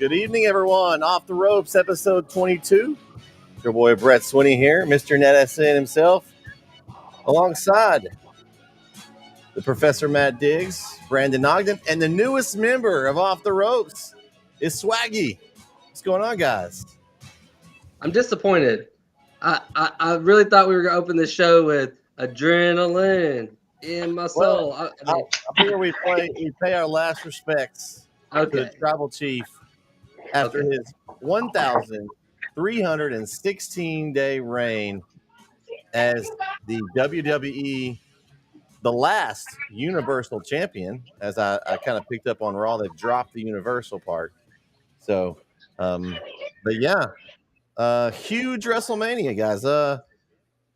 Good evening, everyone. Off the Ropes, episode 22. Your boy Bret Swinney here, Mr. NetSN himself, alongside the Professor Matt Diggs, Brandon Ogden, and the newest member of Off the Ropes is Swaggy. What's going on, guys? I'm disappointed. I really thought we were going to open the show with adrenaline in my soul. I figure we pay our last respects to the tribal chief after his 1,316-day reign as the WWE, the last Universal Champion. As I kind of picked up on Raw, they've dropped the Universal part. So, but yeah, huge WrestleMania, guys.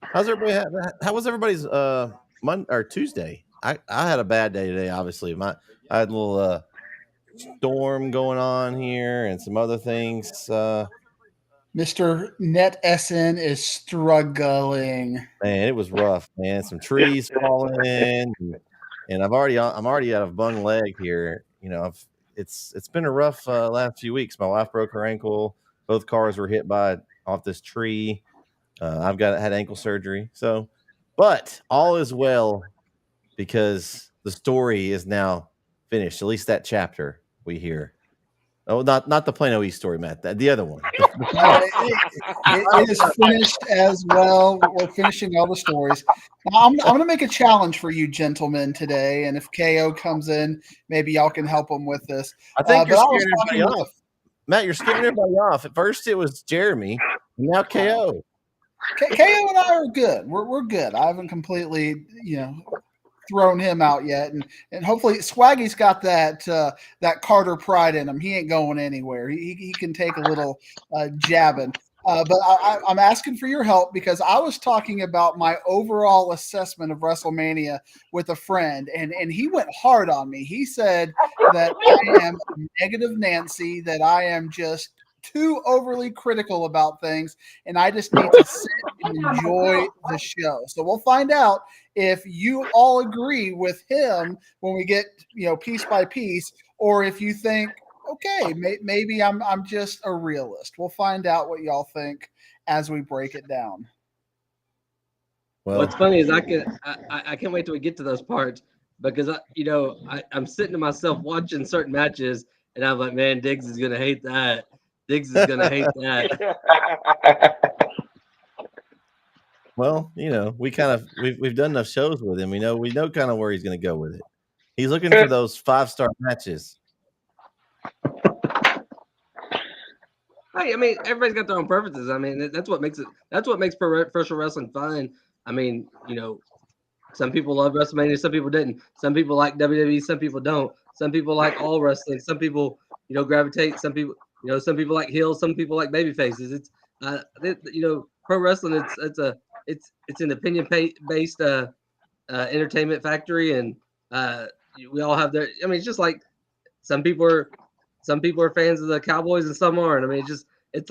How's everybody? How was everybody's Monday or Tuesday? I had a bad day today. Obviously, I had a little storm going on here and some other things. Mr. NetSN is struggling. Man, it was rough, man. Some trees falling in, and I'm already out of bung leg here. You know, it's been a rough last few weeks. My wife broke her ankle. Both cars were hit off this tree. I've had ankle surgery. So, but all is well because the story is now finished. At least that chapter we hear. Oh, not the Plano East story, Matt. The other one. It is finished as well. We're finishing all the stories. Now, I'm going to make a challenge for you gentlemen today, and if KO comes in, maybe y'all can help him with this. I think you're scaring everybody off. Matt, you're scaring everybody off. At first it was Jereme, and now KO. KO and I are good. We're good. I haven't completely, thrown him out yet, and hopefully Swaggy's got that Carter pride in him. He ain't going anywhere. He can take a little jabbing. But I'm asking for your help because I was talking about my overall assessment of WrestleMania with a friend, and he went hard on me. He said that I am negative Nancy, that I am just too overly critical about things, and I just need to sit and enjoy the show. So we'll find out if you all agree with him when we get piece by piece, or if you think, okay, maybe I'm just a realist. We'll find out what y'all think as we break it down. Well, what's funny is I can't wait till we get to those parts because I'm sitting to myself watching certain matches, and I'm like, man, Diggs is gonna hate that. Diggs is gonna hate that. Well, we've done enough shows with him. We know kind of where he's gonna go with it. He's looking for those 5-star matches. Hey, I mean, everybody's got their own preferences. I mean, that's what makes it. That's what makes professional wrestling fun. I mean, some people love WrestleMania, some people didn't. Some people like WWE, some people don't. Some people like all wrestling. Some people, gravitate. Some people. Some people like heels, some people like baby faces. It's pro wrestling. It's an opinion based entertainment factory, and we all have their. I mean, it's just like some people are fans of the Cowboys and some aren't. I mean, it's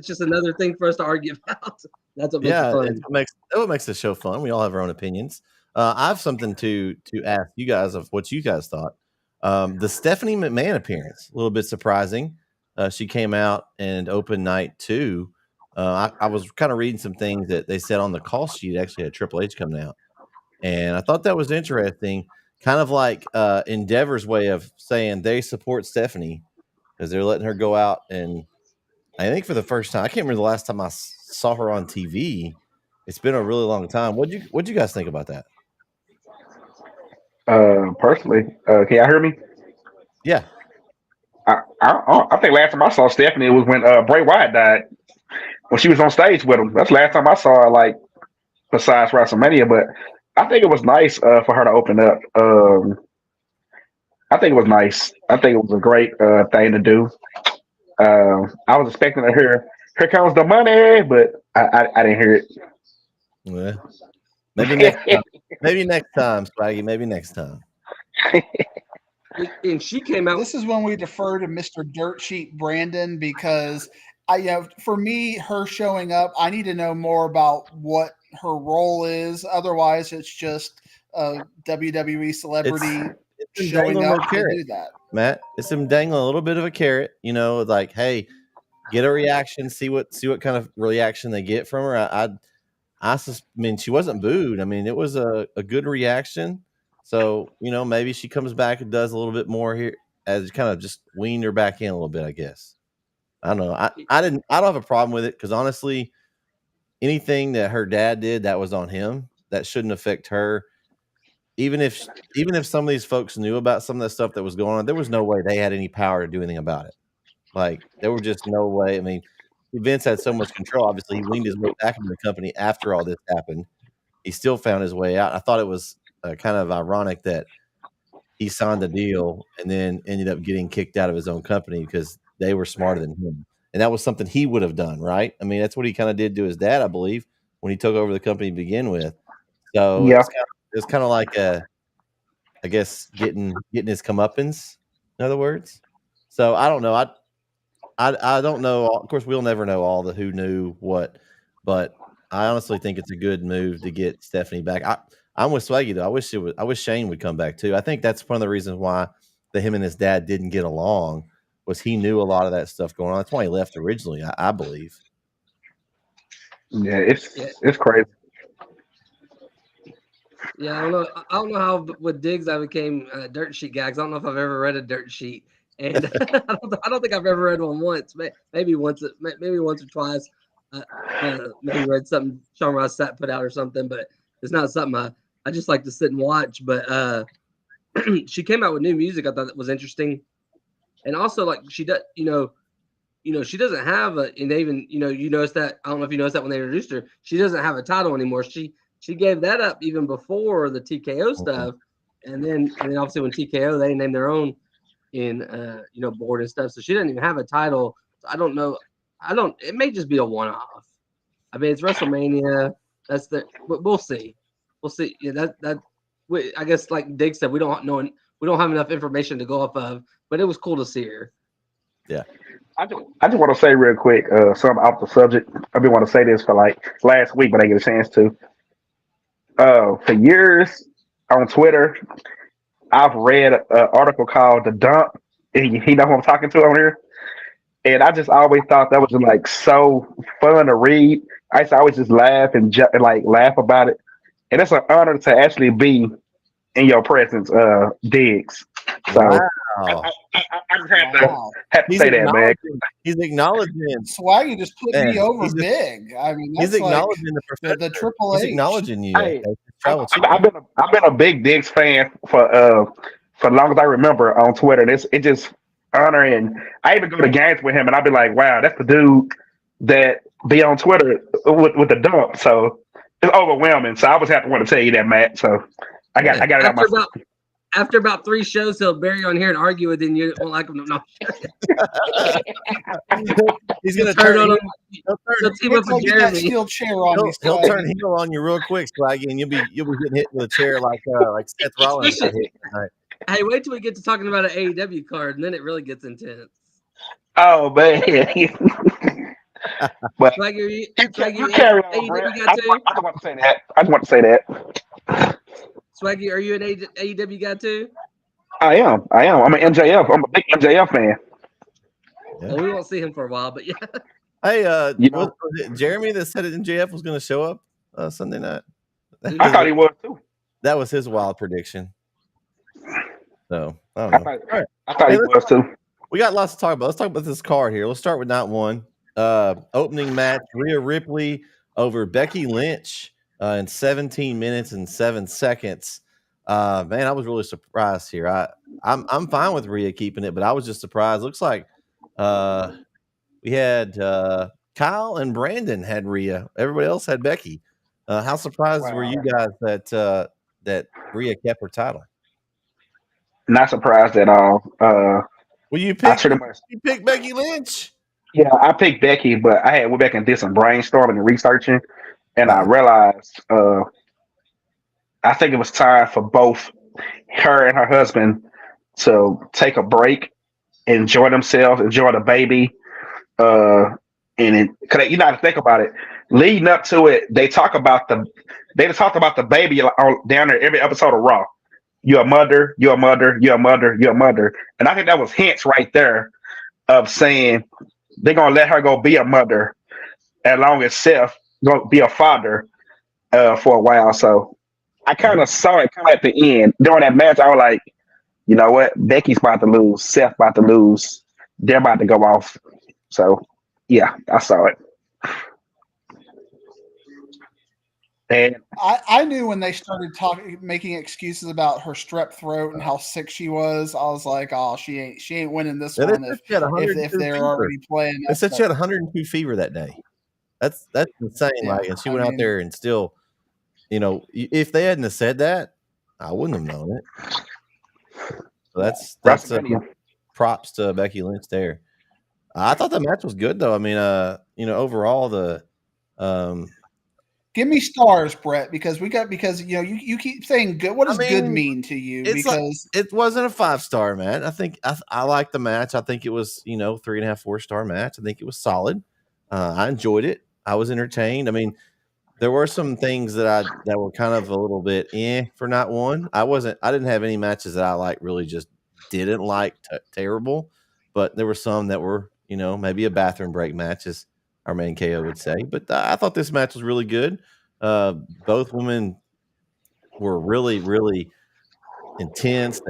just another thing for us to argue about. That's what makes it fun. That's what makes the show fun. We all have our own opinions. I have something to ask you guys of what you guys thought. The Stephanie McMahon appearance, a little bit surprising. She came out and opened night 2. I was kind of reading some things that they said on the call sheet. Actually, had Triple H coming out, and I thought that was interesting. Kind of like Endeavor's way of saying they support Stephanie because they're letting her go out, and I think for the first time, I can't remember the last time I saw her on TV. It's been a really long time. What'd you guys think about that? Personally, can y'all hear me? Yeah. I think last time I saw Stephanie was when Bray Wyatt died. When she was on stage with him. That's the last time I saw her, like, besides WrestleMania. But I think it was nice for her to open up. I think it was nice. I think it was a great thing to do. I was expecting to hear, "Here comes the money," but I didn't hear it. Well, maybe next time. Maybe next time, Swaggy. Maybe next time. And she came out. This is when we defer to Mr. Dirt Sheet Brandon because for me, her showing up, I need to know more about what her role is. Otherwise, it's just a WWE celebrity showing up to do that. Matt, it's him dangling a little bit of a carrot, like, hey, get a reaction, see what kind of reaction they get from her. I mean, she wasn't booed. I mean, it was a good reaction. So, maybe she comes back and does a little bit more here, as kind of just weaned her back in a little bit, I guess. I don't know. I don't have a problem with it, because honestly, anything that her dad did, that was on him. That shouldn't affect her. Even if some of these folks knew about some of the stuff that was going on, there was no way they had any power to do anything about it. Like, there was just no way. I mean, Vince had so much control. Obviously, he leaned his way back into the company after all this happened. He still found his way out. I thought it was kind of ironic that he signed the deal and then ended up getting kicked out of his own company because they were smarter than him. And that was something he would have done, right? I mean, that's what he kind of did to his dad, I believe, when he took over the company to begin with. So yeah, it's kind of like I guess getting his comeuppance, in other words. So I don't know. I don't know. Of course, we'll never know all the who knew what, but I honestly think it's a good move to get Stephanie back. I'm with Swaggy though. I wish Shane would come back too. I think that's one of the reasons why him and his dad didn't get along, was he knew a lot of that stuff going on. That's why he left originally, I believe. Yeah, it's crazy. Yeah, I don't know how with Diggs I became dirt sheet gags. I don't know if I've ever read a dirt sheet, and I don't think I've ever read one once. Maybe once or twice. Maybe read something Sean Ross Sapp put out or something, but it's not something I just like to sit and watch. But she came out with new music. I thought that was interesting, and also like she does, she doesn't have and they even, you noticed that. I don't know if you noticed that when they introduced her, she doesn't have a title anymore. She gave that up even before the TKO stuff, and then obviously when TKO they named their own in board and stuff, so she doesn't even have a title. So I don't know. It may just be a one-off. I mean, it's WrestleMania. We'll see. We'll see. Yeah, I guess like Dig said, we don't have enough information to go off of, but it was cool to see her. Yeah. I just want to say real quick, something off the subject. I've been wanting to say this for like last week, but I get a chance to. For years on Twitter, I've read an article called "The Dump." He know who I'm talking to on here, and I just always thought that was like so fun to read. I used to always just laugh and laugh about it, and it's an honor to actually be in your presence, Diggs. So wow. I just have to say that, man. He's acknowledging. Swaggy just put me over big. I mean, that's he's acknowledging like the Triple H. He's acknowledging you. Hey, I've been a big Diggs fan for as long as I remember on Twitter. It just honoring. I even go to games with him, and I'd be like, "Wow, that's the dude that be on Twitter with the dump." So it's overwhelming. So I was have to want to tell you that, Matt. So I got it out my. After about 3 shows, he'll bury you on here and argue with you, and you won't like him. No. He's going to turn on him. He'll team up with Jereme. Steel chair on he'll turn heel on you real quick, Swaggy, and you'll be getting hit with a chair like Seth Rollins got hit tonight. Hey, wait till we get to talking about an AEW card, and then it really gets intense. Oh man! But Swaggy, you carry on, bro. I just want to say that. Swaggy, are you an AEW guy too? I am. I'm an MJF. I'm a big MJF fan. Yeah. Well, we won't see him for a while, but yeah. Hey, was it Jereme that said MJF was going to show up Sunday night? I thought he was too. That was his wild prediction. So I don't know. I thought he was too. We got lots to talk about. Let's talk about this card here. Let's start with night one. Opening match: Rhea Ripley over Becky Lynch. In 17 minutes and 7 seconds. Man, I was really surprised here. I'm fine with Rhea keeping it, but I was just surprised. Looks like we had Kyle and Brandon had Rhea. Everybody else had Becky. How surprised were you guys that Rhea kept her title? Not surprised at all. Well, you picked Becky Lynch. Yeah, I picked Becky, but I went back and did some brainstorming and researching. And I realized, I think it was time for both her and her husband to take a break, enjoy themselves, enjoy the baby. Cause you know how to think about it. Leading up to it, they talkked about the baby down there every episode of Raw. you're a mother, you're a mother, you're a mother, you're a mother. And I think that was hints right there of saying they're gonna let her go be a mother as long as Seth gonna be a father for a while. So I kind of saw it come at the end during that match. I was like, you know what? Becky's about to lose. Seth about to lose. They're about to go off. So yeah, I saw it. And I knew when they started making excuses about her strep throat and how sick she was. I was like, oh, she ain't winning this Yeah, one they said she had if 102 they're fever. already playing. They said she had 102 fever that day. That's insane. Yeah, Like, and she went out there and still, if they hadn't have said that, I wouldn't have known it. So that's props to Becky Lynch there. I thought the match was good though. I mean, overall the give me stars, Bret, because you keep saying good. What does good mean to you? Because it wasn't a 5-star match. I think I liked the match. I think it was 3.5, 4-star match. I think it was solid. I enjoyed it. I was entertained. I mean, there were some things that were kind of a little bit for not one. I didn't have any matches that I really just didn't like terrible, but there were some that were maybe a bathroom break match, as our man KO would say. But I thought this match was really good. Both women were really, really intense.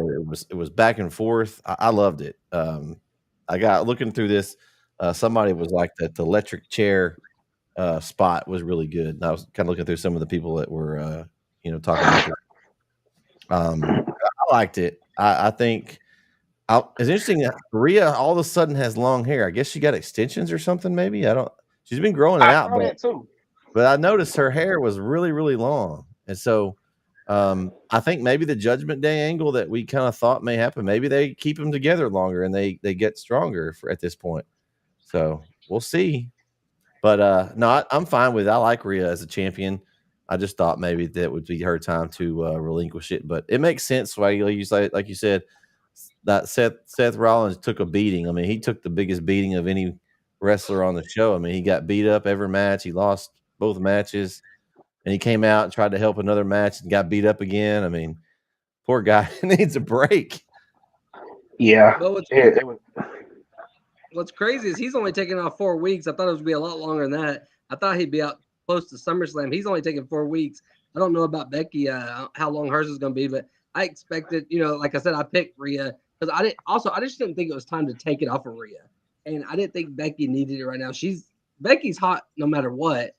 It was back and forth. I loved it. I got looking through this. Somebody was like that the electric chair spot was really good. And I was kind of looking through some of the people that were talking about it. I liked it. I think it's interesting that Rhea all of a sudden has long hair. I guess she got extensions or something. Maybe she's been growing it out, but I noticed her hair was really, really long, and so I think maybe the Judgment Day angle that we kind of thought may happen. Maybe they keep them together longer and they get stronger at this point. So we'll see. But no, I'm fine with it. I like Rhea as a champion. I just thought maybe that would be her time to relinquish it. But it makes sense. Like you said, that Seth Rollins took a beating. I mean, he took the biggest beating of any wrestler on the show. I mean, he got beat up every match. He lost both matches. And he came out and tried to help another match and got beat up again. I mean, poor guy needs a break. Yeah. What's crazy is he's only taking off 4 weeks. I thought it would be a lot longer than that. I thought he'd be out close to SummerSlam. He's only taking 4 weeks. I don't know about Becky, how long hers is going to be, but I expected, like I said, I picked Rhea because I just didn't think it was time to take it off of Rhea. And I didn't think Becky needed it right now. Becky's hot no matter what.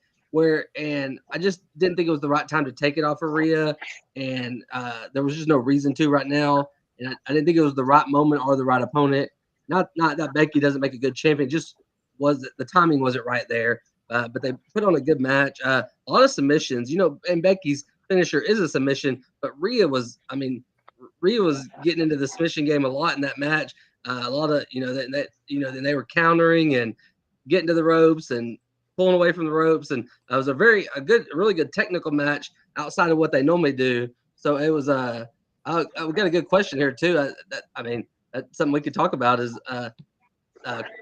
And I just didn't think it was the right time to take it off of Rhea. And there was just no reason to right now. And I didn't think it was the right moment or the right opponent. Not that Becky doesn't make a good champion, just the timing wasn't right there. But they put on a good match. A lot of submissions, and Becky's finisher is a submission, but Rhea was getting into the submission game a lot in that match. A lot of, then they were countering and getting to the ropes and pulling away from the ropes. And it was a really good technical match outside of what they normally do. So it was we got a good question here too. That's something we could talk about is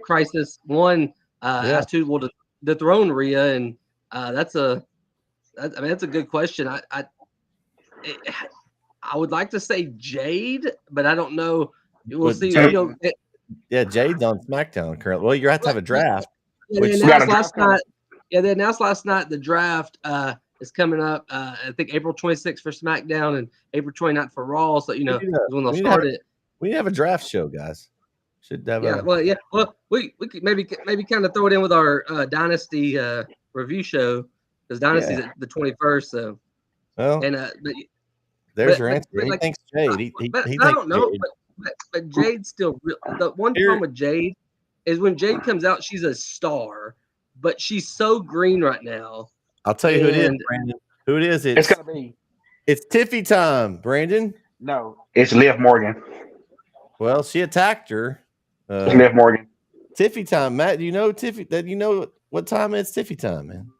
Crisis 1 as to will dethrone Rhea, and that's a good question. I would like to say Jade, but I don't know. We'll see. Jade's on SmackDown currently. Well, you have to have a draft. They announced last night the draft is coming up. I think April 26th for SmackDown and April 29th for Raw. So is when they'll start it. We have a draft show, guys. Should have Well, we could maybe kind of throw it in with our Dynasty review show because Dynasty's at the 21st. So, there's your answer. He thinks Jade. I don't know, but Jade's still real. The one problem with Jade is when Jade comes out, she's a star, but she's so green right now. I'll tell you who it is, Brandon. Who it is? It's gonna be. It's Tiffy time, Brandon. No, it's Liv Morgan. Well, she attacked her. Liv Morgan. Tiffy time, Matt. Do you know Tiffy? That you know what time it's Tiffy time, man?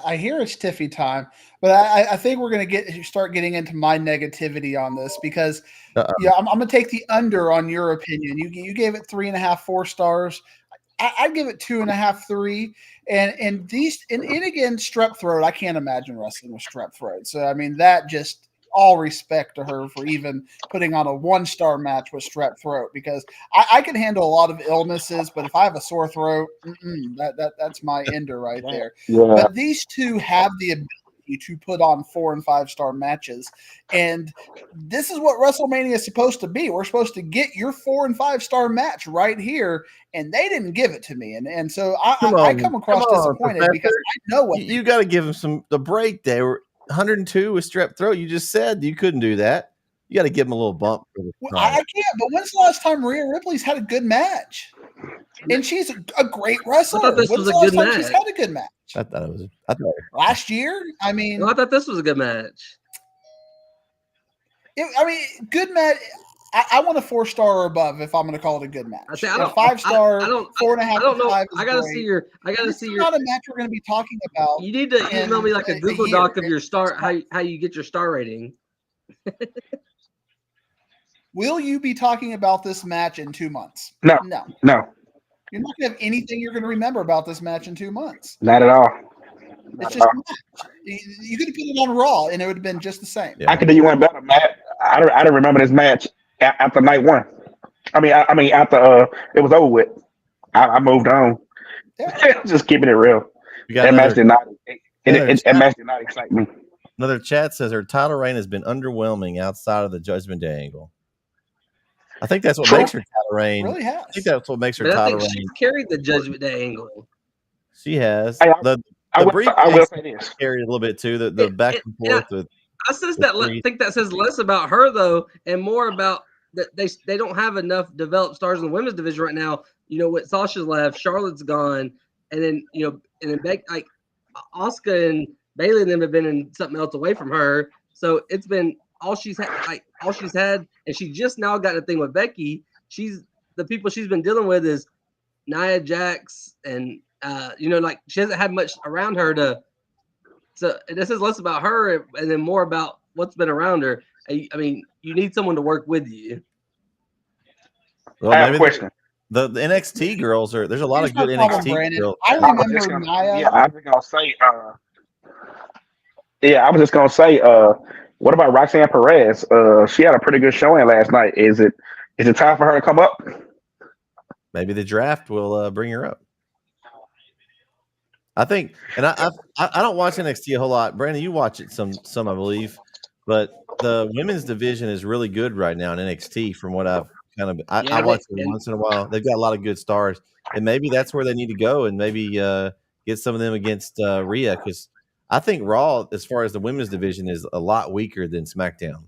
I hear it's Tiffy time, but I think we're going to start getting into my negativity on this because I'm going to take the under on your opinion. You gave it 3.5, 4 stars. I'd give it 2.5, 3. And again, strep throat. I can't imagine wrestling with strep throat. So I mean that just all respect to her for even putting on a 1-star match with strep throat, because I can handle a lot of illnesses, but if I have a sore throat, that's my ender right there. Yeah. But these two have the ability to put on 4 and 5-star matches, and this is what WrestleMania is supposed to be. We're supposed to get your 4 and 5-star match right here, and they didn't give it to me, and so I come across disappointed, Professor. because I know what you got to give them the break. They were 102 with strep throat. You just said you couldn't do that. You got to give them a little bump. For the I can't. But when's the last time Rhea Ripley's had a good match? And she's a great wrestler. I thought this When's was the a last good time match. she's had a good match? I thought it was Last year. I mean, I thought this was a good match. Good match. I want a 4-star or above if I'm going to call it a good match. I say, a 5-star, 4.5. I don't know. 5 I gotta great. see your. I gotta This see is your. not a match we're going to be talking about. You need to email me like a Google Doc of your star. How you get your star rating. Will you be talking about this match in 2 months? No. You're not going to have anything you're going to remember about this match in 2 months. Not at all. It's just a match. You could have put it on Raw, and it would have been just the same. Yeah. I could do you one better, Matt. I don't remember this match after night 1. I mean after it was over with. I moved on. Yeah. Just keeping it real. That match did not. That match did not excite me. Another chat says her title reign has been underwhelming outside of the Judgment Day angle. I think that's what makes her title reign. Really has. I think that's what makes her But I title think reign. she's carried the Judgment Day angle. She has. I will say this. Carried a little bit too. The back and forth with. I think that says less about her though, and more about that they don't have enough developed stars in the women's division right now. You know, with Sasha's left, Charlotte's gone, and then like Asuka and Bayley and them have been in something else away from her. So it's been all she's had, and she just now got a thing with Becky. The people she's been dealing with is Nia Jax, and like she hasn't had much around her to. So this is less about her and then more about what's been around her. I mean, you need someone to work with you. Well, I have a question. The NXT girls there's a lot of good NXT girls. I remember Nia. Yeah, I was gonna say. I was just gonna say. What about Roxanne Perez? She had a pretty good showing last night. Is it time for her to come up? Maybe the draft will bring her up. I think, and I don't watch NXT a whole lot. Brandon, you watch it some I believe, but the women's division is really good right now in NXT. From what I've I watch it once in a while. They've got a lot of good stars, and maybe that's where they need to go, and maybe get some of them against Rhea, because I think Raw, as far as the women's division, is a lot weaker than SmackDown.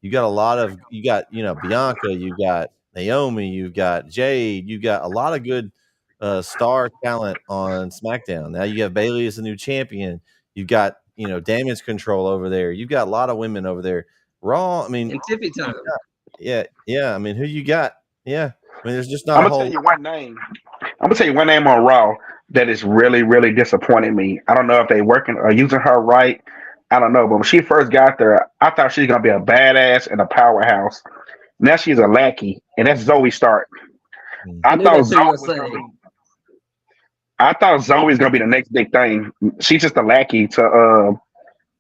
You got Bianca, you got Naomi, you got Jade, you got a lot of good star talent on SmackDown. Now you have Bayley as the new champion. You've got Damage Control over there. You've got a lot of women over there. Raw, I mean, and Tippy time. Yeah. I mean, who you got? Yeah, I mean, there's just not. I'm gonna tell you one name. I'm gonna tell you one name on Raw that is really, really disappointing me. I don't know if they working or using her right. I don't know, but when she first got there, I thought she was gonna be a badass and a powerhouse. Now she's a lackey, and that's Zoe Stark. I thought Zoe was gonna be the next big thing. She's just a lackey to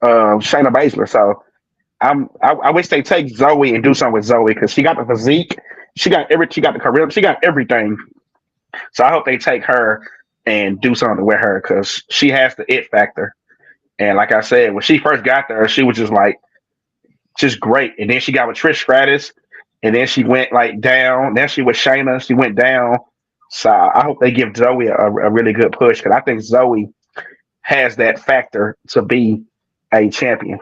Shayna Baszler. So I wish they take Zoe and do something with Zoe, because she got the physique, she got the charisma, she got everything. So I hope they take her and do something with her, because she has the it factor. And like I said, when she first got there, she was just great. And then she got with Trish Stratus, and then she went down. Then she was Shayna, she went down. So I hope they give Zoe a really good push, because I think Zoe has that factor to be a champion.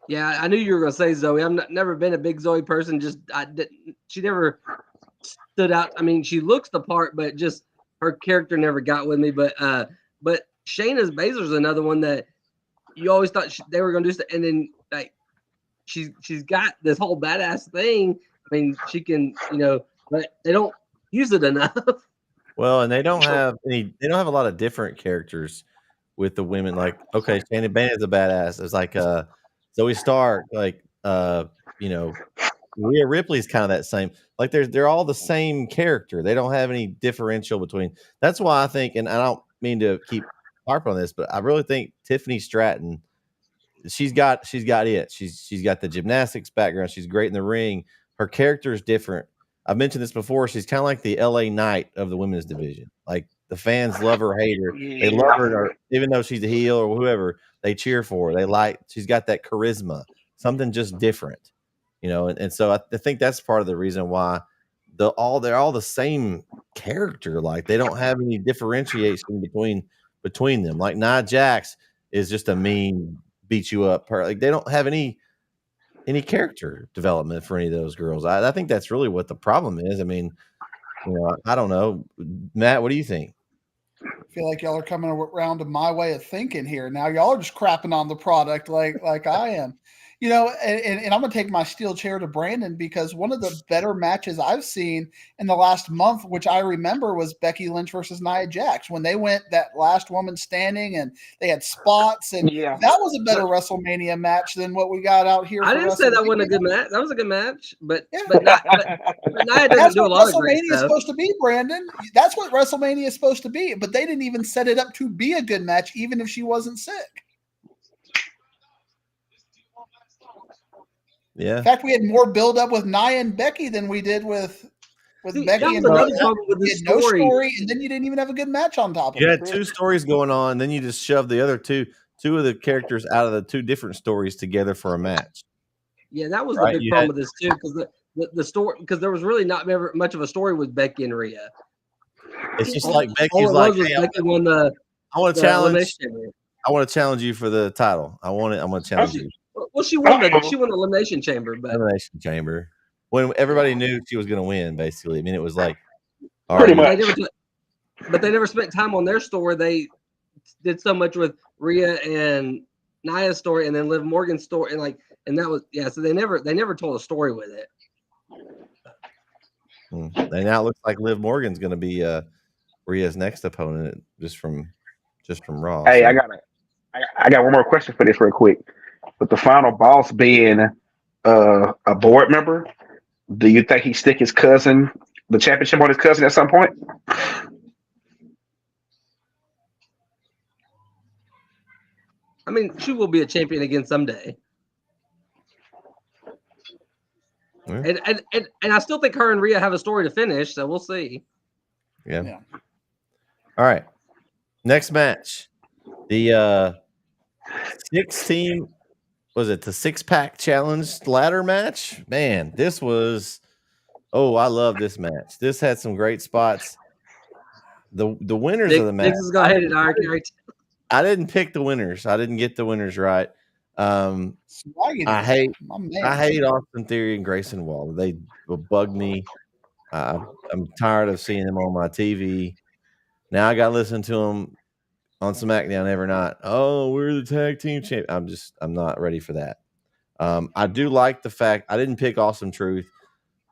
Yeah, I knew you were going to say Zoe. I've never been a big Zoe person. She never stood out. I mean, she looks the part, but just her character never got with me. But Shayna's Baszler's another one that you always thought they were going to do stuff, and then she's got this whole badass thing. I mean, she can, but they don't use it enough. Well, and they don't have a lot of different characters with the women. Like, okay, Shayna Baszler's a badass. It's like Zoe Stark, Rhea Ripley's kind of that same. Like they're all the same character. They don't have any differential between. That's why I think, and I don't mean to keep harping on this, but I really think Tiffany Stratton she's got it. She's got the gymnastics background. She's great in the ring. Her character is different. I've mentioned this before. She's kind of like the LA Knight of the women's division. Like the fans love her, hate her. They love her, or even though she's a heel or whoever, they cheer for her. They like. She's got that charisma, something just different, And so I think that's part of the reason why they're all the same character. Like they don't have any differentiation between them. Like Nia Jax is just a mean, beat you up. Like they don't have any character development for any of those girls. I think that's really what the problem is. I mean, I don't know, Matt. What do you think? I feel like y'all are coming around to my way of thinking here. Now y'all are just crapping on the product like I am. And I'm going to take my steel chair to Brandon because one of the better matches I've seen in the last month, which I remember, was Becky Lynch versus Nia Jax when they went that last woman standing and they had spots. And that was a better WrestleMania match than what we got out here. I didn't say that wasn't a good match. That was a good match, but Nia doesn't that's do a what lot of great WrestleMania is stuff. supposed to be, Brandon. That's what WrestleMania is supposed to be. But they didn't even set it up to be a good match, even if she wasn't sick. Yeah. In fact, we had more build up with Nia and Becky than we did with Becky and another Nia. problem with the You had no story. story, and then you didn't even have a good match on top of it. You had two stories going on, then you just shoved the other two of the characters out of the two different stories together for a match. Yeah, that was the big problem with this too, because the story, because there was really not much of a story with Becky and Rhea. It's just like Becky's all it like, was hey, Becky won the. I want to challenge. Elimination. I want to challenge you for the title. I'm going to challenge you. Well, she won the Elimination Chamber, but Elimination Chamber when everybody knew she was going to win. Basically, I mean, it was like pretty much. But they never spent time on their story. They did so much with Rhea and Nia's story, and then Liv Morgan's story, and that was So they never told a story with it. And now it looks like Liv Morgan's going to be Rhea's next opponent, just from Raw. Hey, so. I got one more question for this real quick. With the final boss being a board member, do you think he stick his cousin, the championship, on his cousin at some point? I mean, she will be a champion again someday. Yeah. And I still think her and Rhea have a story to finish, so we'll see. Yeah. All right. Next match. The 6-team, was it the 6-pack challenge ladder match? Man, this was I love this match. This had some great spots. The winners of the match. This is gonna hit it, I didn't pick the winners. I didn't get the winners right. I hate Austin Theory and Grayson Waller. They will bug me. I'm tired of seeing them on my TV. Now I got to listen to them on SmackDown every night. Oh, we're the tag team champ. I'm not ready for that. I do like the fact I didn't pick Awesome Truth,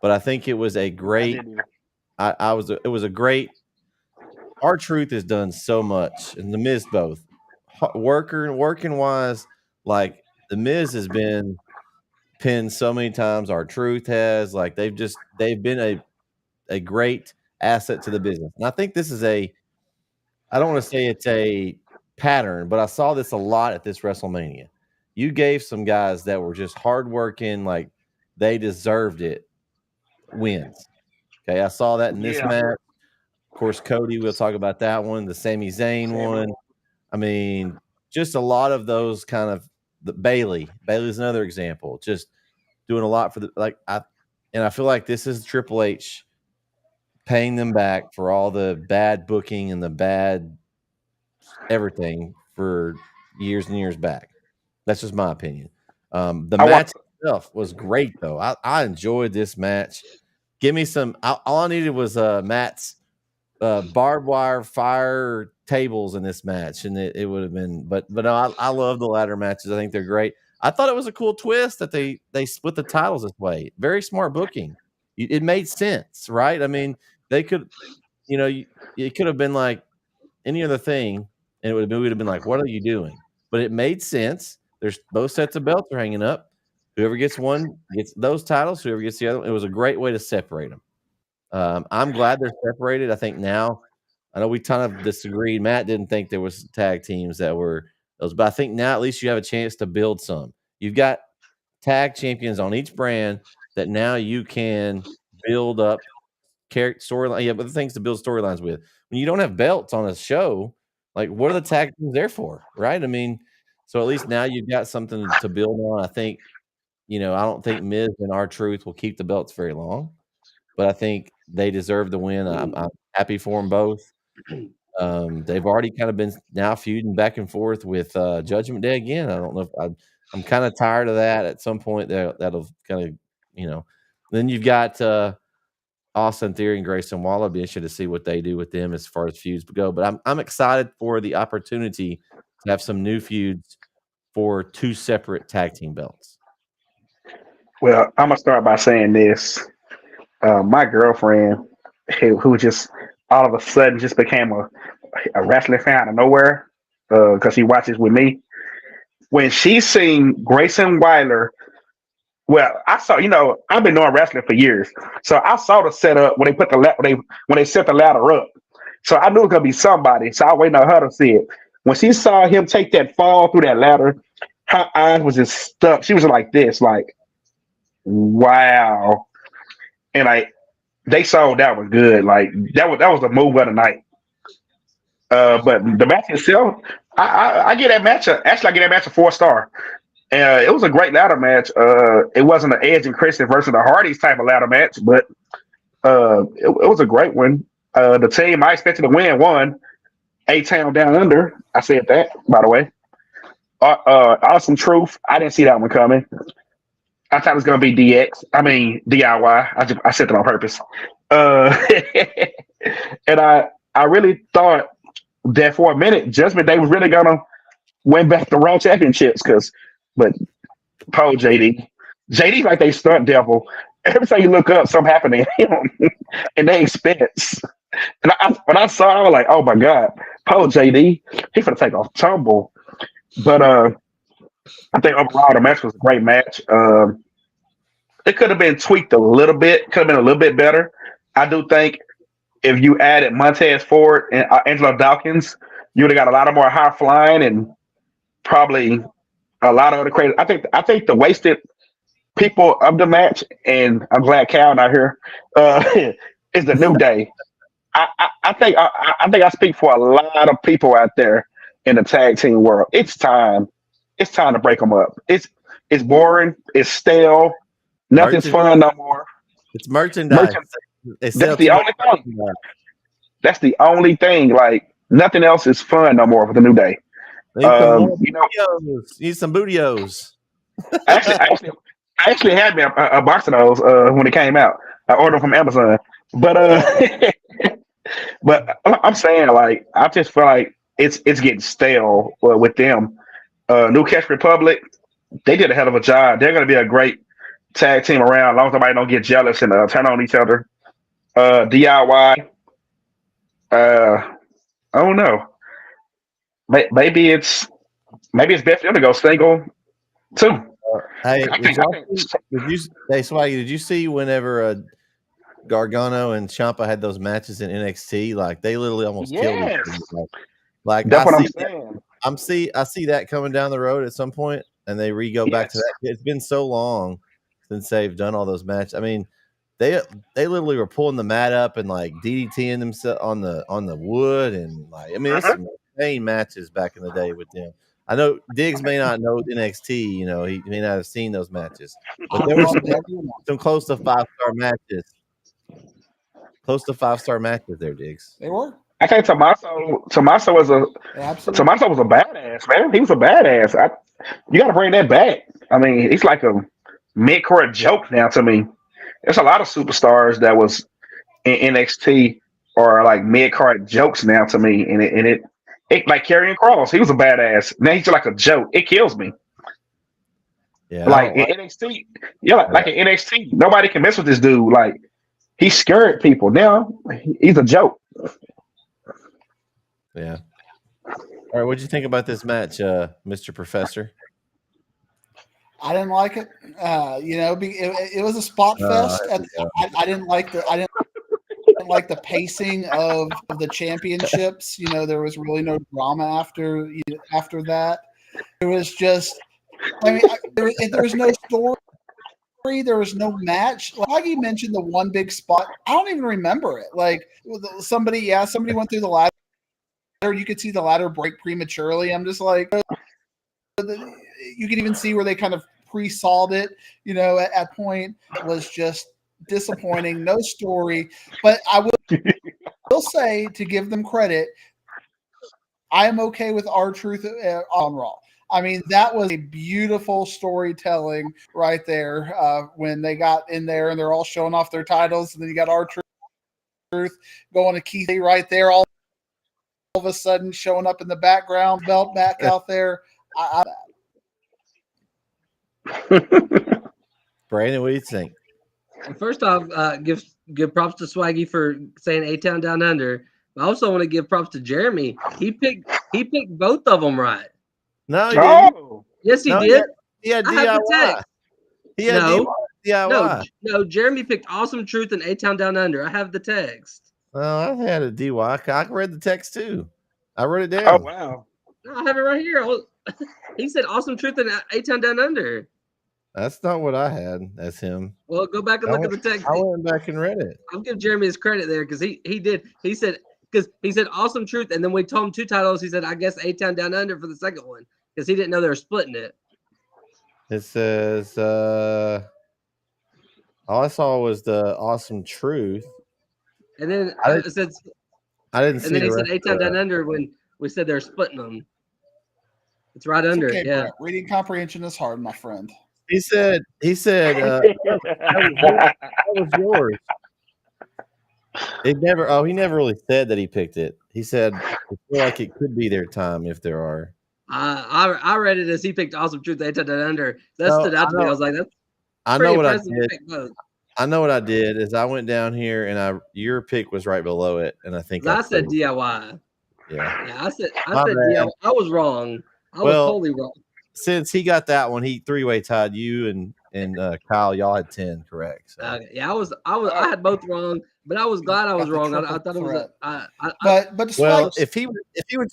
but I think it was a great. It was a great. R-Truth has done so much, and The Miz both working wise. Like The Miz has been pinned so many times. R-Truth has. Like they've been a great asset to the business, and I think this is I don't want to say it's a pattern, but I saw this a lot at this WrestleMania. You gave some guys that were just hardworking, like they deserved it, wins. Okay, I saw that in this match. Of course, Cody, we'll talk about that one. The Sami Zayn one. I mean, just a lot of those kind of Bailey's another example. Just doing a lot for I feel like this is Triple H paying them back for all the bad booking and the bad everything for years and years back. That's just my opinion. The match itself was great, though. I enjoyed this match. Give me some. All I needed was Matt's barbed wire fire tables in this match, and it would have been. But no, I love the ladder matches. I think they're great. I thought it was a cool twist that they split the titles this way. Very smart booking. It made sense, right? I mean, they could, it could have been like any other thing, and we would have been like, "What are you doing?" But it made sense. There's both sets of belts are hanging up. Whoever gets one gets those titles. Whoever gets the other, it was a great way to separate them. I'm glad they're separated. I think now, I know we kind of disagreed. Matt didn't think there was tag teams that were those. But I think now at least you have a chance to build some. You've got tag champions on each brand that now you can build up character storyline. Yeah, but the things to build storylines with. When you don't have belts on a show, like what are the tag teams there for, right? I mean, so at least now you've got something to build on. I think, I don't think Miz and R-Truth will keep the belts very long, but I think they deserve the win. I'm happy for them both. They've already kind of been now feuding back and forth with Judgment Day again. I don't know if I'm kind of tired of that. At some point, that'll kind of, Then you've got Austin Theory and Grayson Waller. I'll be interested to see what they do with them as far as feuds go. But I'm excited for the opportunity to have some new feuds for 2 separate tag team belts. Well, I'm gonna start by saying this. My girlfriend, who just all of a sudden just became a wrestling fan out of nowhere, because she watches with me. When she seen Grayson Waller, well, I saw. I've been doing wrestling for years, so I saw the setup when they put when they set the ladder up. So I knew it was gonna be somebody. So I waited on her to see it. When she saw him take that fall through that ladder, her eyes was just stuck. She was like this, like, wow. And they saw that was good. Like that was the move of the night. But the match itself, I get that match. Actually, I get that match a 4-star. It was a great ladder match. It wasn't an Edge and Christian versus the Hardys type of ladder match, but it was a great one. The team I expected to win won. A-Town Down Under. I said that, by the way. Awesome Truth. I didn't see that one coming. I thought it was going to be DIY. I said that on purpose. And I really thought that for a minute, Judgment Day was really going to win back the Raw Championships. But Paul JD like they stunt devil. Every time you look up, something happened to him and they expense. And when I saw it, I was like, oh my God, Paul JD, he's going to take a tumble. But I think overall the match was a great match. It could have been tweaked a little bit, could have been a little bit better. I do think if you added Montez Ford and Angelo Dawkins, you would have got a lot of more high flying and probably a lot of other crazy. I think the wasted people of the match, and I'm glad Cal not here, is the New Day. I think I speak for a lot of people out there in the tag team world. It's time to break them up. It's boring. It's stale. Nothing's fun no more. It's merchandise. That's the only thing. That's the only thing. Like nothing else is fun no more for the New Day. Need some bootios. I actually had me a box of those when it came out. I ordered from Amazon, but but I'm saying like I just feel like it's getting stale with them. New Cash Republic, they did a hell of a job. They're going to be a great tag team around, as long as somebody don't get jealous and turn on each other. DIY, I don't know. Maybe it's best for them to go single too. Hey, Swaggy, did you see whenever Gargano and Ciampa had those matches in NXT? Like they literally almost killed each other. Like that's what I'm saying. I see that coming down the road at some point, and they go back to that. It's been so long since they've done all those matches. I mean, they literally were pulling the mat up and like DDTing themselves on the wood, and like it's some insane matches back in the day with them. I know Diggs may not know NXT, he may not have seen those matches, but there were some close to 5-star matches. Close to 5-star matches there, Diggs. They were. I think Tommaso was a badass, man. He was a badass. You got to bring that back. I mean, he's like a mid-card joke now to me. There's a lot of superstars that was in NXT or like mid-card jokes now to me, and it like Karrion Kross, he was a badass. Now he's like a joke. It kills me. Yeah, like in NXT, like in NXT, nobody can mess with this dude. Like he scared people. Now he's a joke. Yeah. All right, what'd you think about this match, Mr. Professor? I didn't like it. It was a spot fest. I didn't like didn't like the pacing of the championships. You know, there was really no drama after that. It was just, I mean, there was no story. There was no match. Like you mentioned, the one big spot. I don't even remember it. Like somebody went through the ladder. You could see the ladder break prematurely. I'm just like, you can even see where they kind of pre-sawed it. You know, at point it was just disappointing. No story. But I will say, to give them credit, I am okay with R-Truth on Raw. I mean, that was a beautiful storytelling right there when they got in there and they're all showing off their titles. And then you got R-Truth going to Keith Lee right there, all of a sudden showing up in the background, belt back out there. Brandon, what do you think? First off, give props to Swaggy for saying A-Town Down Under. I also want to give props to Jereme. He picked both of them right. No, he didn't. Yes, he did. He had I have the DIY. text. He had DIY. No, Jereme picked Awesome Truth and A-Town Down Under. I have the text. Well, I had a DIY. I read the text too. I wrote it down. Oh wow! No, I have it right here. He said Awesome Truth and A-Town Down Under. That's not what I had. That's him. Well, go back and look at the text. I went back and read it. I'll give Jereme his credit there because he did. He said Awesome Truth, and then we told him 2 titles. He said, I guess A-Town Down Under for the second one because he didn't know they were splitting it. It says all I saw was the Awesome Truth. And then it said, I didn't see. And then he said A-Town Down Under when we said they're splitting them. It's right under it. Yeah. Brett. Reading comprehension is hard, my friend. He said that was yours. He never really said that he picked it. He said I feel like it could be their time if there are. I read it as he picked Awesome Truth. A-Town Down Under. That stood out to me. I was like, that's I know what I impressive to did. pick both. I know what I did is I went down here and your pick was right below it, and I think I said DIY. Yeah, I said DIY. I was wrong. I was totally wrong. Since he got that one, he 3-way tied you and Kyle. Y'all had 10 correct. So. Yeah, I had both wrong, but I was glad I was wrong. I thought it was. But if he would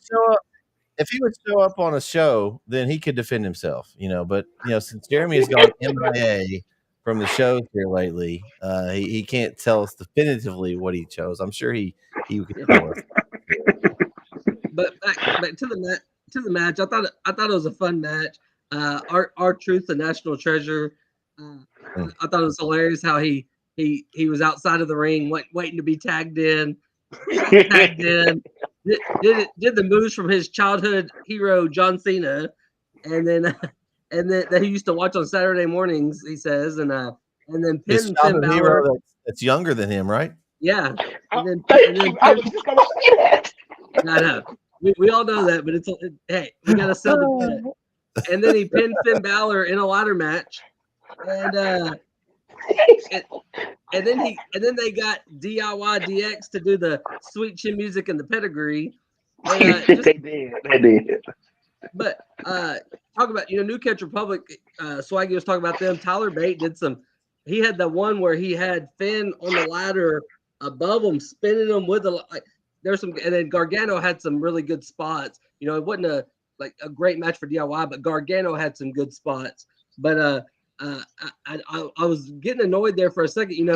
show up on a show, then he could defend himself. You know, but since Jereme has gone MIA from the shows here lately, he can't tell us definitively what he chose. I'm sure he could tell us. But back to the match, I thought it was a fun match. R-Truth, the national treasure. I thought it was hilarious how he was outside of the ring, waiting to be tagged in. Did the moves from his childhood hero John Cena, and then that he used to watch on Saturday mornings. He says, and then his Finn Balor. That's younger than him, right? Yeah. I was just gonna say that. I know. We all know that, but hey, we gotta sell the bet. And then he pinned Finn Balor in a ladder match, and then they got DIY DX to do the sweet chin music and the pedigree. And, they did. But talk about New Catch Republic. Swaggy was talking about them. Tyler Bate did some. He had the one where he had Finn on the ladder above him, spinning him with there's some, and then Gargano had some really good spots. It wasn't a great match for DIY, but Gargano had some good spots. But I was getting annoyed there for a second.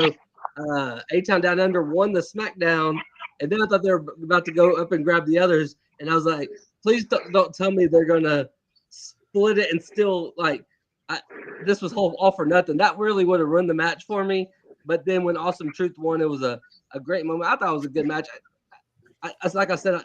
A-Town Down Under won the SmackDown, and then I thought they were about to go up and grab the others, and I was like, please don't tell me they're gonna split it and still this was all for nothing. That really would have ruined the match for me. But then when Awesome Truth won, it was a great moment. I thought it was a good match. Like I said,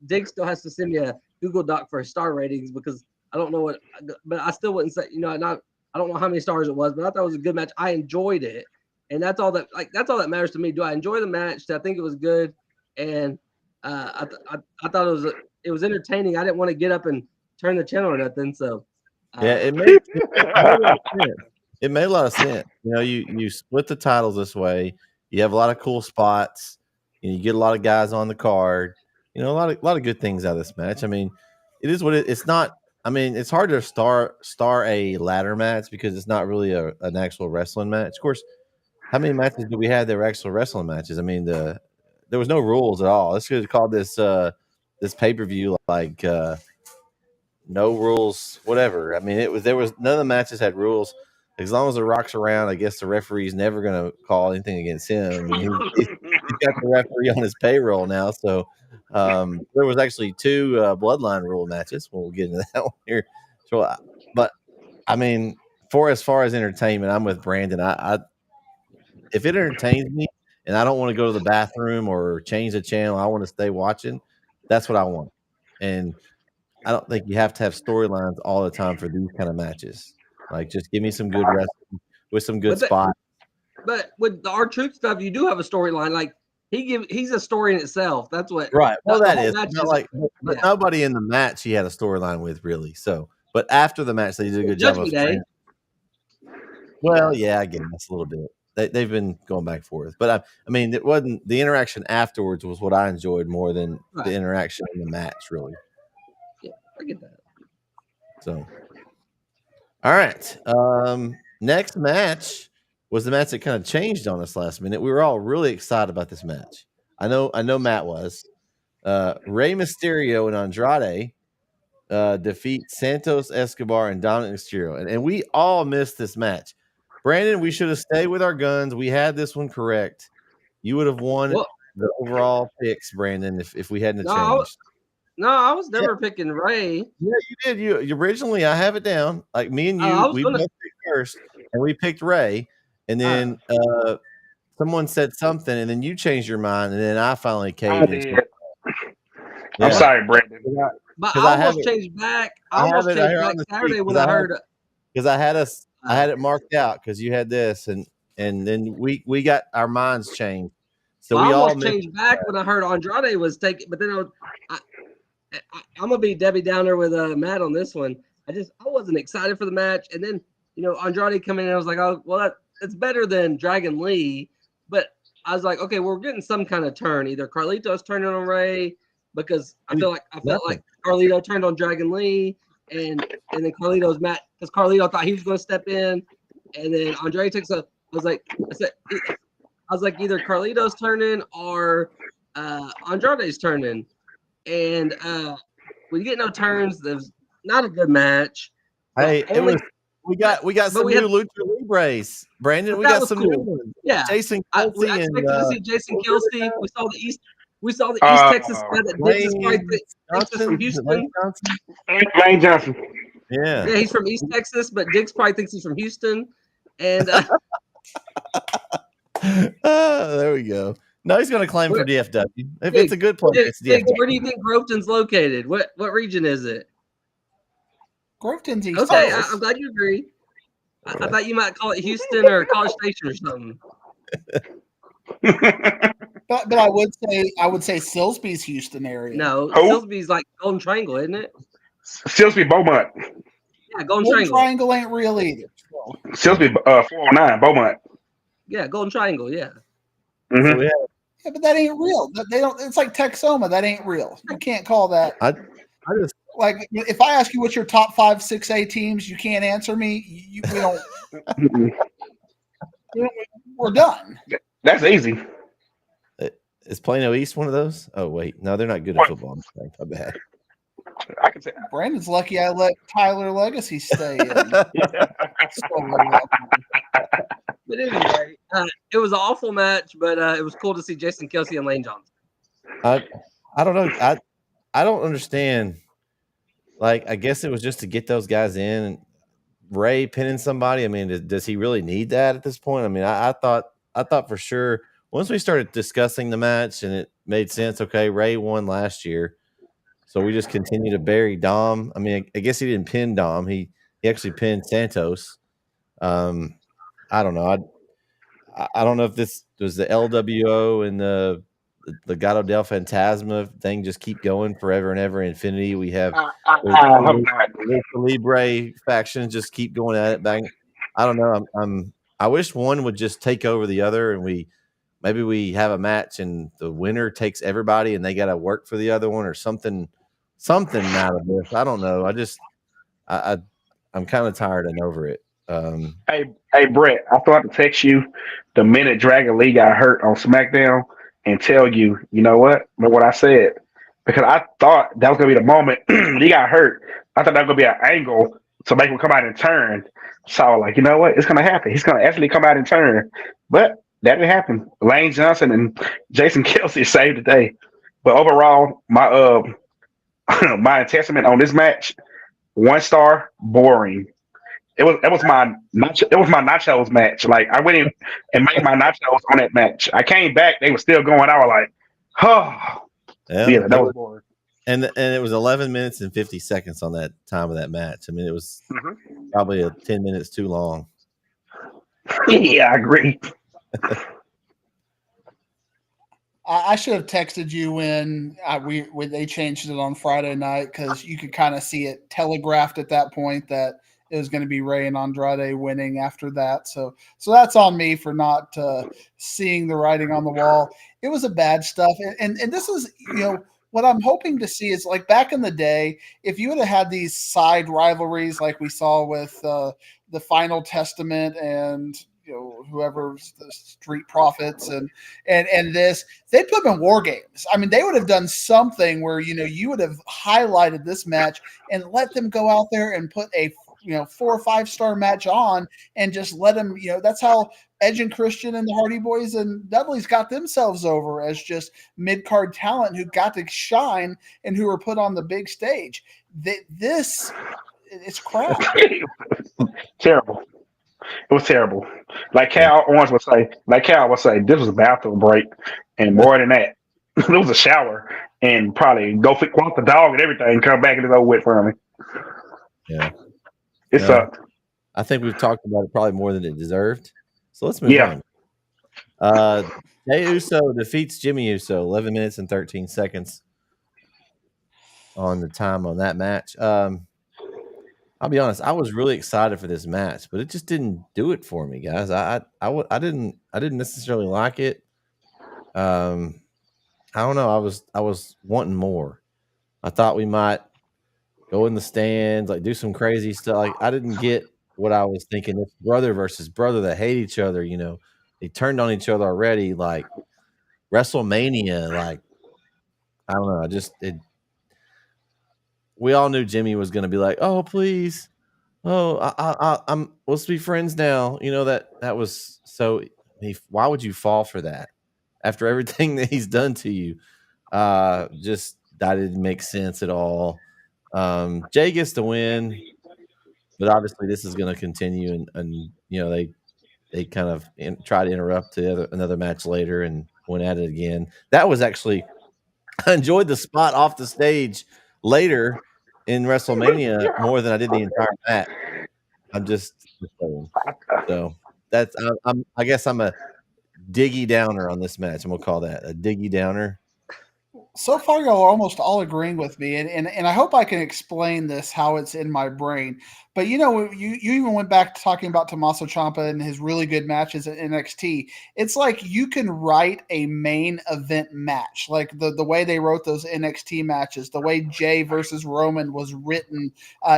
Dig still has to send me a Google Doc for star ratings because I don't know what, but I still wouldn't say, I don't know how many stars it was, but I thought it was a good match. I enjoyed it. And that's all that matters to me. Do I enjoy the match? Do I think it was good? And I thought it was entertaining. I didn't want to get up and turn the channel or nothing. So it made a lot of sense. You split the titles this way. You have a lot of cool spots. You get a lot of guys on the card. A lot of good things out of this match. I mean, it is what it's not. I mean, it's hard to star a ladder match because it's not really an actual wrestling match. Of course, how many matches do we have that were actual wrestling matches? I mean, the there was no rules at all. Let's just call this this pay-per-view like no rules, whatever. I mean, there was none of the matches had rules. As long as the Rock's around, I guess the referee's never going to call anything against him. I mean, he's got the referee on his payroll now. So there was actually 2 bloodline rule matches. We'll get into that one here. So, but I mean, as far as entertainment, I'm with Brandon. I if it entertains me and I don't want to go to the bathroom or change the channel, I want to stay watching. That's what I want. And I don't think you have to have storylines all the time for these kind of matches. Like, just give me some good wrestling with some good spots. But with the R-Truth stuff, you do have a storyline. Like he's a story in itself. That's what. Right. Well, that is not like, but nobody in the match he had a storyline with really. So, but after the match, they did a good job of. Well, yeah, I guess a little bit. They've been going back and forth, but I mean, it wasn't the interaction afterwards was what I enjoyed more than the interaction in the match, really. Yeah, I get that. So. All right. Next match was the match that kind of changed on us last minute. We were all really excited about this match. I know Matt was. Rey Mysterio and Andrade defeat Santos Escobar and Dominic Mysterio. And we all missed this match. Brandon, we should have stayed with our guns. We had this one correct. You would have won the overall picks, Brandon, if we hadn't changed. No, I was never picking Ray. Yeah, you did. You originally, I have it down. Like me and you, we both picked first, and we picked Ray. And then someone said something, and then you changed your mind, and then I finally caved. I'm sorry, Brandon. But I almost changed back. I almost changed back Saturday when I heard it. Because I had it marked out because you had this, and then we got our minds changed. So we all changed back when I heard Andrade was taking, but then I'm gonna be Debbie Downer with Matt on this one. I wasn't excited for the match, and then Andrade coming in, I was like, oh well, it's better than Dragon Lee, but I was like, okay, we're getting some kind of turn. Either Carlito's turning on Ray because I felt like Carlito turned on Dragon Lee, and then Carlito's Matt because Carlito thought he was going to step in, and then Andrade takes I was like either Carlito's turning or Andrade's turning. And we get no turns. There's not a good match. Hey, we got some new Lucha Libres, Brandon. We got some new ones. Yeah, Jason Kelsey. We expected to see Jason Kelsey. We saw the East Texas guy that Diggs is from Houston. Lane Johnson. Yeah, he's from East Texas, but Diggs probably thinks he's from Houston. And there we go. No, he's going to claim for DFW. If it's a good place, it's DFW. Where do you think Groveton's located? What region is it? Groveton's East. Okay, I'm glad you agree. I thought you might call it Houston or College Station or something. But I would say Silsbee's Houston area. No, Silsbee's like Golden Triangle, isn't it? Silsbee Beaumont. Yeah, Golden Triangle ain't real either. Silsbee 409 Beaumont. Yeah, Golden Triangle. Yeah. Mm-hmm. Yeah, but that ain't real. They don't. It's like Texoma. That ain't real. You can't call that. I just like if I ask you what's your top 5, 6A teams, you can't answer me. We don't. We're done. That's easy. Is Plano East one of those? Oh wait, no, they're not good at football. My bad. I can say Brandon's lucky I let Tyler Legacy stay in. But anyway, it was an awful match, but it was cool to see Jason Kelsey and Lane Johnson. I don't know. I don't understand. Like, I guess it was just to get those guys in. And Ray pinning somebody. I mean, does he really need that at this point? I mean, I thought for sure once we started discussing the match and it made sense. Okay, Ray won last year, so we just continue to bury Dom. I mean, I guess he didn't pin Dom. He actually pinned Santos. I don't know. I don't know if this was the LWO and the Gato del Fantasma thing just keep going forever and ever. Infinity. We have the Libre factions just keep going at it. Bang. I don't know. I wish one would just take over the other, and maybe we have a match and the winner takes everybody, and they got to work for the other one or something out of this. I don't know. I'm kind of tired and over it. Hey, Bret, I thought to text you the minute Dragon Lee got hurt on SmackDown. and tell you, you know what? Remember what I said? Because I thought that was gonna be the moment when he got hurt. I thought that was gonna be an angle to make him come out and turn. So I was like, you know what? It's gonna happen. He's gonna actually come out and turn. But that didn't happen. Lane Johnson and Jason Kelsey saved the day. But overall, my my assessment on this match, 1 star, boring. It was my nachos match. Like I went in and made my nachos on that match. I came back, they were still going. I was like, oh yeah, that was boring. And it was 11 minutes and 50 seconds on that time of that match. I mean, it was probably 10 minutes too long. Yeah, I agree. I should have texted you when they changed it on Friday night, because you could kind of see it telegraphed at that point that it was going to be Rey and Andrade winning after that. So that's on me for not seeing the writing on the wall. It was a bad stuff. And this is, what I'm hoping to see is, like, back in the day, if you would have had these side rivalries like we saw with the Final Testament and whoever's the Street Profits and this, they'd put them in War Games. I mean, they would have done something where you would have highlighted this match and let them go out there and put a 4 or 5 star match on and just let them. That's how Edge and Christian and the Hardy Boys and Dudley's got themselves over, as just mid card talent who got to shine and who were put on the big stage. It's crap. Terrible. It was terrible. Like Cal Owens would say, this was a bathroom break, and more than that, it was a shower, and probably go walk the dog and everything, and come back and it's over with for me. Yeah, it sucked. I think we've talked about it probably more than it deserved. So let's move on. Jey Uso defeats Jimmy Uso, 11 minutes and 13 seconds on the time on that match. I'll be honest, I was really excited for this match, but it just didn't do it for me, guys. I didn't necessarily like it. I don't know. I was wanting more. I thought we might go in the stands, like do some crazy stuff. Like, I didn't get what I was thinking. It's brother versus brother that hate each other. They turned on each other already. Like WrestleMania. Like, I don't know. We all knew Jimmy was going to be like, "Oh, please, I'm let's be friends now." That was so. Why would you fall for that after everything that he's done to you? Just that didn't make sense at all. Jay gets the win, but obviously this is going to continue, and they kind of try to interrupt another match later and went at it again. That was actually, I enjoyed the spot off the stage later in WrestleMania more than I did the entire match. I'm just saying. So that's I guess I'm a diggy downer on this match. I'm gonna call that a diggy downer. So far, y'all are almost all agreeing with me, and I hope I can explain this, how it's in my brain. But you even went back to talking about Tommaso Ciampa and his really good matches at NXT. It's like you can write a main event match, like the way they wrote those NXT matches, the way Jay versus Roman was written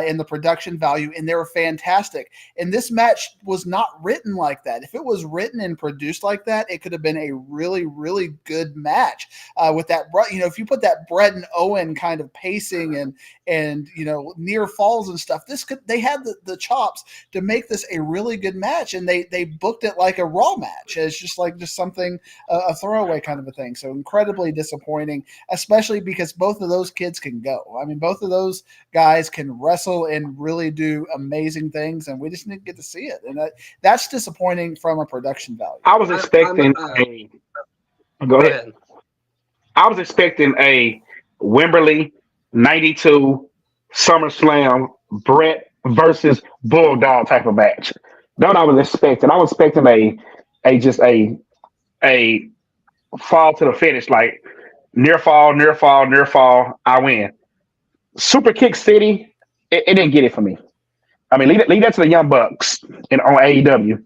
in the production value, and they were fantastic. And this match was not written like that. If it was written and produced like that, it could have been a really, really good match with that. If you put that Bret and Owen kind of pacing and near falls and stuff, they had the chops to make this a really good match, and they booked it like a Raw match. It's just something, a throwaway kind of a thing. So incredibly disappointing, especially because both of those kids can go. I mean, both of those guys can wrestle and really do amazing things, and we just didn't get to see it, and that's disappointing from a production value. I was expecting go ahead. I was expecting a Wembley 92 SummerSlam Bret versus Bulldog type of match. That's what I was expecting. I was expecting a fall to the finish, like near fall, I win. Super Kick City, it didn't get it for me. I mean, leave that to the Young Bucks on AEW.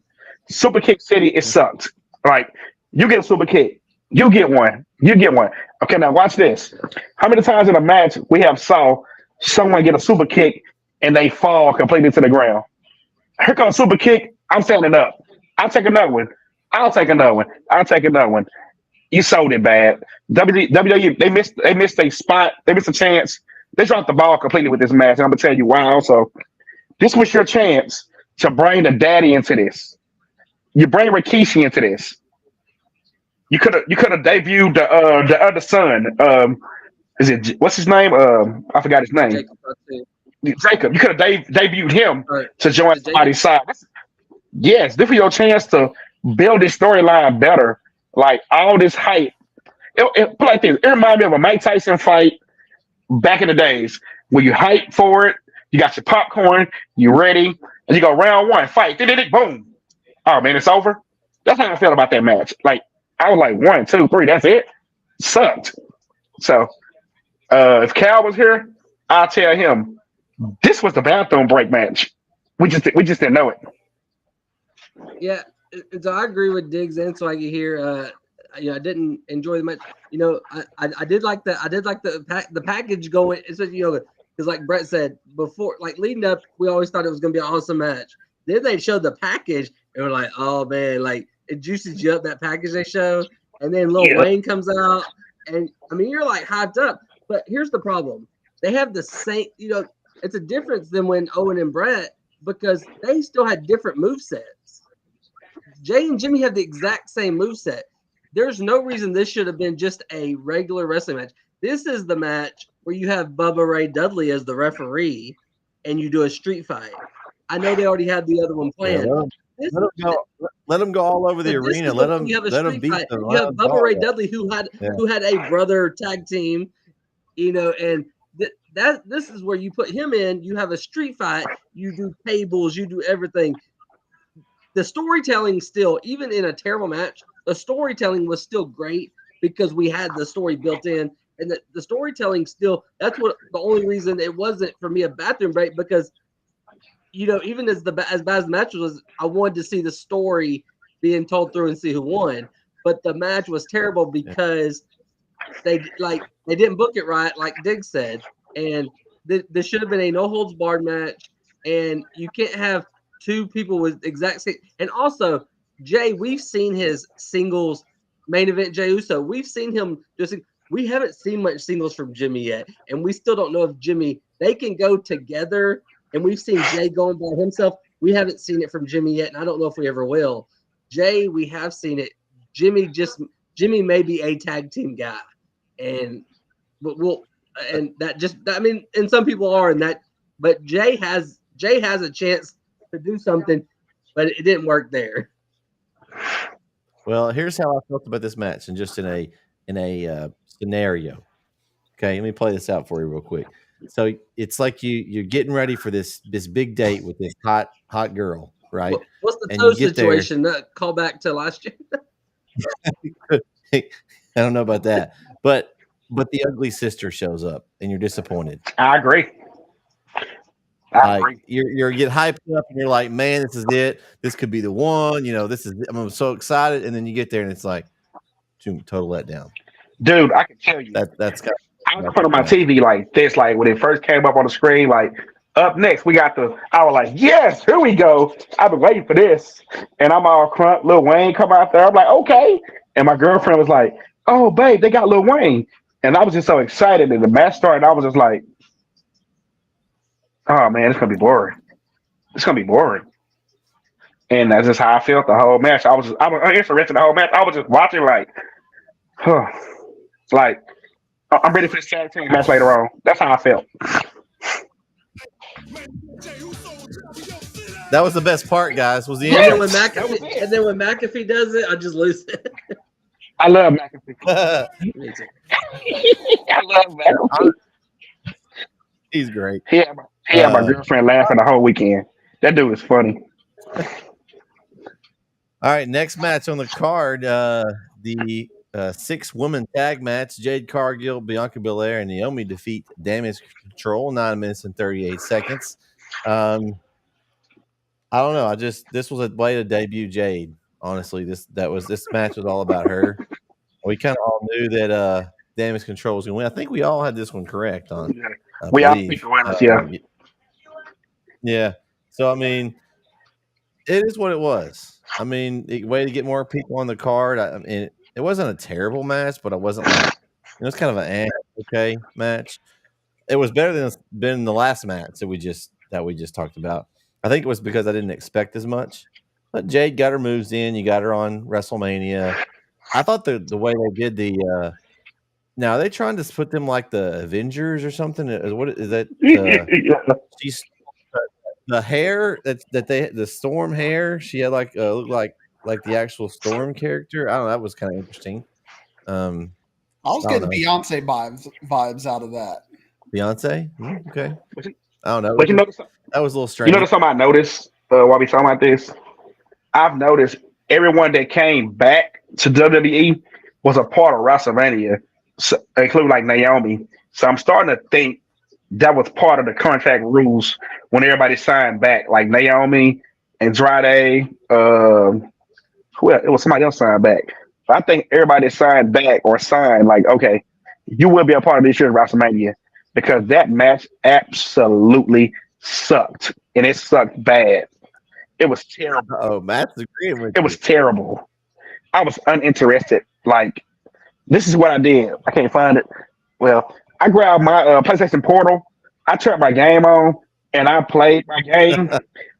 Super Kick City, it sucked. Like, you get a super kick. You get one. Okay, now watch this. How many times in a match we have saw someone get a super kick and they fall completely to the ground? Here comes a super kick. I'm standing up. I'll take another one. You sold it bad. WWE, they missed a spot. They missed a chance. They dropped the ball completely with this match. And I'm gonna tell you why. Also, this was your chance to bring the daddy into this. You bring Rikishi into this. You could have debuted the other son. Is it what's his name? I forgot his name. Jacob, Jacob. You could have debuted him Or to join is it somebody's side. Yes, this was your chance to build this storyline better. Like all this hype. Put like this. It reminded me of a Mike Tyson fight back in the days where you hype for it, you got your popcorn, you ready, and you go round one, fight, boom. Oh man, it's over. That's how I felt about that match. Like I was like 1, 2, 3, that's it. Sucked. So if Cal was here, I'll tell him this was the bathroom break match. We just didn't know it. Yeah, so I agree with Diggs and Swaggy here. I didn't enjoy the match. I did like the package going. It's just, because like Bret said before, like leading up, we always thought it was going to be an awesome match. Then they showed the package, and we're like, oh man, like it juices you up, that package they show. And then Lil Wayne comes out, and I mean you're like hyped up. But here's the problem: they have the same. It's a difference than when Owen and Bret, because they still had different movesets. Jay and Jimmy have the exact same moveset. There's no reason this should have been just a regular wrestling match. This is the match where you have Bubba Ray Dudley as the referee and you do a street fight. I know they already had the other one planned. Let them go all over the arena. Let them beat fight. them. You have Bubba Ray Dudley who had a brother tag team, and this is where you put him in. You have a street fight. You do tables. You do everything. The storytelling still, even in a terrible match, the storytelling was still great because we had the story built in, and the storytelling still. That's what the only reason it wasn't for me a bathroom break, because even as bad as the match was, I wanted to see the story being told through and see who won. But the match was terrible because they didn't book it right, like Diggs said, and this should have been a no holds barred match, and you can't have two people with exact same. And also, Jay, we've seen his singles main event, Jey Uso. We've seen him just. We haven't seen much singles from Jimmy yet, and we still don't know if they can go together. And we've seen Jay going by himself. We haven't seen it from Jimmy yet, and I don't know if we ever will. Jay, we have seen it. Jimmy may be a tag team guy, and and some people are in that, but Jay has a chance to do something, but it didn't work there. Well, here's how I felt about this match, and just in a scenario. Okay, let me play this out for you real quick. So it's like you're getting ready for this big date with this hot girl, right? What's the toe situation? Call back to last year. I don't know about that, but the ugly sister shows up, and you're disappointed. I agree. You're get hyped up, and you're like, man, this is it. This could be the one. This is. I'm so excited, and then you get there, and it's like, total letdown. Dude, I can tell you that's kind of. I was in front of my TV like this, like when it first came up on the screen, like up next we got I was like, yes, here we go. I've been waiting for this. And I'm all crunk, Lil Wayne come out there. I'm like, okay. And my girlfriend was like, oh babe, they got Lil Wayne. And I was just so excited. And the match started, I was just like, oh man, it's gonna be boring. It's gonna be boring. And that's just how I felt the whole match. I was interested in the whole match. I was just watching like, like I'm ready for this tag team match later on. That's how I felt. That was the best part, guys. Was the end. And then when McAfee does it, I just lose it. I love McAfee. I love McAfee. He's great. He had my girlfriend laughing the whole weekend. That dude is funny. All right, next match on the card, the 6-woman tag match. Jade Cargill, Bianca Belair, and Naomi defeat Damage Control, 9 minutes and 38 seconds. I don't know. This was a way to debut Jade. Honestly, this match was all about her. We kind of all knew that Damage Control was going to win. I think we all had this one correct on. We all picked the winners, yeah. Yeah. So I mean, it is what it was. I mean, a way to get more people on the card. it wasn't a terrible match, but it wasn't like it was kind of an okay match. It was better than the last match that we just talked about. I think it was because I didn't expect as much. But Jade got her moves in. You got her on WrestleMania. I thought the way they did the now are they trying to put them like the Avengers or something? What is that? She's the hair the Storm hair. She had like looked like the actual Storm character. I don't know. That was kind of interesting. I was getting Beyonce vibes out of that. Beyonce? Okay. I don't know. But you notice that was a little strange. You notice something I noticed while we talking about this? I've noticed everyone that came back to WWE was a part of WrestleMania, including like Naomi. So I'm starting to think that was part of the contract rules when everybody signed back, like Naomi, Andrade, who else? It was somebody else signed back. I think everybody signed back or signed like, okay, you will be a part of this year's WrestleMania because that match absolutely sucked, and it sucked bad. It was terrible. Oh, Matt's agreeing with It was terrible. I was uninterested. Like, this is what I did. I can't find it. Well, I grabbed my PlayStation Portal. I turned my game on, and I played my game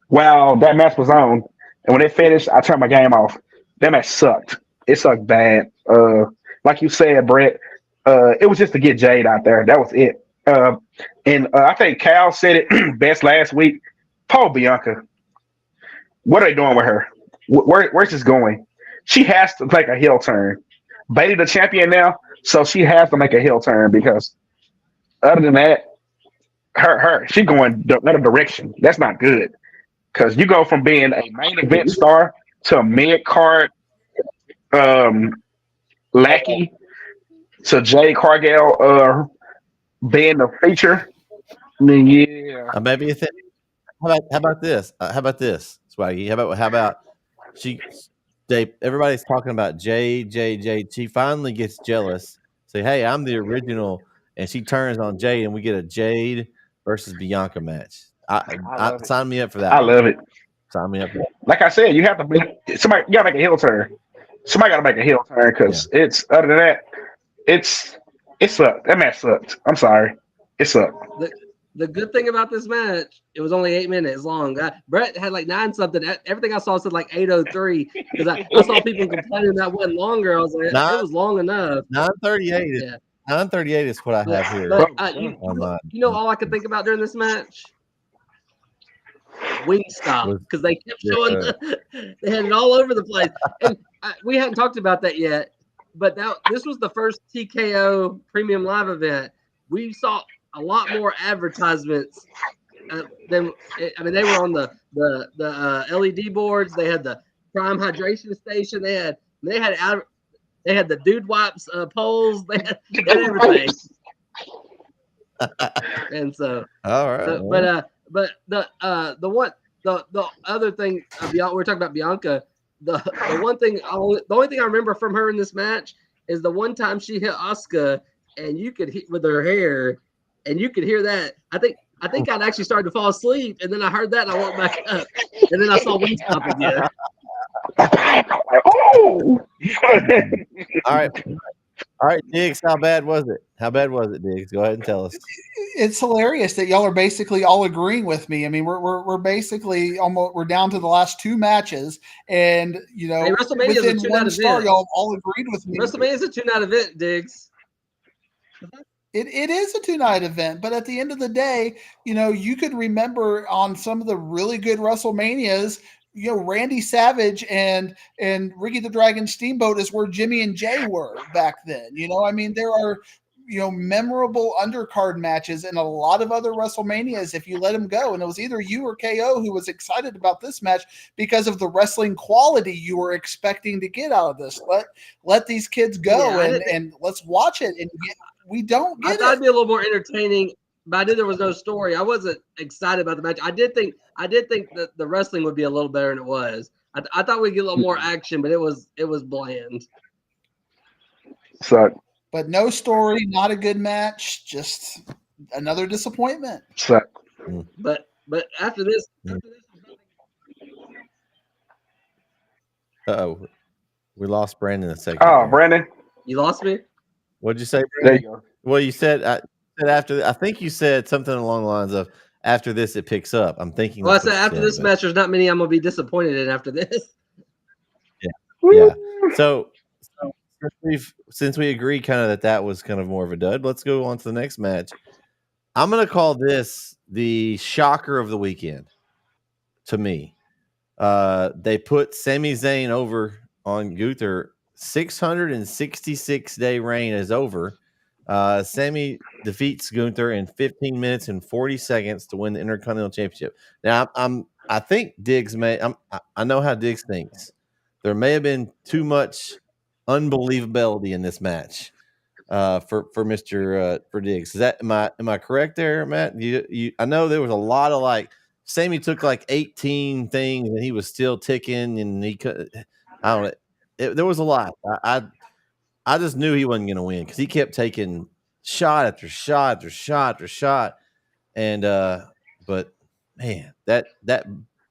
while that match was on. And when it finished, I turned my game off. That match sucked. It sucked bad. Like you said, Bret, it was just to get Jade out there. That was it. And I think Cal said it best last week. Paul Bianca. What are they doing with her? Where's this going? She has to make a heel turn. Bailey the champion now, so she has to make a heel turn because other than that, she's going another direction. That's not good because you go from being a main event star to a mid card lackey to Jade Cargill being the feature. I mean, yeah. Maybe you think. How about this? How about this, Swaggy? How about everybody's talking about Jade. She finally gets jealous. Say, hey, I'm the original, and she turns on Jade, and we get a Jade versus Bianca match. I sign me up for that. I love it. Sign me up for that. Like I said, you have to you gotta make a heel turn. Somebody gotta make a heel turn because it's other than that, it sucked. That match sucked. I'm sorry, it sucked. The good thing about this match, it was only 8 minutes long. Bret had like 9 something. Everything I saw said like 8:03 because I saw people complaining that wasn't longer. I was like, it was long enough. 9:38. Yeah. 9:38 is what I have here. But, you know, all I could think about during this match, Wingstop, because they kept showing they had it all over the place, and we hadn't talked about that yet. But this was the first TKO Premium Live event. We saw a lot more advertisements than they were on the LED boards. They had the Prime Hydration Station. They had the Dude Wipes poles. They had everything. And so, all right. But the other thing we're talking about Bianca. The only thing I remember from her in this match is the one time she hit Asuka, and you could hit with her hair. And you could hear that. I think I'd actually started to fall asleep, and then I heard that, and I woke back up, and then I saw Wingstop again. Oh! All right, Diggs. How bad was it? Diggs? Go ahead and tell us. It's hilarious that y'all are basically all agreeing with me. I mean, we're basically we're down to the last 2 matches, and within one star, y'all all agreed with me. WrestleMania is a 2-night event, Diggs. It is a 2-night event, but at the end of the day, you could remember on some of the really good WrestleManias, Randy Savage and Ricky the Dragon Steamboat is where Jimmy and Jay were back then. I mean, there are memorable undercard matches in a lot of other WrestleManias if you let them go. And it was either you or KO who was excited about this match because of the wrestling quality you were expecting to get out of this. Let these kids go and let's watch it. And we don't get I thought it'd be a little more entertaining, but I knew there was no story. I wasn't excited about the match. I did think that the wrestling would be a little better than it was. I thought we'd get a little more action, but it was bland. So, but no story, not a good match, just another disappointment. So, but after this. We lost Brandon a second. Oh, there. Brandon. You lost me. What'd you say, There Brandon? you go. Well, you said after. I think you said something along the lines of after this it picks up. I'm thinking. Well, I that's what said you after said, this but- match, there's not many I'm gonna be disappointed in after this. Yeah. So since we agreed kind of that was kind of more of a dud, let's go on to the next match. I'm going to call this the shocker of the weekend to me. They put Sami Zayn over on Gunther. 666-day reign is over. Sami defeats Gunther in 15 minutes and 40 seconds to win the Intercontinental Championship. Now, I think Diggs I know how Diggs thinks. There may have been too much unbelievability in this match for Mr. For Diggs. Is that am I correct there, Matt? I know there was a lot of like Sammy took like 18 things and he was still ticking and he could. I don't know. There was a lot. I just knew he wasn't going to win because he kept taking shot after shot after shot after shot, and but man, that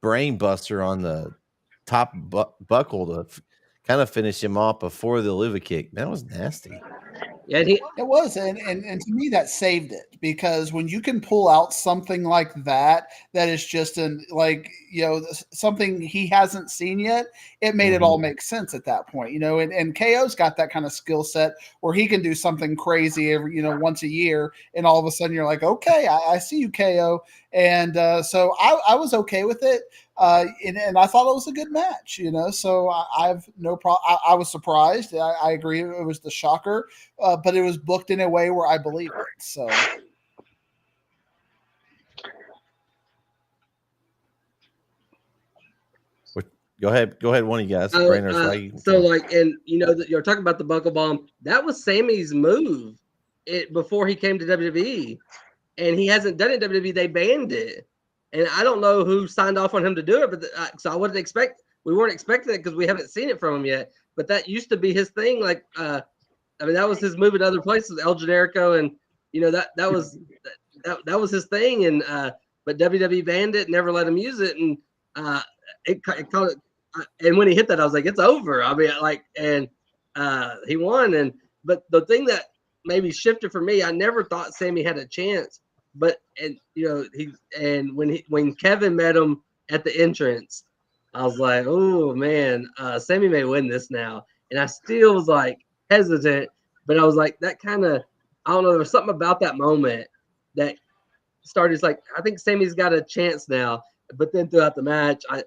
brain buster on the top buckle to kind of finish him off before the liver kick. That was nasty. Yeah, It was, and to me that saved it, because when you can pull out something like that is just something he hasn't seen yet, it made it all make sense at that point, and KO's got that kind of skill set where he can do something crazy every once a year, and all of a sudden you're like, okay, I see you, KO, and so I was okay with it. And I thought it was a good match, so I have no problem. I was surprised. I agree. It was the shocker, but it was booked in a way where I believed it. So. Go ahead, one of you guys. So and you're talking about the buckle bomb. That was Sammy's move before he came to WWE, and he hasn't done it in WWE. They banned it. And I don't know who signed off on him to do it, but so I wouldn't expect. We weren't expecting it because we haven't seen it from him yet. But that used to be his thing. Like, that was his move in other places, El Generico, and that was his thing. And but WWE banned it, never let him use it, and it caught it. And when he hit that, I was like, it's over. I mean, and he won. But the thing that maybe shifted for me, I never thought Sammy had a chance. But when Kevin met him at the entrance, I was like, oh man, Sammy may win this now. And I still was like hesitant, but I was like, that kind of, I don't know, there was something about that moment that started. It's like, I think Sammy's got a chance now. But then throughout the match, I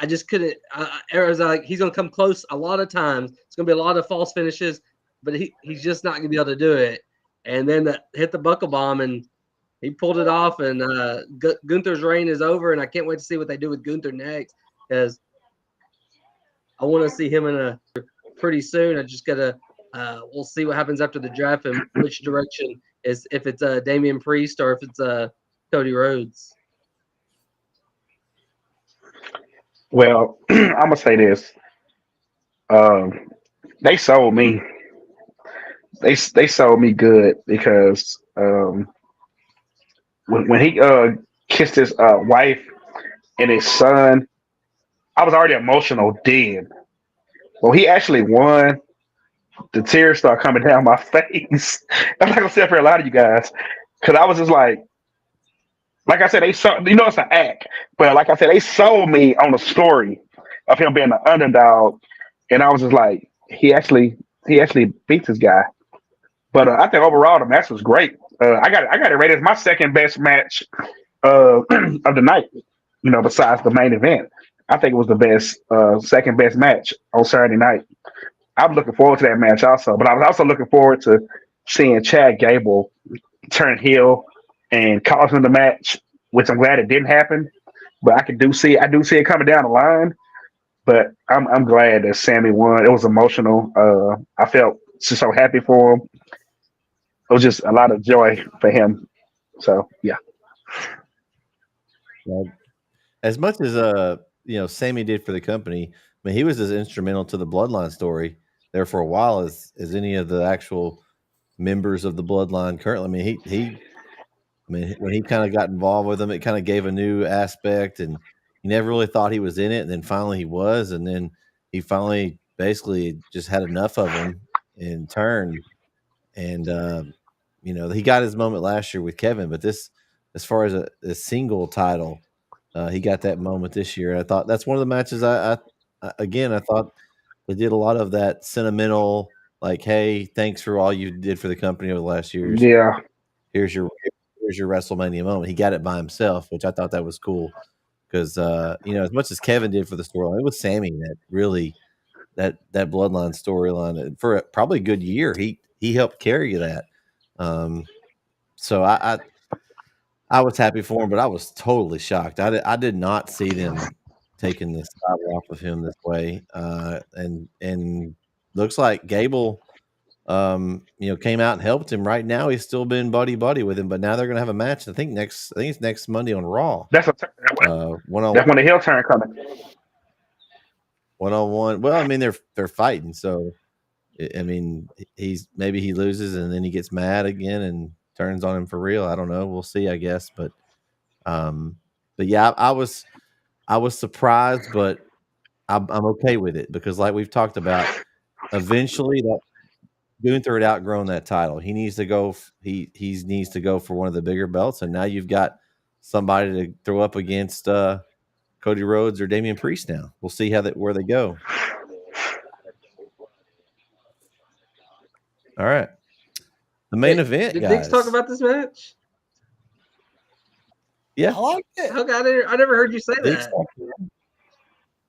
just couldn't. I was like, he's gonna come close a lot of times. It's gonna be a lot of false finishes, but he's just not gonna be able to do it. And then hit the buckle bomb, and he pulled it off, and Gunther's reign is over, and I can't wait to see what they do with Gunther next, because I want to see him in a pretty soon. I just gotta we'll see what happens after the draft and which direction is, if it's Damian Priest or if it's Cody Rhodes. Well, I'm gonna say this. They sold me. They sold me good, because when he kissed his wife and his son, I was already emotional then. Well, he actually won. The tears start coming down my face. I'm not gonna say it for a lot of you guys, because I was just like I said, they sold. It's an act, but like I said, they sold me on the story of him being the underdog, and I was just like, he actually beats this guy. But I think overall the match was great. I got it rated as my second best match of the night. Besides the main event, I think it was the best second best match on Saturday night. I'm looking forward to that match also, but I was also looking forward to seeing Chad Gable turn heel and cause him the match, which I'm glad it didn't happen. But I do see it coming down the line. But I'm glad that Sammy won. It was emotional. I felt just so happy for him. It was just a lot of joy for him. So yeah. As much as Sammy did for the company, I mean, he was as instrumental to the Bloodline story there for a while as any of the actual members of the Bloodline currently. I mean, when he kind of got involved with them, it kind of gave a new aspect, and you never really thought he was in it, and then finally he was, and then he finally basically just had enough of him and turned. And he got his moment last year with Kevin, but this, as far as a single title, he got that moment this year. I thought that's one of the matches. I thought they did a lot of that sentimental, like, hey, thanks for all you did for the company over the last years. Yeah. Here's your WrestleMania moment. He got it by himself, which I thought that was cool because as much as Kevin did for the storyline, it was Sammy that really that bloodline storyline for probably a good year. He helped carry that. So I was happy for him, but I was totally shocked. I did not see them taking this title off of him this way. And looks like Gable, came out and helped him. Right now, he's still been buddy with him, but now they're going to have a match. I think it's next Monday on Raw. That's when the heel turn coming. 1-on-1. Well, I mean they're fighting, so I mean maybe he loses and then he gets mad again and turns on him for real. I don't know. We'll see, I guess. But yeah, I was surprised, but I'm okay with it because, like we've talked about, eventually that Gunther had outgrown that title. He needs to go. He needs to go for one of the bigger belts, and now you've got somebody to throw up against Cody Rhodes or Damian Priest. Now we'll see where they go. All right, the main event. Did guys. Diggs talk about this match? Yeah, I like it. Okay, I never heard you say that.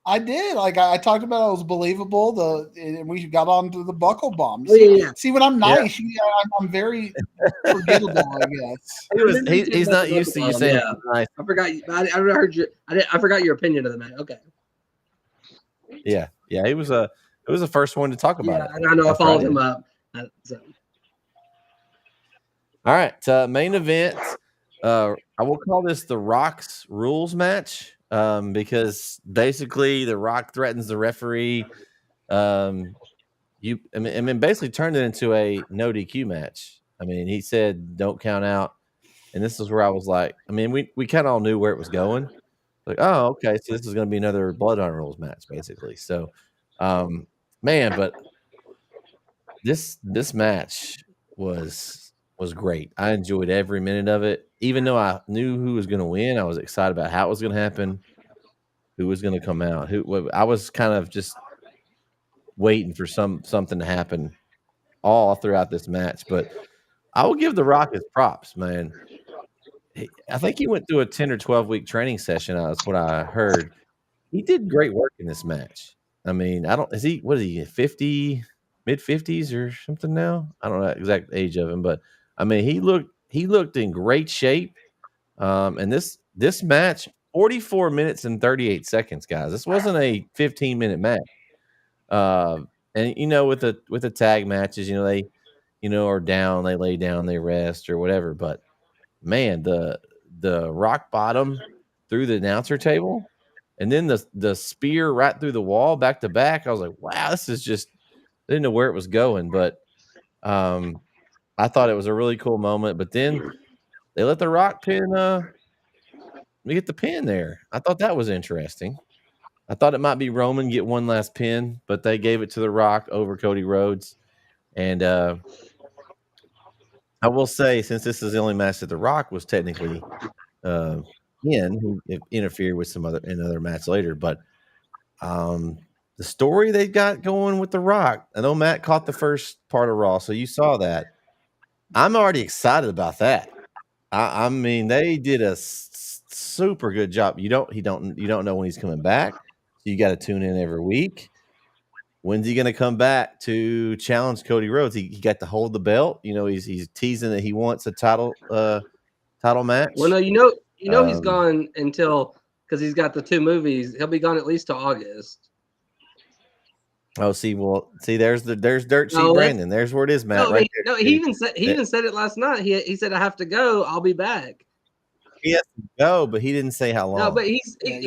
I did. Like I talked about, it was believable. We got onto the buckle bombs. Oh, yeah. See, when I'm nice, I'm very forgettable. I guess he's not used to you saying nice. I forgot. I heard you. I forgot your opinion of the match. Okay. Yeah. It was the first one to talk about it. I know. I followed him up. So. All right, main event. I will call this the Rock's rules match. Because basically the Rock threatens the referee. Basically turned it into a no DQ match. I mean, he said don't count out, and this is where I was like, I mean, we kind of all knew where it was going. Like, oh, okay, so this is going to be another Bloodline rules match, basically. So, but this match was great. I enjoyed every minute of it. Even though I knew who was going to win, I was excited about how it was going to happen, who was going to come out. I was kind of just waiting for something to happen all throughout this match. But I will give The Rock his props, man. I think he went through a 10 or 12-week training session. That's what I heard. He did great work in this match. I mean, what is he, 50, mid-50s or something now? I don't know the exact age of him, but I mean, he looked in great shape. And this match, 44 minutes and 38 seconds, guys. This wasn't a 15-minute match. And with the tag matches, they are down, they lay down, they rest or whatever. But man, the rock bottom through the announcer table, and then the spear right through the wall back to back. I was like, wow, this is just, I didn't know where it was going, but I thought it was a really cool moment. But then they let the Rock pin get the pin there. I thought that was interesting. I thought it might be Roman get one last pin, but they gave it to the Rock over Cody Rhodes. And I will say, since this is the only match that the Rock was technically he interfered with another match later. But the story they got going with the Rock, I know Matt caught the first part of Raw, so you saw that. I'm already excited about that. I mean, they did a super good job. You don't know when he's coming back. So you got to tune in every week. When's he going to come back to challenge Cody Rhodes? He got to hold the belt. He's teasing that he wants a title match. Well, no, he's gone until, because he's got the 2 movies. He'll be gone at least to August. Oh, there's Dirt Sheet Brandon. There's where it is, Matt. He even said it last night. He said, I have to go. I'll be back. He has to go, but he didn't say how long. No, but he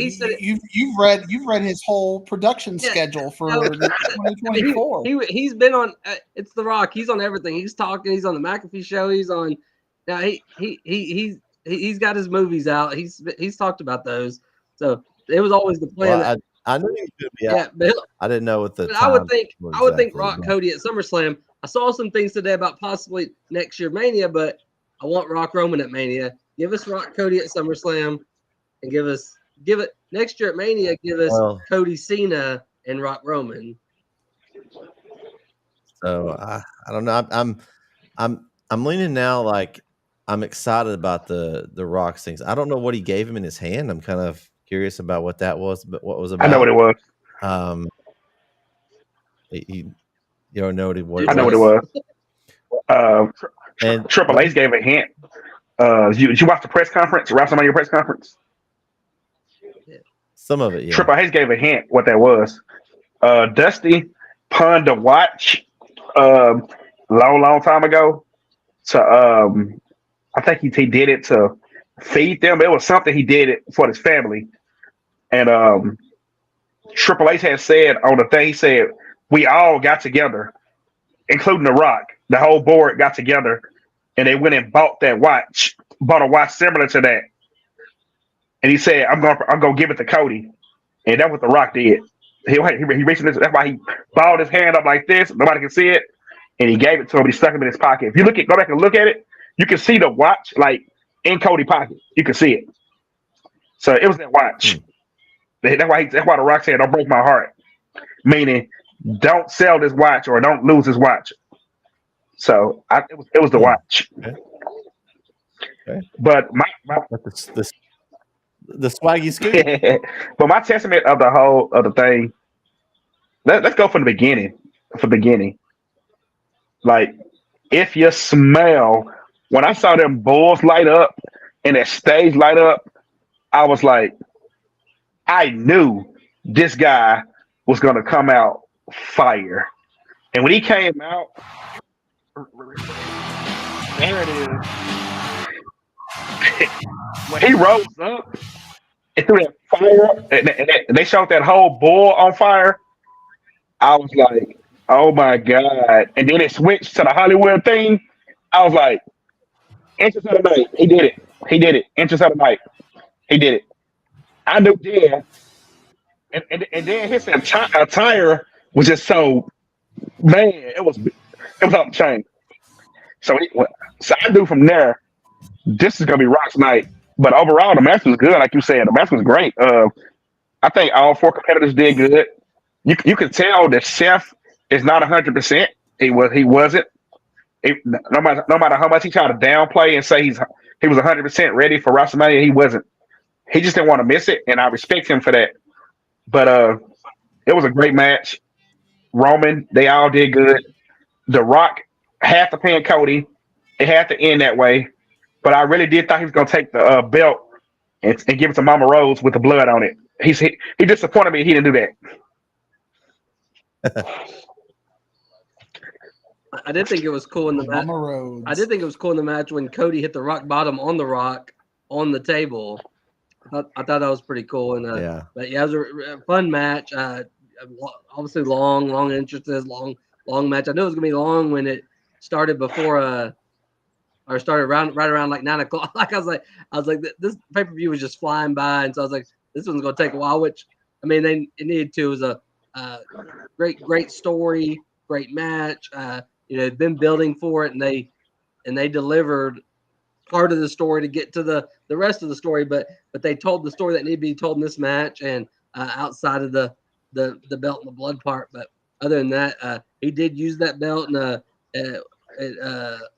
said you've read his whole production schedule for 2024. He's been on. It's The Rock. He's on everything. He's talking. He's on the McAfee show. He's on. Now he's got his movies out. He's talked about those. So it was always the plan. Well, I knew he was going to be out. Yeah, but I didn't know what the. But I would think exactly, Rock Cody at SummerSlam. I saw some things today about possibly next year Mania, but I want Rock Roman at Mania. Give us Rock Cody at SummerSlam, and give it next year at Mania. Give us Cody Cena and Rock Roman. So I don't know. I'm leaning now. Like I'm excited about the Rock's things. I don't know what he gave him in his hand. I'm kind of curious about what that was, but what was about. I know what it was. You don't know what it was. I know what it was. And Triple H gave a hint. Did you watch the press conference? WrestleMania press conference? Some of it, yeah. Triple H gave a hint what that was. Dusty pawned a watch long time ago. To I think he did it to feed them. It was something he did it for his family. And Triple H had said on the thing, he said, we all got together, including The Rock. The whole board got together and they went and bought a watch similar to that. And he said, I'm gonna give it to Cody. And that's what The Rock did. He reached this, that's why he balled his hand up like this, nobody can see it. And he gave it to him, he stuck him in his pocket. If you go back and look at it, you can see the watch like in Cody's pocket. You can see it. So it was that watch. That's why The Rock said, don't break my heart. Meaning, don't sell this watch or don't lose this watch. So it was the watch. Okay. But the Swaggy scoop. But my testament of the thing, let's go from the beginning. Like, if you smell, when I saw them bulls light up and that stage light up, I was like, I knew this guy was going to come out fire. And when he came out, there it is. When he rose up and threw that fire, and they showed that whole bull on fire, I was like, oh my God. And then it switched to the Hollywood thing. I was like, Entrance of the Night. He did it. Entrance of the Night. He did it. I knew then. And then his attire was just so, man, it was off the chain. So I knew from there, this is gonna be Rock's night. But overall, the match was good, like you said. The match was great. I think all four competitors did good. You could tell that Seth is not 100%. He wasn't. No matter how much he tried to downplay and say he was 100% ready for WrestleMania, he wasn't. He just didn't want to miss it, and I respect him for that. But it was a great match. Roman, they all did good. The Rock had to pin Cody. It had to end that way. But I really did thought he was going to take the belt and give it to Mama Rose with the blood on it. He disappointed me. He didn't do that. I did think it was cool in the match. I did think it was cool in the match when Cody hit the rock bottom on the Rock on the table. I thought that was pretty cool. And but yeah, it was a fun match. Obviously long entrances, long match. I knew it was gonna be long when it started before or started right around like 9 o'clock. Like I was like this pay-per-view was just flying by, and so I was like, this one's gonna take a while. Which I mean, it needed to. It was a great story, great match. They've been building for it, and they delivered part of the story to get to the rest of the story, but they told the story that needed to be told in this match, and outside of the belt and the blood part. But other than that, he did use that belt, and it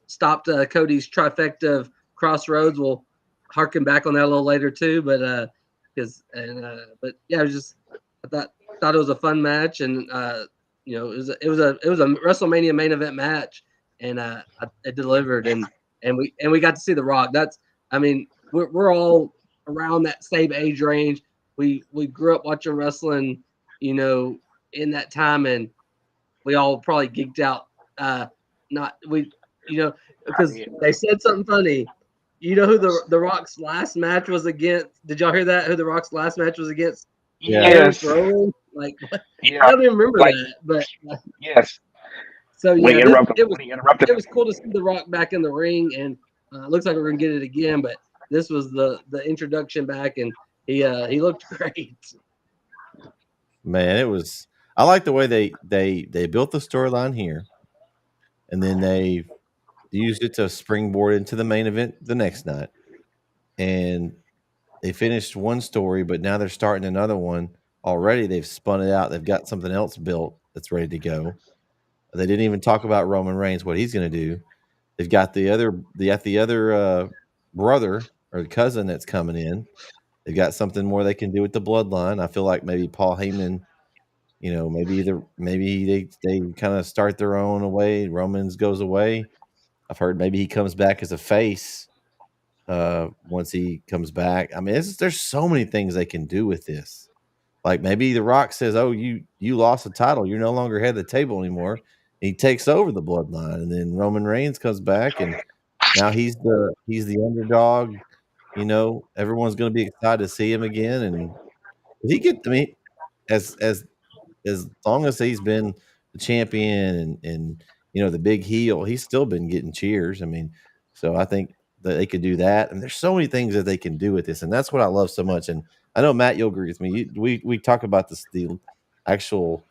stopped Cody's trifecta of Crossroads. We'll harken back on that a little later too, but yeah, it was just I thought it was a fun match, and it was a WrestleMania main event match, and it delivered, and we got to see The Rock. We're all around that same age range. We grew up watching wrestling, in that time, and we all probably geeked out. Because they said something funny. You know who the Rock's last match was against? Did y'all hear that? Who the Rock's last match was against? Yes. Like, yeah. I don't even remember that, but yes. So yeah, it was cool to see The Rock back in the ring, and it looks like we're gonna get it again. But this was the introduction back, and he looked great. Man, it was. I like the way they built the storyline here, and then they used it to springboard into the main event the next night, and they finished one story, but now they're starting another one already. They've spun it out. They've got something else built that's ready to go. They didn't even talk about Roman Reigns, what he's going to do. They've got the other brother or cousin that's coming in. They've got something more they can do with the bloodline. I feel like maybe Paul Heyman, maybe they kind of start their own away. Romans goes away. I've heard maybe he comes back as a face once he comes back. I mean, there's so many things they can do with this. Like maybe The Rock says, "Oh, you lost the title. You're no longer head of the table anymore." He takes over the bloodline, and then Roman Reigns comes back, and now he's the underdog. Everyone's going to be excited to see him again, and as long as he's been the champion and the big heel, he's still been getting cheers. I mean, so I think that they could do that, and there's so many things that they can do with this, and that's what I love so much. And I know Matt, you'll agree with me. We talk about the actual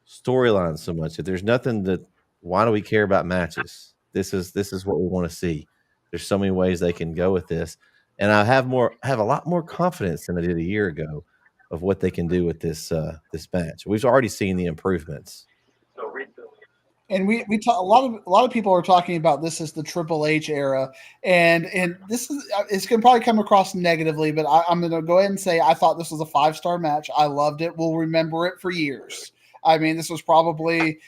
storyline so much that there's nothing that. Why do we care about matches? This is what we want to see. There's so many ways they can go with this, and I have a lot more confidence than I did a year ago of what they can do with this match. We've already seen the improvements. And we talk, a lot of people are talking about this as the Triple H era, and this is it's going to probably come across negatively, but I'm going to go ahead and say I thought this was a 5-star match. I loved it. We'll remember it for years. I mean, this was probably,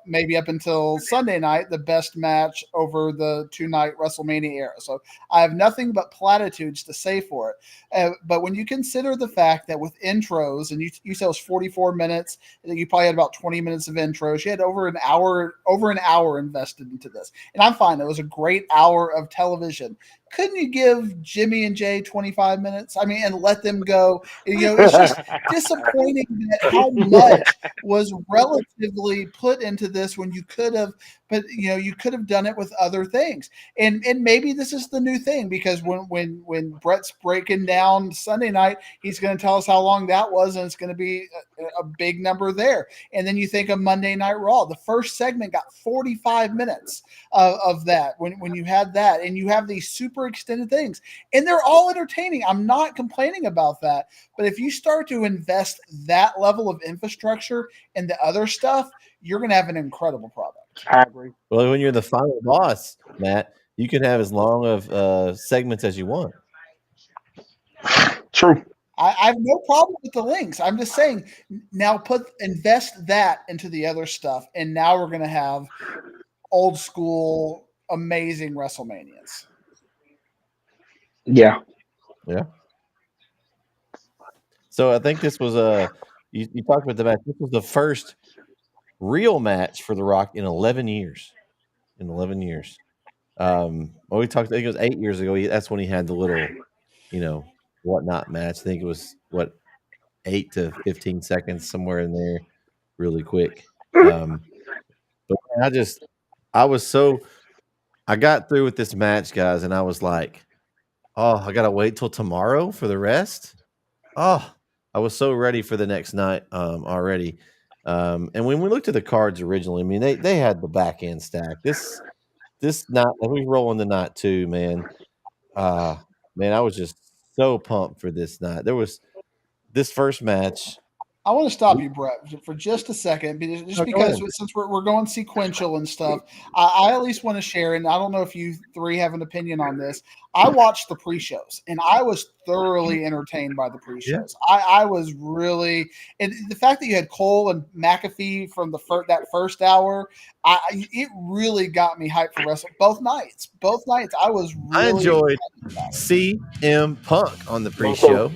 maybe up until Sunday night, the best match over the 2-night WrestleMania era. So I have nothing but platitudes to say for it. But when you consider the fact that with intros, and you said it was 44 minutes, and you probably had about 20 minutes of intros, you had over an hour invested into this. And I'm fine. It was a great hour of television. Couldn't you give Jimmy and Jay 25 minutes? I mean, and let them go. It's just disappointing that how much was relatively put into this when you could have, but you could have done it with other things. And maybe this is the new thing, because when Bret's breaking down Sunday night, he's going to tell us how long that was, and it's going to be a big number there. And then you think of Monday Night Raw. The first segment got 45 minutes of that when you had that, and you have these super extended things, and they're all entertaining. I'm not complaining about that, but if you start to invest that level of infrastructure in the other stuff, you're going to have an incredible product. I agree. Well, when you're the final boss, Matt, you can have as long of segments as you want. True. I have no problem with the links. I'm just saying, now invest that into the other stuff, and now we're going to have old school, amazing WrestleManias. Yeah. So I think this was you talked about the match. This was the first real match for The Rock in 11 years. We talked. I think it was 8 years ago. That's when he had the little, whatnot match. I think it was 8 to 15 seconds, somewhere in there, really quick. But I got through with this match, guys, and I was like, oh, I gotta wait till tomorrow for the rest. Oh, I was so ready for the next night already. And when we looked at the cards originally, I mean, they had the back end stack. This night, we rolling the night too, man. Man, I was just so pumped for this night. There was this first match. I want to stop you, Bret, for just a second, because since we're going sequential and stuff, I at least want to share, and I don't know if you three have an opinion on this. I watched the pre-shows, and I was thoroughly entertained by the pre-shows. Yeah. I was really, and the fact that you had Cole and McAfee from that first hour, it really got me hyped for wrestling. Both nights, I was really. I enjoyed CM Punk on the pre-show.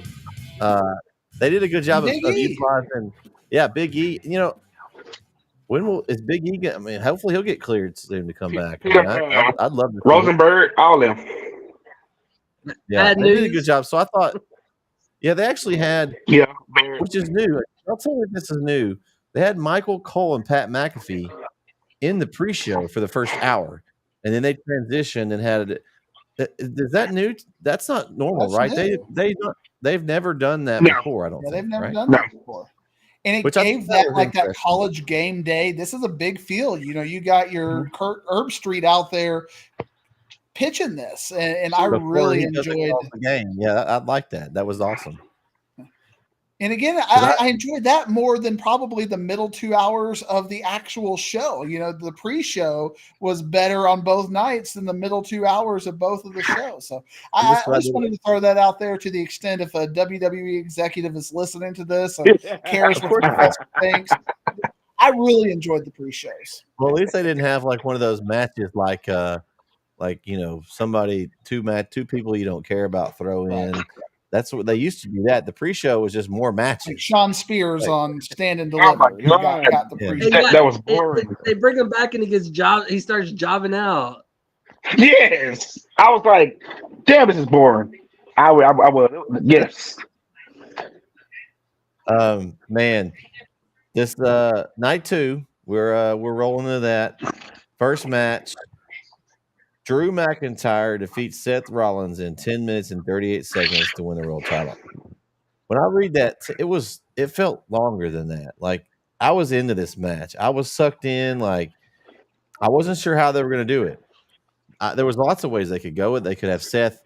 They did a good job of utilizing. Yeah, Big E. Is Big E? I mean, hopefully he'll get cleared soon to come back. I mean, I'd love to. Rosenberg, all them. Yeah, they did a good job. So I thought, they actually had, which is new. I'll tell you if this is new. They had Michael Cole and Pat McAfee in the pre-show for the first hour, and then they transitioned and had it. Is that new? That's not normal, right? They've never done that before. I don't think. They've never done that before. And it Which I gave thought that that was like that interesting. college game day. This is a big field. You know, you got your Kurt Herbstreit out there pitching this, and I Before really he doesn't enjoyed. call the game. Yeah, I like that. That was awesome. And again, I enjoyed that more than probably the middle 2 hours of the actual show. You know, the pre-show was better on both nights than the middle 2 hours of both of the shows. So I just wanted to throw that out there to the extent if a WWE executive is listening to this and cares what the press thinks. I really enjoyed the pre-shows. Well, at least they didn't have like one of those matches like you know, somebody two people you don't care about throw in. That's what they used to do. That the pre-show was just more matches. Like Sean Spears on Stand and Oh my Deliver. God. Got the pre-show. That was boring. They bring him back and he starts jobbing out. Yes, I was like, damn, this is boring. I would yes. Man, this night 2, we're rolling into that first match. Drew McIntyre defeats Seth Rollins in 10 minutes and 38 seconds to win the world title. When I read that, it felt longer than that. Like I was into this match. I was sucked in. Like I wasn't sure how they were going to do it. There was lots of ways they could go. They could have Seth.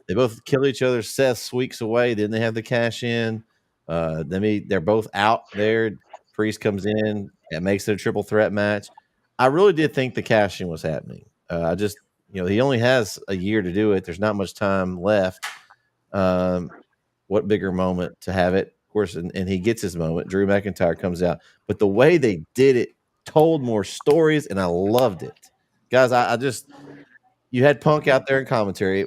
They both kill each other. Seth's weeks away. Then they have the cash in. They're both out there. Priest comes in and makes it a triple threat match. I really did think the cash in was happening. He only has a year to do it. There's not much time left. What bigger moment to have it? Of course, and he gets his moment. Drew McIntyre comes out. But the way they did it told more stories, and I loved it. Guys, you had Punk out there in commentary.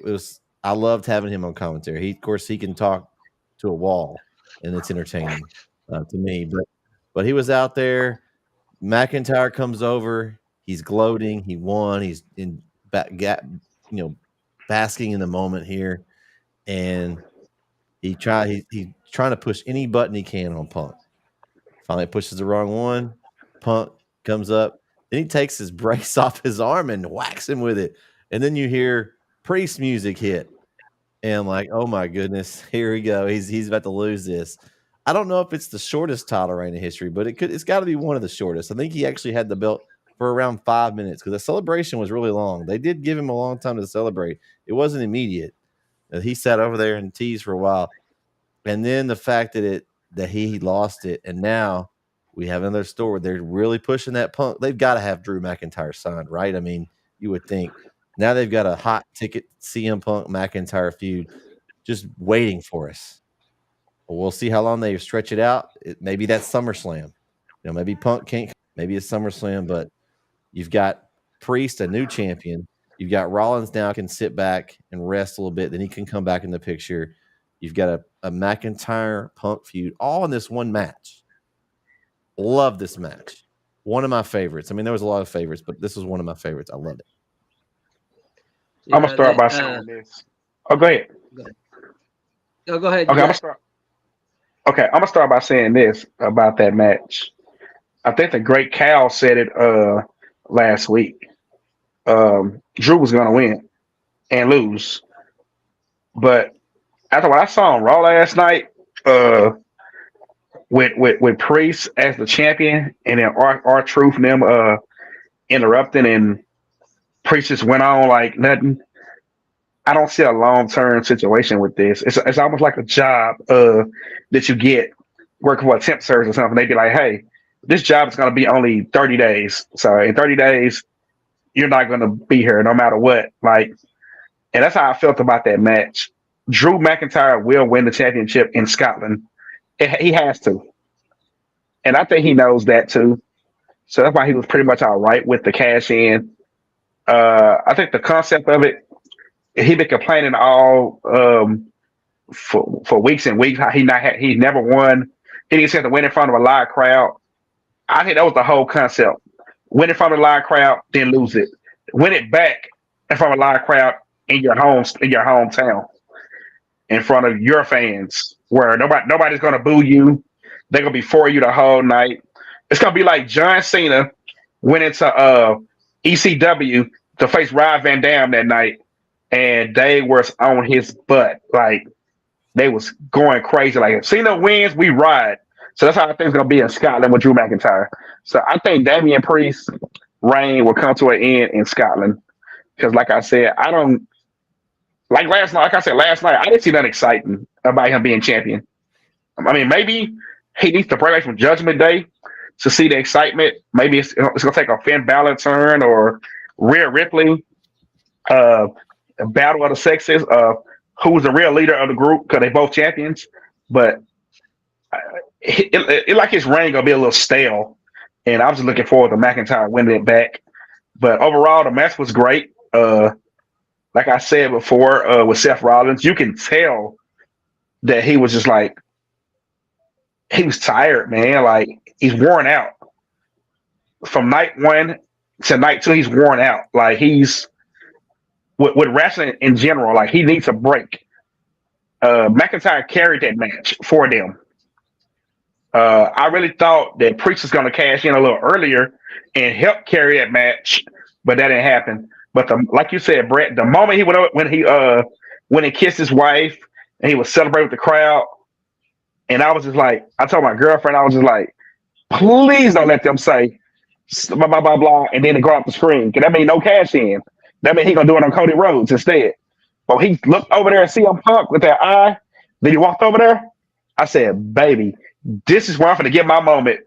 I loved having him on commentary. Of course, he can talk to a wall, and it's entertaining to me. But he was out there. McIntyre comes over. He's gloating. He won. He's basking in the moment here, and he's trying to push any button he can on Punk. Finally pushes the wrong one. Punk comes up. Then he takes his brace off his arm and whacks him with it. And then you hear Priest music hit. And I'm like, oh my goodness, here we go. He's about to lose this. I don't know if it's the shortest title reign in history, but it's got to be one of the shortest. I think he actually had the belt for around 5 minutes because the celebration was really long. They did give him a long time to celebrate. It wasn't immediate. He sat over there and teased for a while. And then the fact that he lost it, and now we have another story where they're really pushing that Punk. They've got to have Drew McIntyre signed, right? I mean, you would think. Now they've got a hot ticket CM Punk McIntyre feud just waiting for us. Well, we'll see how long they stretch it out. Maybe that's SummerSlam. Maybe Punk can't. Maybe it's SummerSlam, but you've got Priest, a new champion. You've got Rollins now can sit back and rest a little bit. Then he can come back in the picture. You've got a McIntyre Punk feud all in this one match. Love this match. One of my favorites. I mean, there was a lot of favorites, but this was one of my favorites. I love it. I'm gonna start by saying this. Oh, go ahead. No, go ahead. Okay, I'm gonna start by saying this about that match. I think the Great Cal said it last week. Drew was gonna win and lose, but after what I saw on Raw last night, with Priest as the champion, and then R-Truth and them interrupting, and Priest just went on like nothing. I don't see a long-term situation with this. It's almost like a job that you get working for a temp service or something. They'd be like, hey, this job is going to be only 30 days. So in 30 days, you're not going to be here no matter what. Like, and that's how I felt about that match. Drew McIntyre will win the championship in Scotland. He has to. And I think he knows that too. So that's why he was pretty much all right with the cash in. I think the concept of it, he been complaining all for weeks and weeks how he never won. He didn't have to win in front of a live crowd. I think that was the whole concept. Win in front of a live crowd, then lose it. Win it back in front of a live crowd in your hometown, in front of your fans, where nobody's gonna boo you. They're gonna be for you the whole night. It's gonna be like John Cena went into ECW to face Rob Van Dam that night, and they was on his butt. Like, they was going crazy. Like, if Cena wins, we ride. So that's how I think it's going to be in Scotland with Drew McIntyre. So I think Damian Priest's reign will come to an end in Scotland because, like I said, I don't like last night. Like I said last night, I didn't see nothing exciting about him being champion. I mean, maybe he needs to break away from Judgment Day to see the excitement. Maybe it's going to take a Finn Balor turn or Rhea Ripley, a battle of the sexes of who's the real leader of the group because they both champions. But it like his reign gonna be a little stale, and I was just looking forward to McIntyre winning it back. But overall, the match was great. Like I said before, with Seth Rollins, you can tell that he was just like he was tired, man. Like he's worn out from night one to night two. He's worn out. Like he's with wrestling in general. Like he needs a break. McIntyre carried that match for them. I really thought that Priest was going to cash in a little earlier and help carry that match, but that didn't happen. But like you said, Bret, the moment he went up, when he kissed his wife and he was celebrating with the crowd, and I was just like, I told my girlfriend, I was just like, please don't let them say blah blah blah blah, and then they go off the screen because that means no cash in. That means he gonna do it on Cody Rhodes instead. But he looked over there and see him Punk with that eye. Then he walked over there. I said, baby, this is where I'm going to get my moment.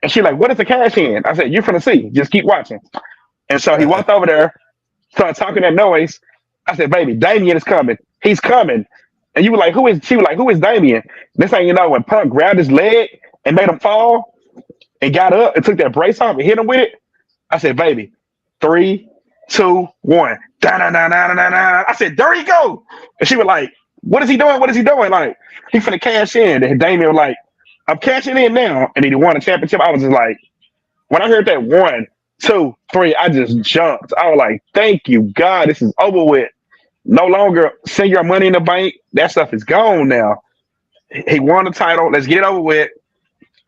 And she's like, what is the cash in? I said, you're going to see. Just keep watching. And so he walked over there, started talking that noise. I said, baby, Damien is coming. He's coming. And you were like, who is? She was like, who is Damien? This thing, you know, when Punk grabbed his leg and made him fall and got up and took that brace off and hit him with it. I said, baby, 3, 2, 1. Da-da-da-da-da-da. I said, there you go. And she was like, what is he doing? What is he doing? Like, he finna cash in. And Damien was like, I'm cashing in now. And he won a championship. I was just like, when I heard that 1, 2, 3, I just jumped. I was like, thank you, God. This is over with. No longer send your money in the bank. That stuff is gone now. He won the title. Let's get it over with.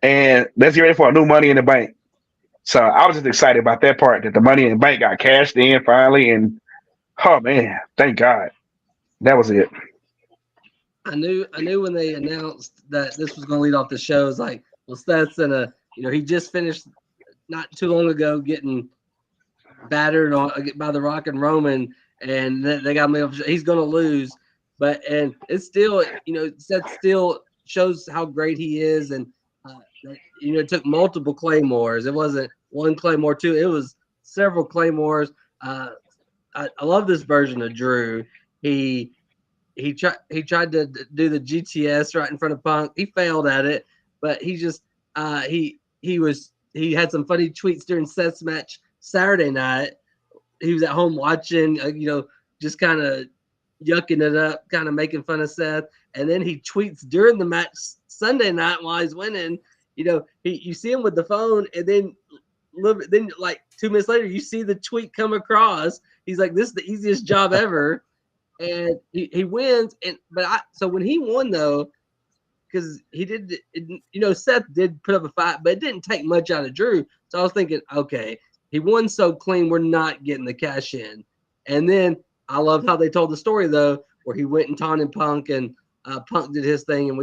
And let's get ready for a new Money in the Bank. So I was just excited about that part, that the Money in the Bank got cashed in finally. And, oh, man, thank God. That was it. I knew when they announced that this was going to lead off the show, it was like, well, Seth's he just finished not too long ago getting battered by The Rock and Roman, and they got me. He's going to lose, and it's still, Seth still shows how great he is, and it took multiple claymores. It wasn't one claymore, two. It was several claymores. I love this version of Drew. He tried to do the GTS right in front of Punk. He failed at it, but he just he had some funny tweets during Seth's match Saturday night. He was at home watching, just kind of yucking it up, kind of making fun of Seth, and then he tweets during the match Sunday night while he's winning. You see him with the phone, and then like 2 minutes later, you see the tweet come across. He's like, "This is the easiest job ever." And he wins, so when he won though, because he did, Seth did put up a fight, but it didn't take much out of Drew. So I was thinking, okay, he won so clean, we're not getting the cash in. And then I love how they told the story though, where he went and taunted Punk, and Punk did his thing, and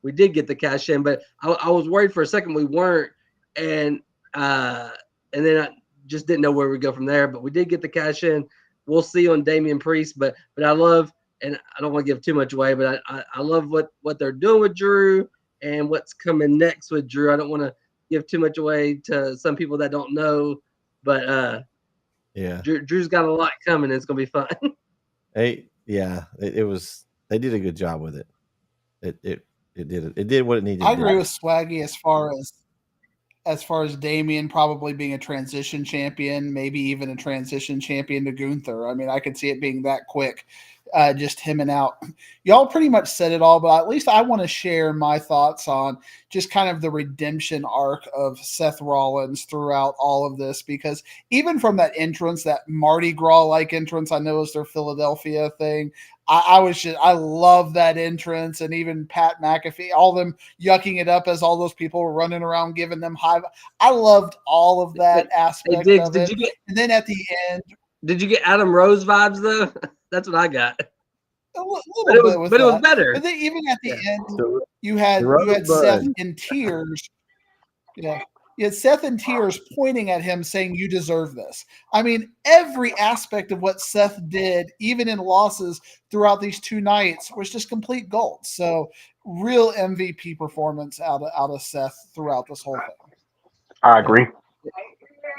we did get the cash in. But I was worried for a second we weren't, and then I just didn't know where we go from there. But we did get the cash in. We'll see on Damian Priest, but I love, and I don't want to give too much away, but I love what they're doing with Drew and what's coming next with Drew. I don't want to give too much away to some people that don't know, but yeah, Drew's got a lot coming. And it's gonna be fun. It was. They did a good job with it. It did what it needed. I agree with Swaggy as far as Damien probably being a transition champion, maybe even a transition champion to Gunther. I mean, I could see it being that quick, just him and out. Y'all pretty much said it all, but at least I want to share my thoughts on just kind of the redemption arc of Seth Rollins throughout all of this, because even from that entrance, that Mardi Gras-like entrance, I know is their Philadelphia thing, I love that entrance, and even Pat McAfee, all them yucking it up as all those people were running around giving them high. I loved all of that aspect of it. And then at the end, did you get Adam Rose vibes though? That's what I got. little bit with but that. it was better. But then even at the end, The you had Rosebud. Seth in tears. Yeah. You had Seth in tears pointing at him saying, "You deserve this." I mean, every aspect of what Seth did, even in losses throughout these 2 nights, was just complete gold. So real MVP performance out of Seth throughout this whole thing. I agree.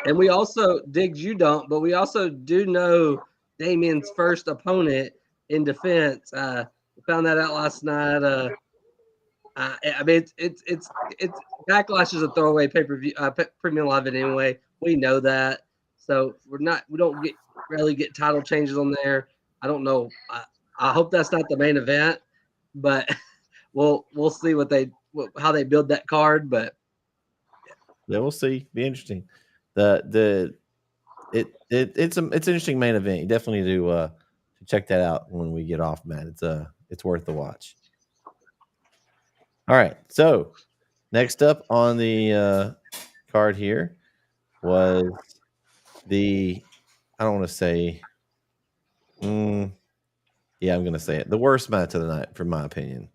And we also, Diggs, you don't, but we also do know Damien's first opponent in defense. Found that out last night. I mean, it's Backlash is a throwaway pay-per-view, premium live event anyway. We know that, so we don't really get title changes on there. I don't know. I hope that's not the main event, but we'll see how they build that card. But yeah, we'll see. Be interesting. It's an interesting main event. You definitely need to check that out when we get off, Matt. It's worth the watch. All right, so next up on the card here was I don't want to say, yeah, I'm going to say it. The worst match of the night, from my opinion.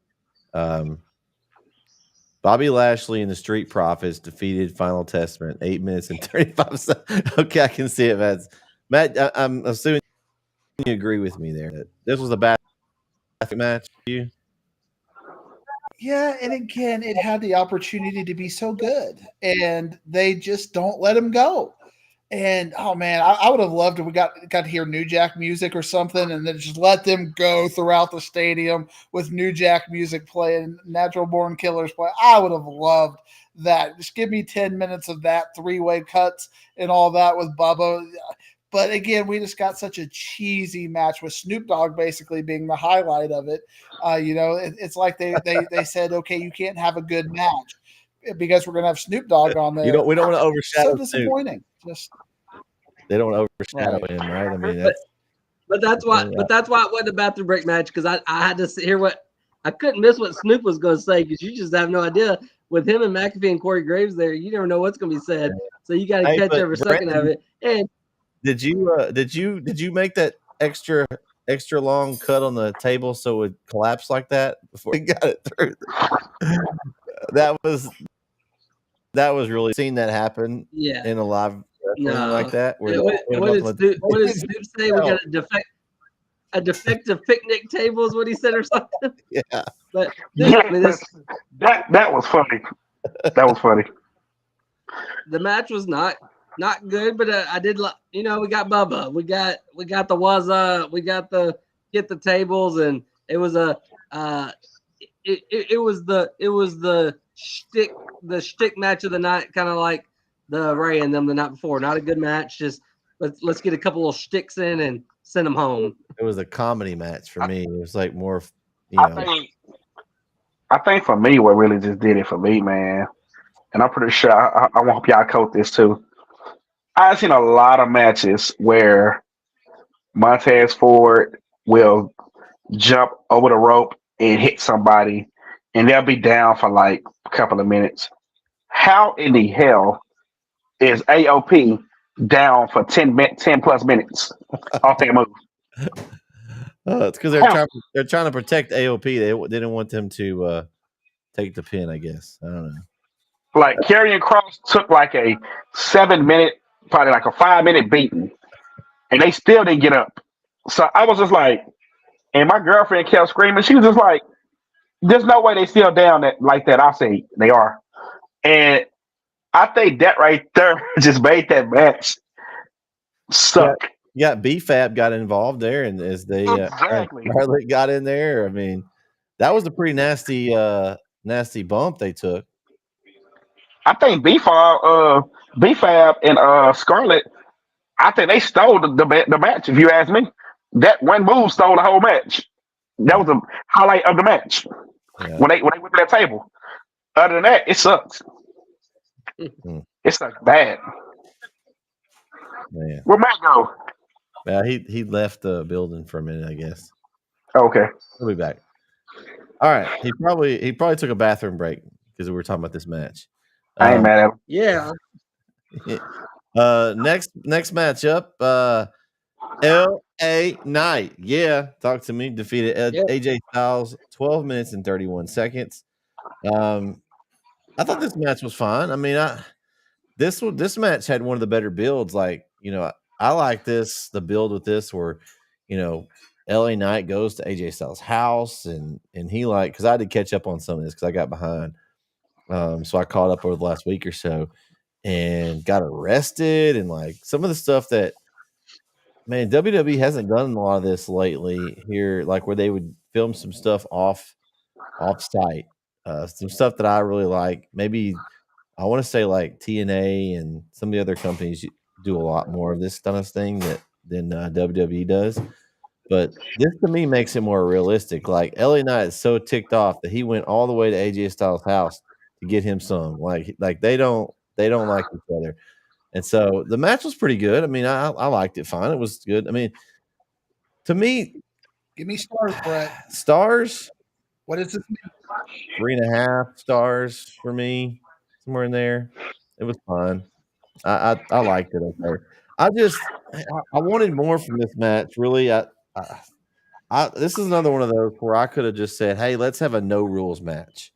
Bobby Lashley and the Street Profits defeated Final Testament 8 minutes and 35 seconds. Okay, I can see it, Matt. I'm assuming you agree with me there. That this was a bad match for you. Yeah, and again, it had the opportunity to be so good, and they just don't let him go. And oh man, I would have loved if we got to hear New Jack music or something, and then just let them go throughout the stadium with New Jack music playing, Natural Born Killers play. I would have loved that. Just give me 10 minutes of that, 3-way cuts and all that with Bubba. But again, we just got such a cheesy match with Snoop Dogg basically being the highlight of it. It's like they said, okay, you can't have a good match because we're going to have Snoop Dogg on there. We don't want to overshadow. So disappointing. They don't want to overshadow him, right? I mean, that's why it wasn't a bathroom break match, because I had to hear I couldn't miss what Snoop was going to say, because you just have no idea. With him and McAfee and Corey Graves there, you never know what's going to be said, so you got to catch every second of it. And did you make that extra long cut on the table so it collapsed like that before you got it through? That was really seen that happen. Yeah. In a live wrestling like that. What did Snoop say? We got a defective picnic table is what he said or something. Yeah. But that was funny. That was funny. The match was not good, but I did we got Bubba, we got the Wazza, we got the get the tables, and it was it was the shtick match of the night, kind of like the Ray and them the night before. Not a good match. Just let's get a couple of shticks in and send them home. It was a comedy match for me. It was like more, I think for me, what really just did it for me, man, and I'm pretty sure I want y'all coach this too. I've seen a lot of matches where Montez Ford will jump over the rope and hit somebody, and they'll be down for like a couple of minutes. How in the hell is AOP down for 10 plus minutes off that move? It's because they're trying to protect AOP. They didn't want them to take the pin, I guess. I don't know. Like Karrion Kross took like a 7-minute, probably like a 5-minute beating, and they still didn't get up. So I was just like, and my girlfriend kept screaming. She was just like, "There's no way they still down like that." I say they are, and I think that right there just made that match suck. Yeah, BFAB got involved there, and as they Charlotte got in there, I mean, that was a pretty nasty bump they took. I think BFAB and Scarlett, I think they stole the match. If you ask me, that one move stole the whole match. That was the highlight of the match when they went to that table. Other than that, it sucks. It sucks bad. Man. Where'd Matt go? Yeah, he left the building for a minute, I guess. Okay, he'll be back. All right, he probably took a bathroom break because we were talking about this match. I ain't mad at him. Yeah. Next matchup, LA Knight. Yeah. Talk to me. Defeated Yeah. AJ Styles 12 minutes and 31 seconds. I thought this match was fine. I mean, this match had one of the better builds. Like, I like this, the build with this where, LA Knight goes to AJ Styles' house and he because I had to catch up on some of this because I got behind. So I caught up over the last week or so and got arrested and like some of the stuff that, man, WWE hasn't done a lot of this lately here, like where they would film some stuff off site. Some stuff that I really like. Maybe I want to say like TNA and some of the other companies do a lot more of this kind of thing than WWE does. But this to me makes it more realistic. Like LA Knight is so ticked off that he went all the way to AJ Styles' house to get him some. Like they don't like each other. And so the match was pretty good. I mean, I liked it fine. It was good. I mean, to me, Give me stars, Bret. Stars, What does this mean? 3.5 stars for me, somewhere in there. It was fun. I liked it okay. I wanted more from this match. Really, this is another one of those where I could have just said, "Hey, let's have a no rules match,"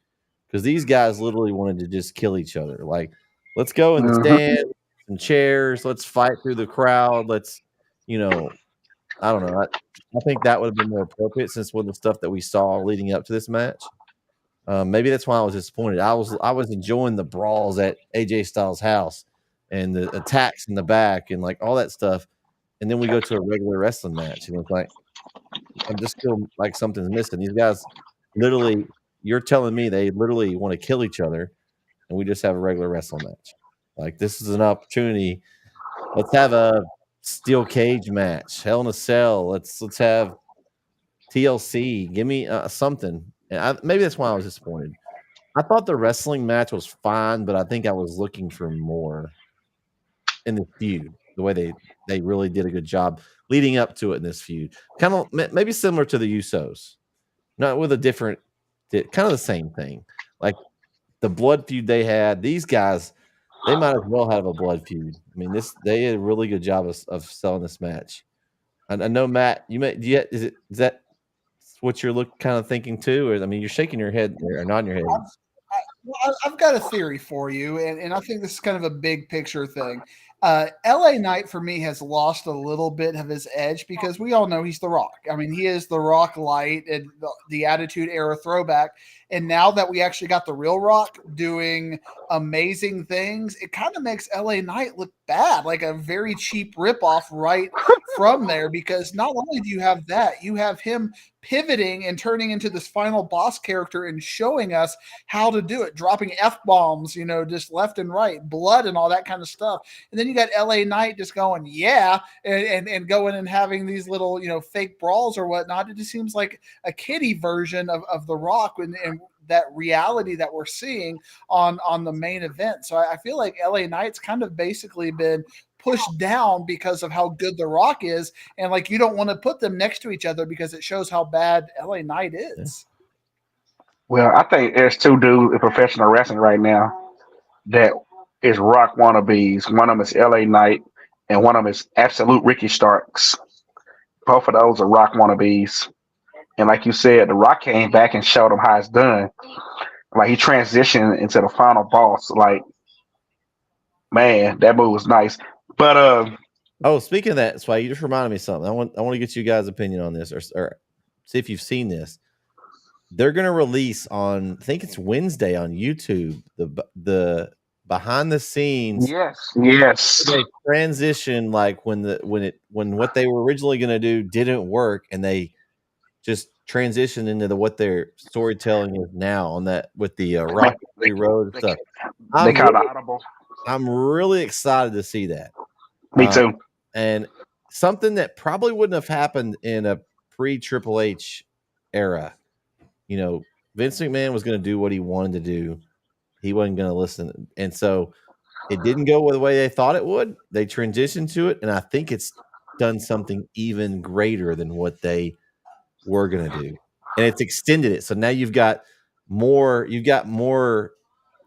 because these guys literally wanted to just kill each other. Like, let's go in the stand and chairs. Let's fight through the crowd. Let's, I don't know. I think that would have been more appropriate since one of the stuff that we saw leading up to this match. Maybe that's why I was disappointed. I was enjoying the brawls at AJ Styles' house and the attacks in the back and like all that stuff. And then we go to a regular wrestling match, and it's like I just feel like something's missing. These guys literally, you're telling me they literally want to kill each other, and we just have a regular wrestling match. Like this is an opportunity. Let's have a steel cage match, Hell in a Cell. Let's have TLC. Give me something. And maybe that's why I was disappointed. I thought the wrestling match was fine, but I think I was looking for more in the feud. The way they really did a good job leading up to it in this feud, kind of maybe similar to the Usos, not with a different, kind of the same thing. Like the blood feud they had. These guys, they might as well have a blood feud. I mean, they did a really good job of selling this match. I know Matt, is that what you're kind of thinking too? Or I mean, you're shaking your head or nodding your head. I've got a theory for you, and I think this is kind of a big picture thing. LA Knight for me has lost a little bit of his edge because we all know he's The Rock. I mean, he is The Rock light and the Attitude Era throwback. And now that we actually got the real Rock doing amazing things, it kind of makes LA Knight look bad, like a very cheap ripoff right from there. Because not only do you have that, you have him pivoting and turning into this final boss character and showing us how to do it, dropping F-bombs, just left and right, blood and all that kind of stuff. And then you got LA Knight just going, yeah, and going and having these little, fake brawls or whatnot. It just seems like a kiddie version of The Rock and that reality that we're seeing on the main event. So I feel like LA Knight's kind of basically been pushed down because of how good The Rock is. And like, you don't want to put them next to each other because it shows how bad LA Knight is. Well, I think there's two dudes in professional wrestling right now that is Rock wannabes. One of them is LA Knight, and one of them is absolute Ricky Starks. Both of those are Rock wannabes. And like you said, The Rock came back and showed him how it's done. Like he transitioned into the final boss. Like, man, that move was nice. But speaking of that, Swaggy, you just reminded me of something. I want to get you guys' opinion on this, or see if you've seen this. They're going to release on, I think it's Wednesday on YouTube, the behind the scenes. Yes. They transition like when what they were originally going to do didn't work, and they just transitioned into what their storytelling is now on that with the Rocky Road stuff. I'm really excited to see that. Me too. And something that probably wouldn't have happened in a pre-Triple H era. Vince McMahon was going to do what he wanted to do. He wasn't going to listen. And so it didn't go the way they thought it would. They transitioned to it, and I think it's done something even greater than what they were going to do. And it's extended it. So now you've got more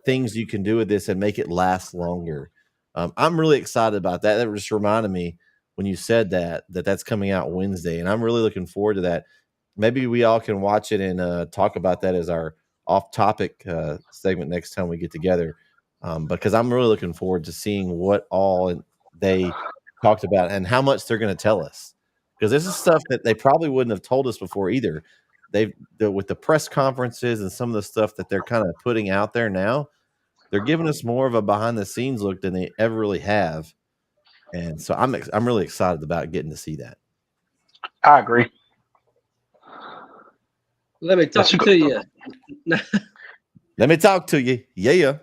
things you can do with this and make it last longer. I'm really excited about that. That just reminded me when you said that's coming out Wednesday, and I'm really looking forward to that. Maybe we all can watch it and talk about that as our off-topic segment next time we get together, because I'm really looking forward to seeing what all they talked about and how much they're going to tell us, because this is stuff that they probably wouldn't have told us before either. With the press conferences and some of the stuff that they're kind of putting out there now, they're giving us more of a behind-the-scenes look than they ever really have. And so I'm really excited about getting to see that. I agree. Let me talk to you. Let me talk to you. Yeah.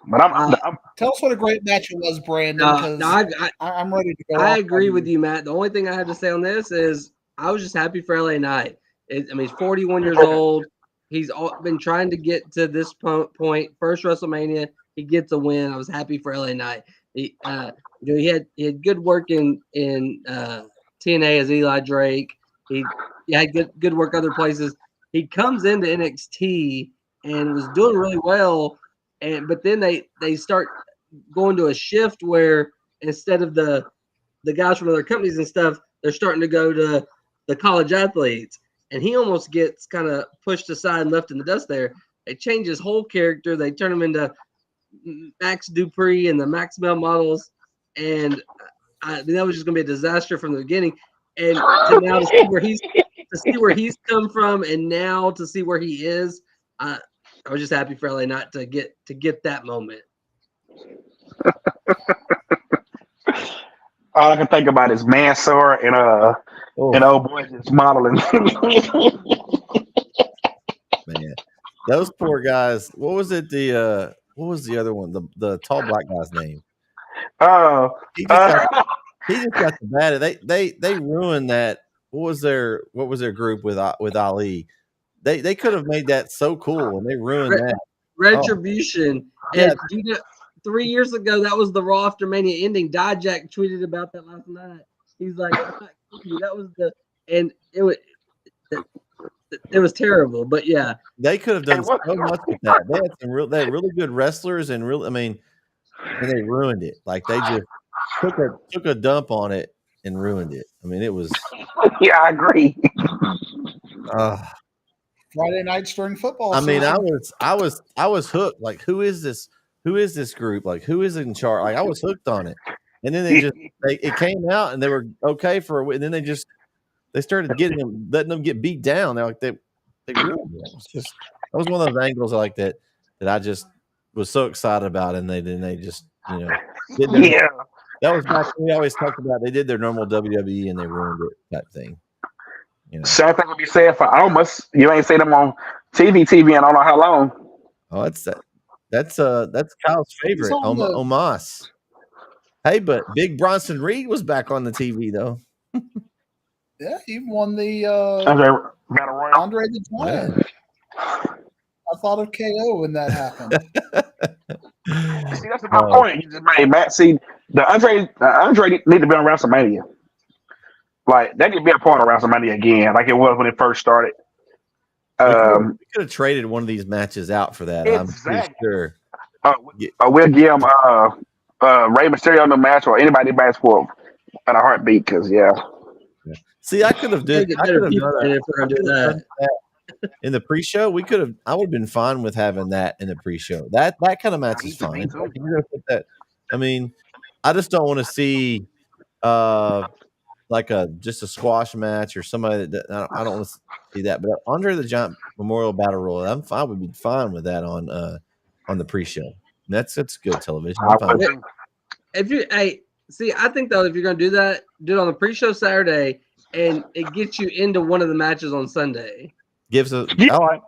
But I'm Tell us what a great match it was, Brandon, because I'm ready to go. I agree with you, Matt. The only thing I have to say on this is I was just happy for LA Knight. He's 41 years old. He's been trying to get to this point. First WrestleMania, he gets a win. I was happy for LA Knight. He had good work in TNA as Eli Drake. He had good work other places. He comes into NXT and was doing really well, but then they start going to a shift where instead of the guys from other companies and stuff, they're starting to go to the college athletes, and he almost gets kind of pushed aside and left in the dust there. They change his whole character. They turn him into Max Dupree and the Max Male models, and that was just going to be a disaster from the beginning. And now to see where he's come from, and now to see where he is, I was just happy for LA not to get that moment. all I can think about is Mansoor and old boy just modeling. Man, those poor guys. What was it? What was the other one? The tall black guy's name? He just got the bad. They ruined that. What was their group with Ali? They could have made that so cool, and they ruined that. Retribution. And 3 years ago, that was the Raw After Mania ending. Dijak tweeted about that last night. He's like, that was and it was terrible. But yeah, they could have done so much with that. They had really good wrestlers and and they ruined it. Like they just took a dump on it and ruined it. I mean, it was. Yeah, I agree. Friday nights during football. I mean, I was hooked. Like, who is this? Who is this group? Like, who is in charge? Like, I was hooked on it. And then it came out and they were okay for a week. And then they started letting them get beat down. They're like they ruined it. That was one of those angles like that I just was so excited about. And they just that was back when we always talked about they did their normal WWE and they ruined it type thing. Same thing would be said for Almas. You ain't seen them on TV in I don't know how long. Oh, that's Kyle's favorite, Omos. Hey, but Big Bronson Reed was back on the TV though. Yeah, he won the Andre the Giant. Yeah. I thought of KO when that happened. See, that's my point. You just made, Matt. See, the Andre need to be on WrestleMania. Like that could be a part of WrestleMania again, like it was when it first started. We could have traded one of these matches out for that. Exactly. I'm pretty sure. We'll give him Rey Mysterio in the match or anybody match for in a heartbeat. Because see, I could have done that in the pre-show. I would have been fine with having that in the pre-show. That kind of match is fine. I mean, I just don't want to see like just a squash match or somebody that I don't want to see that. But Andre the Giant Memorial Battle Royal, I would be fine with that on the pre-show. That's good television. I'm fine. I think though if you're gonna do that, do it on the pre-show Saturday, and it gets you into one of the matches on Sunday. I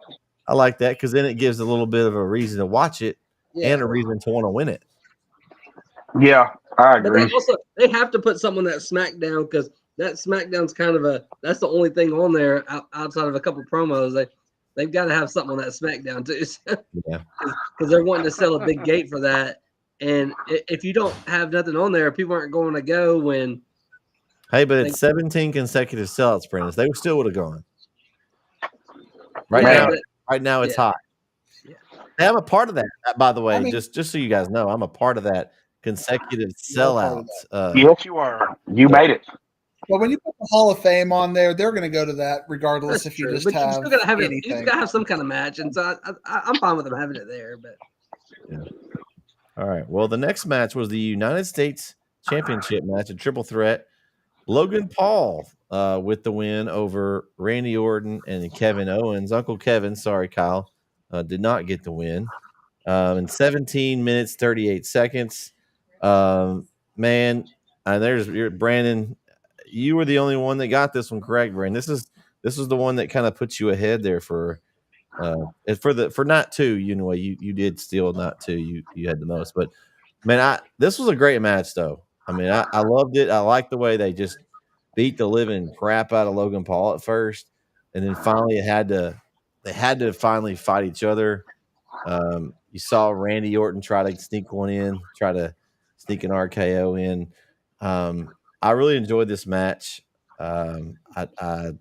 like that because then it gives a little bit of a reason to watch it and a reason to want to win it. Yeah, I agree. But they have to put something on that SmackDown because that SmackDown's kind of that's the only thing on there outside of a couple promos. They've got to have something on that SmackDown too. Because they're wanting to sell a big gate for that. And if you don't have nothing on there, people aren't going to go when. Hey, but it's 17 consecutive sellouts, Prentice. They still would have gone. Right now it's hot. Yeah. Hey, I'm a part of that, by the way. Just so you guys know, I'm a part of that consecutive No part of sellouts. Yes, you are. You made it. Well, when you put the Hall of Fame on there, they're going to go to that regardless That's if you true. just But you have still gotta have it. You anything. still gotta have some kind of match, and so I'm fine with them having it there. But All right. Well, the next match was the United States Championship match, a triple threat. Logan Paul with the win over Randy Orton and Kevin Owens. Uncle Kevin, sorry, Kyle, did not get the win. In 17 minutes, 38 seconds. Man, there's Brandon. You were the only one that got this one correct, Brandon. This is the one that kind of puts you ahead there for not two. You did steal not two. You had the most, but man, this was a great match though. I mean, I loved it. I liked the way they just beat the living crap out of Logan Paul at first, and then finally they had to finally fight each other. You saw Randy Orton try to sneak one in, try to sneak an RKO in. I really enjoyed this match. I'm not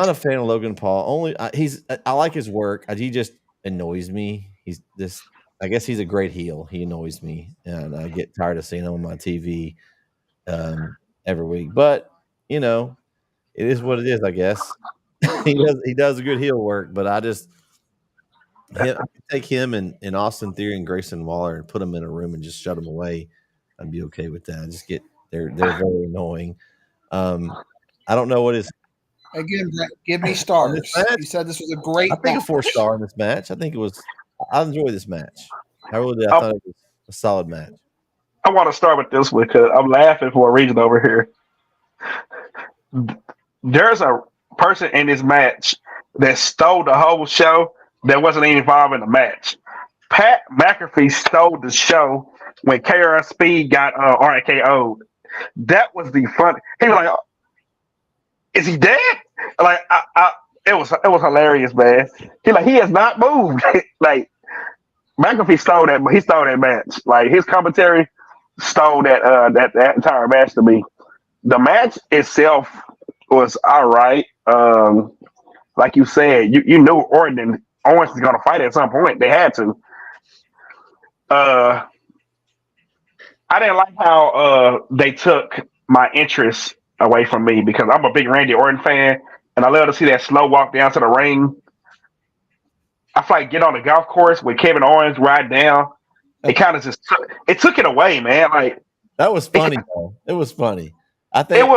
a fan of Logan Paul. I like his work. He just annoys me. I guess he's a great heel. He annoys me, and I get tired of seeing him on my TV every week. But it is what it is. I guess he does a good heel work, but I take him and Austin Theory and Grayson Waller and put them in a room and just shut them away. I'd be okay with that. They're very annoying. I don't know what is. Again, Brett, give me stars. You said this was a great. I think match. a 4-star in this match. I enjoyed this match. I really did. I thought it was a solid match. I want to start with this one because I'm laughing for a reason over here. There's a person in this match that stole the whole show that wasn't even involved in the match. Pat McAfee stole the show when KR Speed got RKO'd. That was the fun. He was like, "Is he dead?" Like, it was hilarious, man. He has not moved. Like, McAfee stole that, but he stole that match. Like, his commentary stole that entire match to me. The match itself was all right. Like you said, you knew Orton and Owens was going to fight at some point. They had to. I didn't like how they took my interest away from me because I'm a big Randy Orton fan, and I love to see that slow walk down to the ring. I feel like get on the golf course with Kevin Owens ride down. It kind of just took it away, man. Like, that was funny, though. It was funny. I think it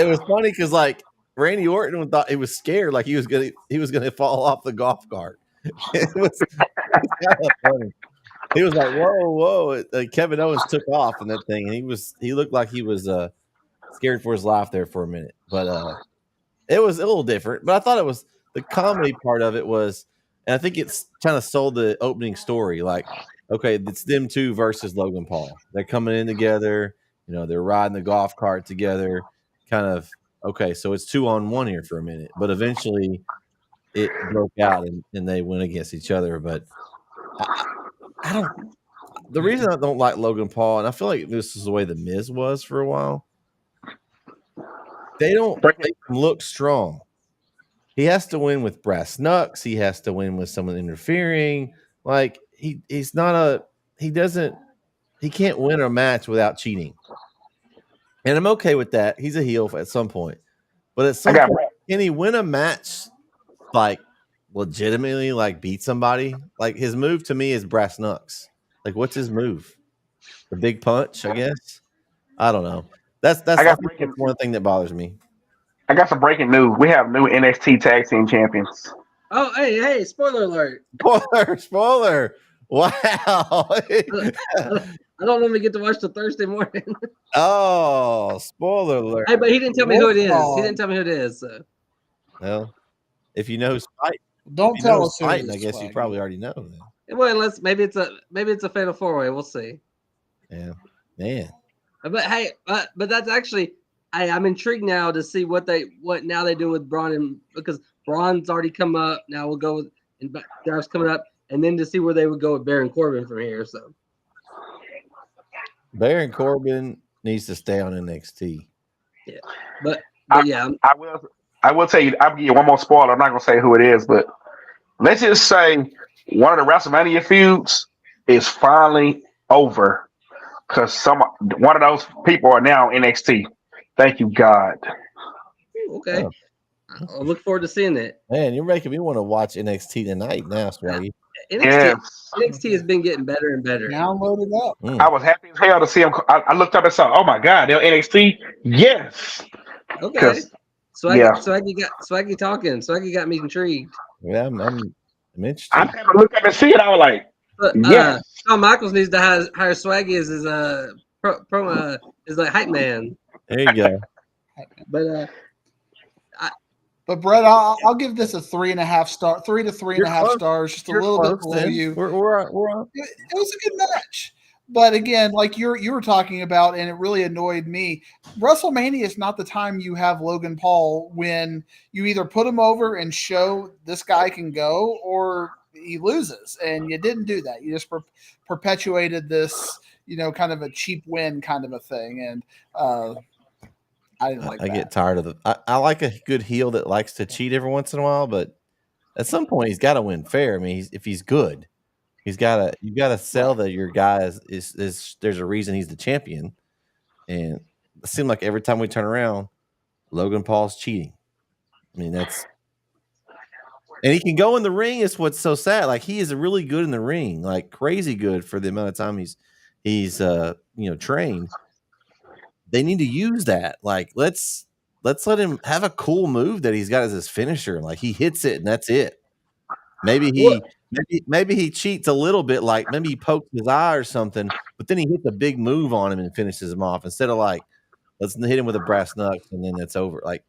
was funny because like Randy Orton thought he was scared, like he was gonna fall off the golf cart. It was kind of funny. He was like, "Whoa!" Kevin Owens took off in that thing, and he looked like he was scared for his life there for a minute. But it was a little different. But I thought it was the comedy part of it was, and I think it's kind of sold the opening story. Like, okay, it's them two versus Logan Paul. They're coming in together. They're riding the golf cart together. Kind of okay. So it's 2-on-1 here for a minute, but eventually it broke out and they went against each other. But I don't. The reason I don't like Logan Paul, and I feel like this is the way the Miz was for a while. They don't make him look strong. He has to win with brass knucks. He has to win with someone interfering. Like he's not he can't win a match without cheating. And I'm okay with that. He's a heel at some point. But at some point, can he win a match like legitimately, like beat somebody? Like his move to me is brass knucks. Like what's his move? The big punch, I guess. I don't know. That's one thing that bothers me. I got some breaking news. We have new NXT Tag Team Champions. Oh, hey! Spoiler alert! Spoiler! Wow! I don't normally get to watch the Thursday morning. Oh, spoiler alert! Hey, but he didn't tell me who it is. He didn't tell me who it is. So. Well, if you know who's fighting, don't tell us who fighting. I guess you probably already know. Then. Well, maybe it's a fatal 4-way. We'll see. Yeah, man. But hey, but that's actually I'm intrigued now to see what now they do with Braun, because Braun's already come up. Now we'll go with and Darth's coming up, and then to see where they would go with Baron Corbin from here. So Baron Corbin needs to stay on NXT. Yeah, but yeah, I will tell you. I'll give you one more spoiler. I'm not gonna say who it is, but let's just say one of the WrestleMania feuds is finally over because one of those people are now NXT. Thank you, God. Okay. Oh. I'll look forward to seeing it. Man, you're making me want to watch NXT tonight now, Swaggy. NXT has been getting better and better. Download it up. I was happy as hell to see him. I looked up and saw, oh my God, they're NXT. Yes. Okay. Yeah. Swaggy talking. Swaggy got me intrigued. Yeah, I'm interested. I had to look up and see it. I was like, yes. Shawn Michaels needs to hire Swaggy as his his like hype man. There you go. But Bret, I'll give this a 3.5 star, 3 to 3.5 stars, just a little bit below you. We're on. It was a good match. But again, like you were talking about, and it really annoyed me, WrestleMania is not the time you have Logan Paul when you either put him over and show this guy can go or he loses. And you didn't do that. You just perpetuated this, kind of a cheap win kind of a thing. And I didn't like that. I get tired of I like a good heel that likes to cheat every once in a while, but at some point he's got to win fair. I mean, if he's good. You got to sell that your guy is there's a reason he's the champion. And it seemed like every time we turn around, Logan Paul's cheating. I mean, and he can go in the ring. Is what's so sad. Like he is really good in the ring, like crazy good for the amount of time he's trained. They need to use that. Like let's let him have a cool move that he's got as his finisher. Like he hits it and that's it. Maybe he cheats a little bit, like maybe he pokes his eye or something, but then he hits a big move on him and finishes him off instead of like let's hit him with a brass knucks and then it's over. Like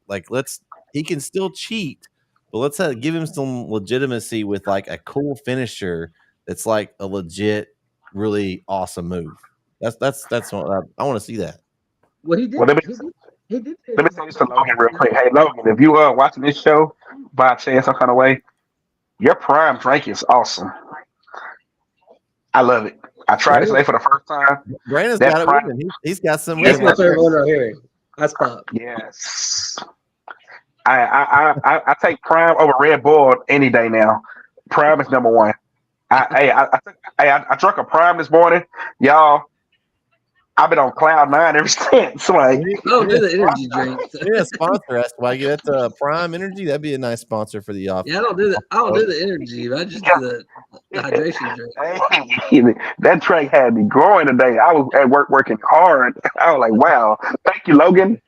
he can still cheat, but let's give him some legitimacy with like a cool finisher that's like a legit, really awesome move. That's what I want to see that. Well, he did. Well, let me say this to Logan real quick. Hey, Logan, if you are watching this show by chance some kind of way, your prime drink is awesome. I love it. I tried it today for the first time. Brandon's got it with him. He's got some. That's my favorite one right here. That's pop. Yes. I take Prime over Red Bull any day now. Prime is number one. I drank a Prime this morning, y'all. I've been on cloud 9 ever since. Like, do the energy drink. Yeah, sponsor us. Swaggy. That's Prime Energy. That'd be a nice sponsor for the office. Yeah, I don't do the energy. But I just do the hydration drink. Hey, that track had me growing today. I was at work working hard. I was like, wow. Thank you, Logan.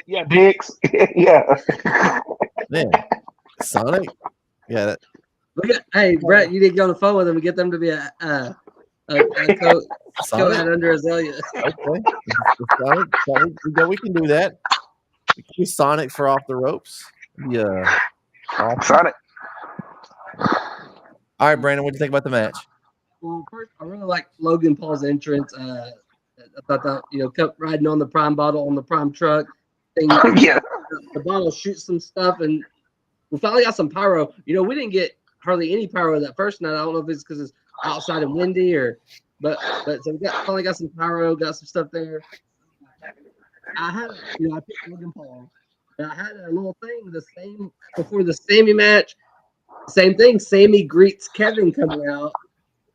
Yeah, Diggs. Yeah. Man, Sonic. Yeah. Hey, Bret, you need to get on the phone with them and get them to be a co-ad under Azalea. Okay. Sonic, we can do that. Use Sonic for off the ropes. Yeah. Awesome. Sonic. All right, Brandon, what do you think about the match? Well, first, I really like Logan Paul's entrance. I thought that, kept riding on the Prime bottle on the Prime truck. Yeah. The bottle shoots some stuff, and we finally got some pyro. We didn't get hardly any pyro that first night. I don't know if it's because it's outside and windy but so we finally got some pyro, got some stuff there. I had, I picked Logan Paul, and I had a little thing before the Sammy match. Same thing. Sammy greets Kevin coming out,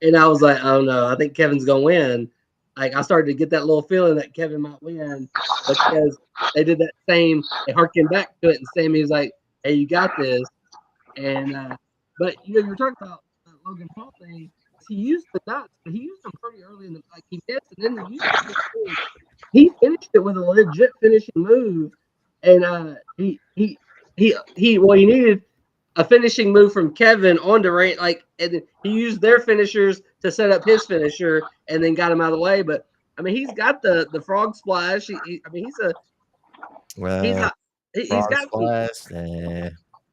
and I was like, oh no, I think Kevin's gonna win. Like I started to get that little feeling that Kevin might win because they did that same. They harkened back to it, and Sammy was like, "Hey, you got this." And but you were talking about the Logan Paul thing. He used the dots, but he used them pretty early in the he missed, and then he finished it with a legit finishing move, and he needed a finishing move from Kevin onto Ray, and he used their finishers to set up his finisher, and then got him out of the way. But I mean, he's got the frog splash. He's got splash.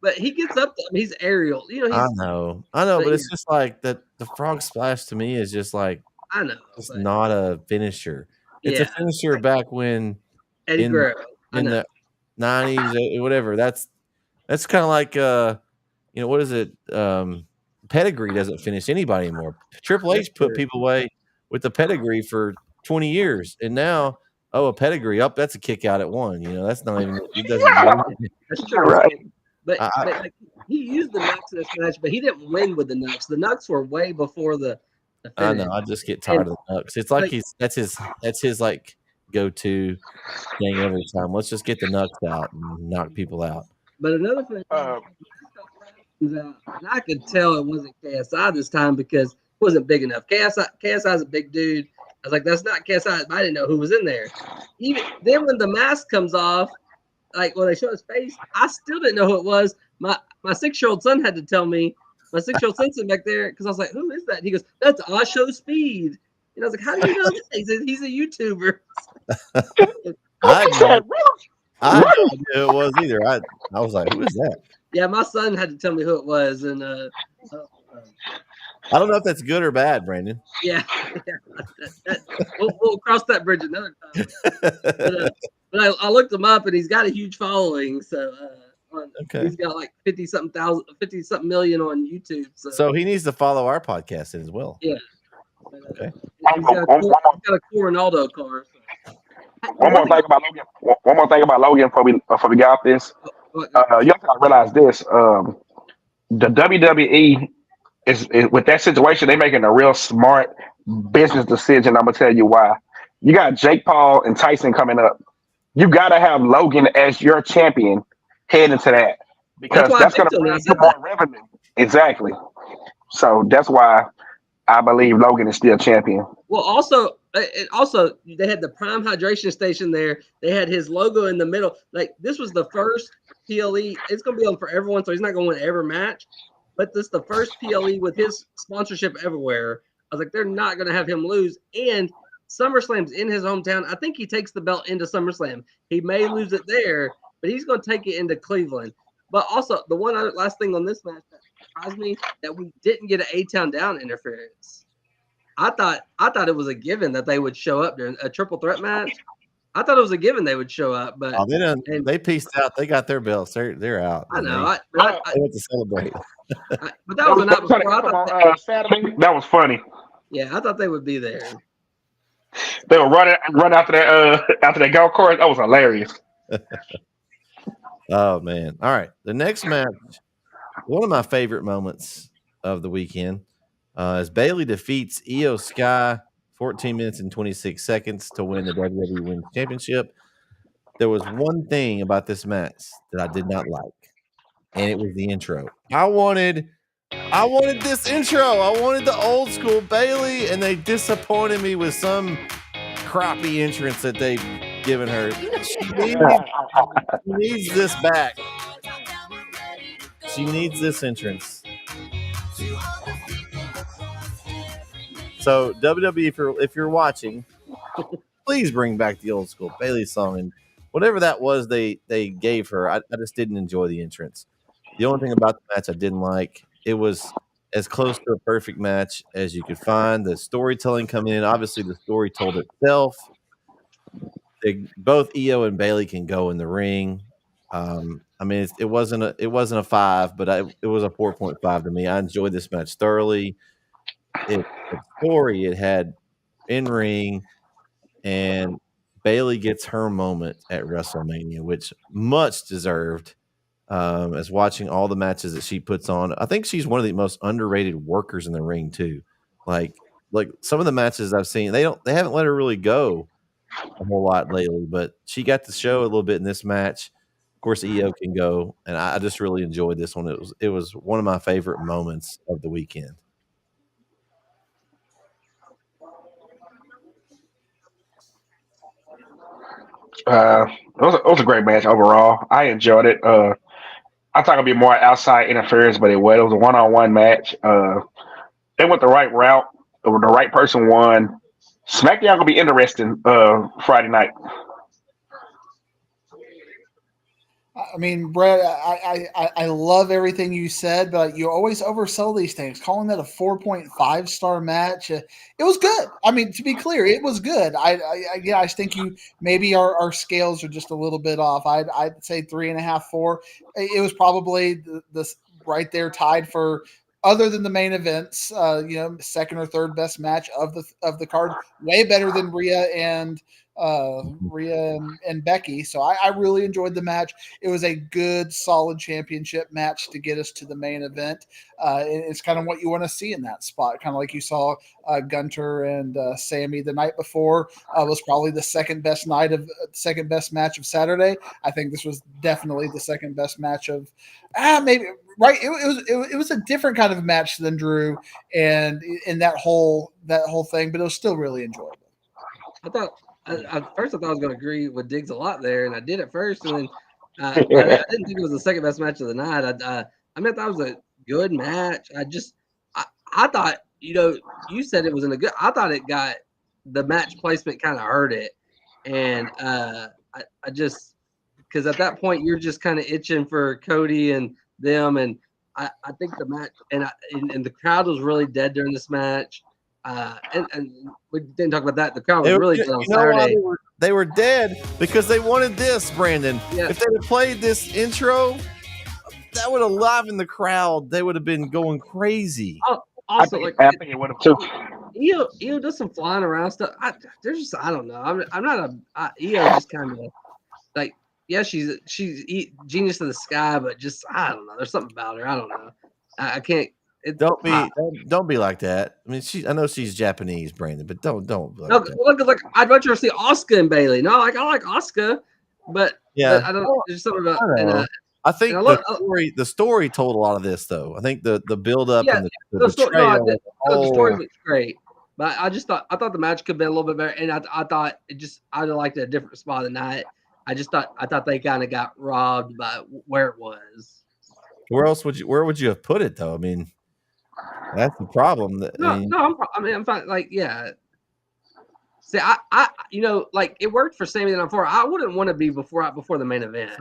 But he gets up. He's aerial. I know. But it's just like that. The frog splash to me is just like it's not a finisher. It's a finisher back when Eddie Guerrero in the 90s, whatever. That's kind of like what is it? Pedigree doesn't finish anybody anymore. Triple H put people away with the pedigree for 20 years, and now a pedigree that's a kick out at one. That's not even. It doesn't. That's true. Right. But he used the Nux in this match, but he didn't win with the Nux. The Nux were way before the finish. I know. I just get tired of the Nux. It's like that's his like go-to thing every time. Let's just get the Nux out and knock people out. But another thing, and I could tell it wasn't KSI this time because it wasn't big enough. KSI is a big dude. I was like, that's not KSI. I didn't know who was in there. Even then, when the mask comes off, like when they show his face, I still didn't know who it was. My 6-year-old son had to tell me. My 6-year-old son sitting back there because I was like, who is that? And he goes, that's Osho Speed. And I was like, how do you know that? He said, he's a YouTuber. I didn't know who it was either. I was like, who is that? Yeah, my son had to tell me who it was, and I don't know if that's good or bad, Brandon. Yeah. We'll cross that bridge another time. But I looked him up, and he's got a huge following. So he's got like 50 something million on YouTube. So he needs to follow our podcast as well. Yeah. Okay. He's got a cool Ronaldo car. So. One more thing about Logan before we get off this. You have to realize this. The WWE is with that situation, they're making a real smart business decision. I'm gonna tell you why. You got Jake Paul and Tyson coming up. You gotta have Logan as your champion heading into that because that's gonna bring you more revenue. Exactly. So that's why I believe Logan is still champion. Well, also they had the Prime Hydration Station there. They had his logo in the middle. Like this was the first PLE. It's gonna be on for everyone, so he's not gonna win every match. But this is the first PLE with his sponsorship everywhere. I was like, they're not gonna have him lose. And SummerSlam's in his hometown. I think he takes the belt into SummerSlam. He may lose it there, but he's gonna take it into Cleveland. But also the one other last thing on this match that surprised me that we didn't get an A-Town Down interference. I thought it was a given that they would show up during a triple threat match. I thought it was a given they would show up, but they pieced out. They got their belts. They're out. I know. I went to celebrate. But that was the night before. I thought Saturday. That was funny. Yeah, I thought they would be there. They were run after that golf course. That was hilarious. Oh man! All right, the next match, one of my favorite moments of the weekend, is Bayley defeats Io Sky 14 minutes and 26 seconds to win the WWE Women's Championship. There was one thing about this match that I did not like, and it was the intro. I wanted this intro. I wanted the old school Bayley, and they disappointed me with some crappy entrance that they've given her. She needs this back. She needs this entrance. So WWE, if you're watching, please bring back the old school Bayley song and whatever that was they gave her. I just didn't enjoy the entrance. The only thing about the match I didn't like, it was as close to a perfect match as you could find. The storytelling coming in, obviously the story told itself. Both Io and Bayley can go in the ring. I mean, it wasn't a 5, but it was a 4.5 to me. I enjoyed this match thoroughly. The story it had in ring, and Bayley gets her moment at WrestleMania, which much deserved. As watching all the matches that she puts on, I think she's one of the most underrated workers in the ring too. Like some of the matches I've seen, they haven't let her really go a whole lot lately, but she got to show a little bit in this match. Of course, Io can go, and I just really enjoyed this one. It was one of my favorite moments of the weekend. It was a great match overall. I enjoyed it. I thought it'd be more outside interference, but it was a one-on-one match. They went the right route. The right person won. SmackDown gonna be interesting Friday night. I mean, Bret, I love everything you said, but you always oversell these things. Calling that a 4.5 star match, it was good. I mean, to be clear, it was good. I think maybe our scales are just a little bit off. I'd say 3.5, 4. It was probably the right there tied for, other than the main events, second or third best match of the card. Way better than Rhea and Rhea and Becky. So I really enjoyed the match. It was a good, solid championship match to get us to the main event. It's kind of what you want to see in that spot, kind of like you saw Gunter and Sammy the night before. Was probably the second best match of Saturday. I think this was definitely the second best match of maybe. Right, it was a different kind of match than Drew, and in that whole thing, but it was still really enjoyable. I thought at first I thought I was going to agree with Diggs a lot there, and I did at first, and then I didn't think it was the second best match of the night. I mean, I thought it was a good match. I thought, you said it was in a good. I thought it got the match placement kind of hurt it, and I just because at that point you're just kind of itching for Cody and them, and I think the match and the crowd was really dead during this match. And we didn't talk about that. The crowd was really dead on Saturday. They were dead because they wanted this, Brandon. Yeah. If they had played this intro, that would have livened the crowd. They would have been going crazy. Also, I think it would have too. Io does some flying around stuff. I don't know. I'm not Io just kind of like. Yeah, she's genius of the sky, but just I don't know. There's something about her. I don't know. I can't. Don't be like that. I mean, I know she's Japanese, Brandon, but don't. Look, I'd much rather see Asuka and Bayley. No, I like Asuka, but yeah, I don't. There's something about. I think the story told a lot of this, though. I think the build up and the betrayal. The story looks great, but I thought the match could have been a little bit better, and I thought I'd have liked a different spot of the night. I thought they kind of got robbed by where it was. Where would you have put it, though? I mean, that's the problem. I'm fine. Like, yeah. See, like it worked for Sammy the night before. I wouldn't want to be before the main event.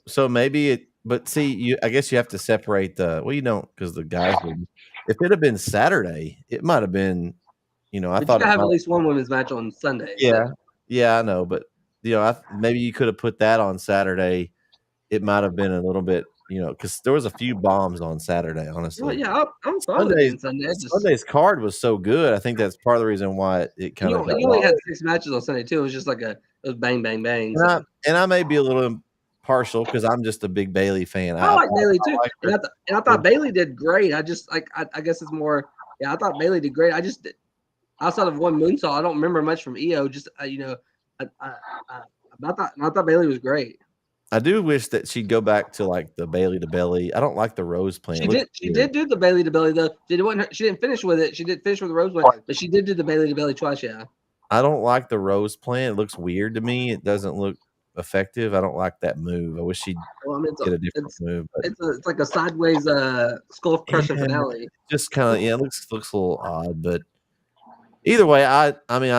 So maybe it. But see, I guess you have to separate you don't, because the guys would. If it had been Saturday, it might have been. I thought you have at least one women's match on Sunday. Yeah, so. Yeah, I know, but maybe you could have put that on Saturday. It might have been a little bit, because there was a few bombs on Saturday. Honestly, well, yeah, I'm Sunday's card was so good. I think that's part of the reason why it kind of. You only had 6 matches on Sunday too. It was just like it was bang, bang, bang. And I may be a little partial because I'm just a big Bayley fan. I like Bayley too, and I thought Bayley did great. I just I guess it's more. Yeah, I thought Bayley did great. I just outside of one moonsault, I don't remember much from Io. Just I thought Bayley was great. I do wish that she'd go back to like the Bayley to belly. I don't like the rose plan. She did do the Bayley to belly though. She didn't finish with it. She did finish with the rose plan, but she did do the Bayley to belly twice. Yeah. I don't like the rose plan. It looks weird to me. It doesn't look effective. I don't like that move. I wish she'd get a different move. But it's like a sideways skull crushing finale. Just kind of it looks a little odd, but. Either way, I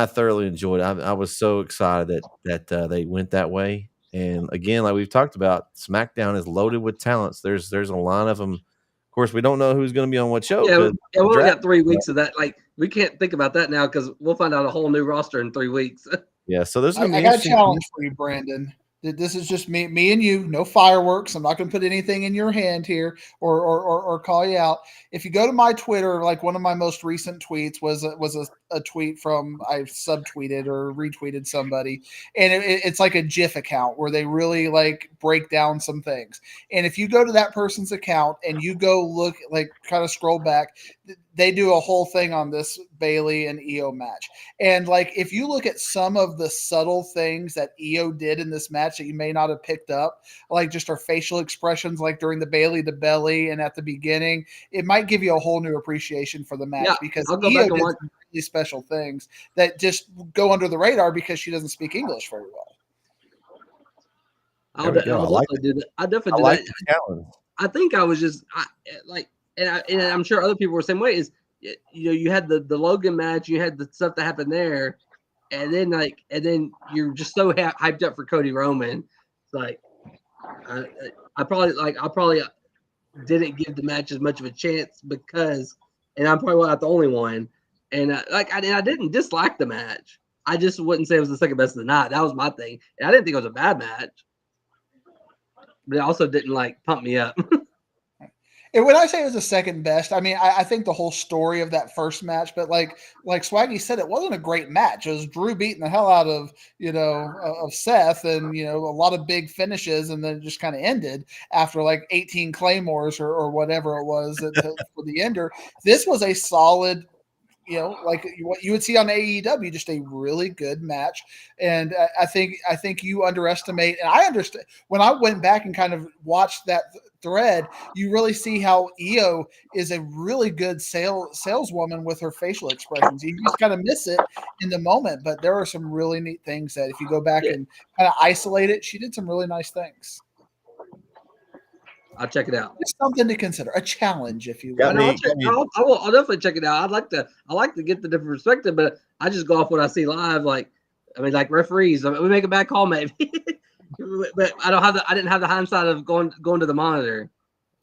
thoroughly enjoyed it. I was so excited that they went that way. And again, like we've talked about, SmackDown is loaded with talents. There's a line of them. Of course, we don't know who's going to be on what show. Yeah, we only got 3 weeks of that. Like we can't think about that now because we'll find out a whole new roster in 3 weeks. Yeah, so there's. I got a challenge for you, Brandon. This is just me and you. No fireworks. I'm not going to put anything in your hand here or call you out. If you go to my Twitter, like one of my most recent tweets was a tweet from I subtweeted or retweeted somebody, and it's like a GIF account where they really like break down some things. And if you go to that person's account and you go look, like kind of scroll back, they do a whole thing on this Bayley and Io match. And like, if you look at some of the subtle things that Io did in this match that you may not have picked up, like just her facial expressions, like during the Bayley to belly and at the beginning, it might give you a whole new appreciation for the match because Io did some really special things that just go under the radar because she doesn't speak English very well. I'll definitely do that. I definitely do that. I think I was just and I'm sure other people were the same way. Is you had the Logan match, you had the stuff that happened there, and then you're just so hyped up for Cody Roman. It's like I probably didn't give the match as much of a chance because, and I'm probably not the only one. And I didn't dislike the match. I just wouldn't say it was the second best of the night. That was my thing. And I didn't think it was a bad match, but it also didn't pump me up. And when I say it was the second best, I mean I think the whole story of that first match. But like Swaggy said, it wasn't a great match. It was Drew beating the hell out of of Seth, and a lot of big finishes, and then it just kind of ended after like 18 claymores or whatever it was for the ender. This was a solid, like what you would see on AEW, just a really good match. And I think you underestimate, and I understand when I went back and kind of watched that thread, you really see how Io is a really good saleswoman with her facial expressions. You just kind of miss it in the moment, but there are some really neat things that if you go back and kind of isolate it, she did some really nice things. I'll check it out. It's something to consider, a challenge, if you will. I'll definitely check it out. I like to get the different perspective, but I just go off what I see live. Like referees, we make a bad call maybe, but I didn't have the hindsight of going to the monitor.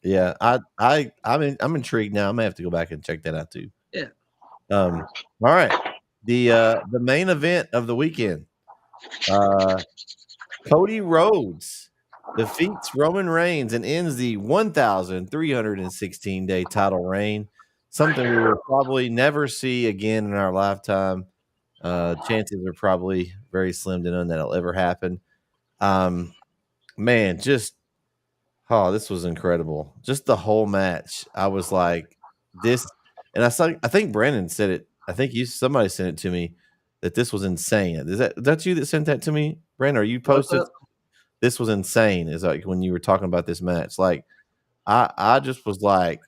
Yeah, I'm intrigued now. I may have to go back and check that out too. Yeah. All right. The main event of the weekend. Cody Rhodes defeats Roman Reigns and ends the 1,316-day title reign, something we will probably never see again in our lifetime. Chances are probably very slim to none that'll ever happen. Man, this was incredible. Just the whole match. I was like, this, and I think Brandon said it. I think somebody sent it to me that this was insane. Is that you that sent that to me, Brandon? Are you posted? This was insane. Is like when you were talking about this match. Like, I just was like,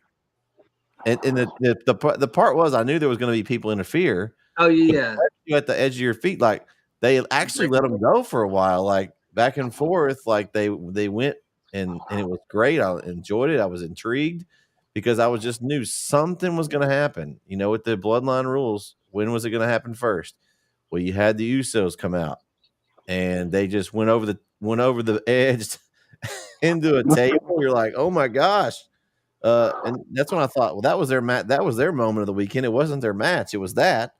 and the part was I knew there was going to be people interfere. Oh yeah, you at the edge of your feet. Like they actually let them go for a while, like back and forth. Like they went and it was great. I enjoyed it. I was intrigued because I just knew something was going to happen. With the bloodline rules, when was it going to happen first? Well, you had the Usos come out, and they just went over the edge into a table. You're like, oh my gosh. And that's when I thought, well, that was their match. That was their moment of the weekend. It wasn't their match. It was that.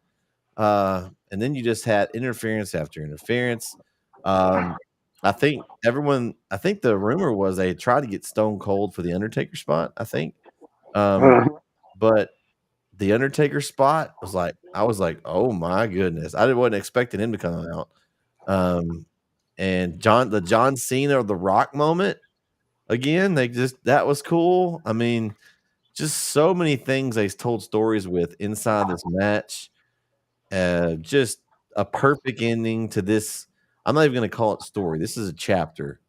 And then you just had interference after interference. I think the rumor was they tried to get Stone Cold for the Undertaker spot, I think. But the Undertaker spot was like, I was like, oh my goodness. I wasn't expecting him to come out. And the John Cena or The Rock moment again, that was cool. I mean, just so many things they told stories with inside this match. Just a perfect ending to this. I'm not even going to call it story. This is a chapter.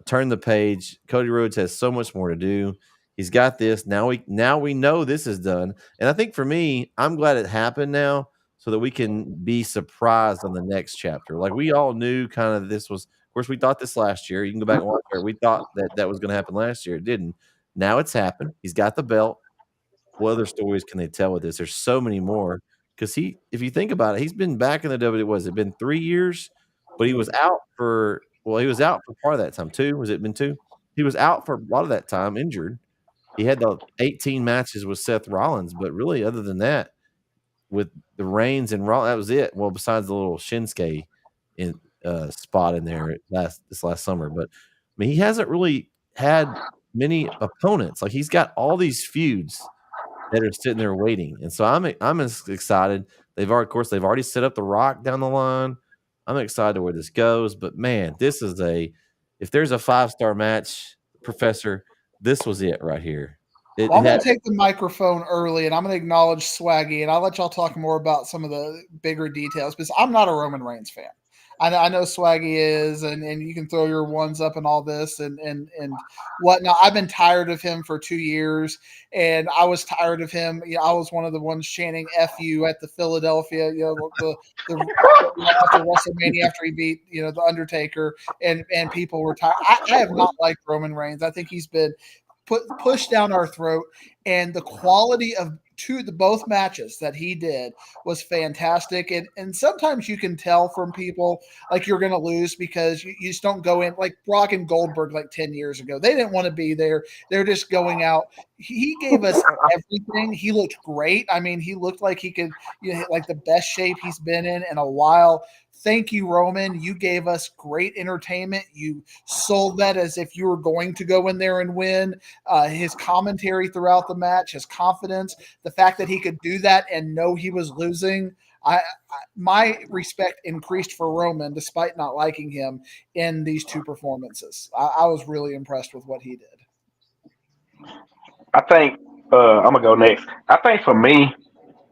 Turn the page. Cody Rhodes has so much more to do. He's got this. Now we know this is done. And I think for me, I'm glad it happened now so that we can be surprised on the next chapter. Like we all knew kind of this was, of course, we thought this last year. You can go back and watch it. We thought that was going to happen last year. It didn't. Now it's happened. He's got the belt. What other stories can they tell with this? There's so many more. Because if you think about it, he's been back in the WWE. Was it been 3 years? But he was out for part of that time too. Was it been 2? He was out for a lot of that time, injured. He had the 18 matches with Seth Rollins, but really, other than that, with the Reigns and Rollins, that was it. Well, besides the little Shinsuke spot in there this last summer, but I mean, he hasn't really had many opponents. Like he's got all these feuds that are sitting there waiting, and so I'm excited. They've already set up The Rock down the line. I'm excited to where this goes. But man, this is if there's a 5-star match, Professor, this was it right here. I'm going to take the microphone early, and I'm going to acknowledge Swaggy, and I'll let y'all talk more about some of the bigger details because I'm not a Roman Reigns fan. I know Swaggy is, and you can throw your ones up and all this and whatnot. I've been tired of him for 2 years, and I was tired of him. I was one of the ones chanting "F you" at the Philadelphia, after WrestleMania after he beat the Undertaker, and people were tired. I have not liked Roman Reigns. I think he's been pushed down our throat, and the quality of both matches that he did was fantastic. And sometimes you can tell from people like you're going to lose because you just don't go in like Brock and Goldberg like 10 years ago. They didn't want to be there. They're just going out. He gave us everything. He looked great. I mean, he looked like he could, like the best shape he's been in a while. Thank you, Roman. You gave us great entertainment. You sold that as if you were going to go in there and win. His commentary throughout the match, his confidence, the fact that he could do that and know he was losing. My respect increased for Roman despite not liking him in these two performances. I was really impressed with what he did. I think I'm gonna go next. I think for me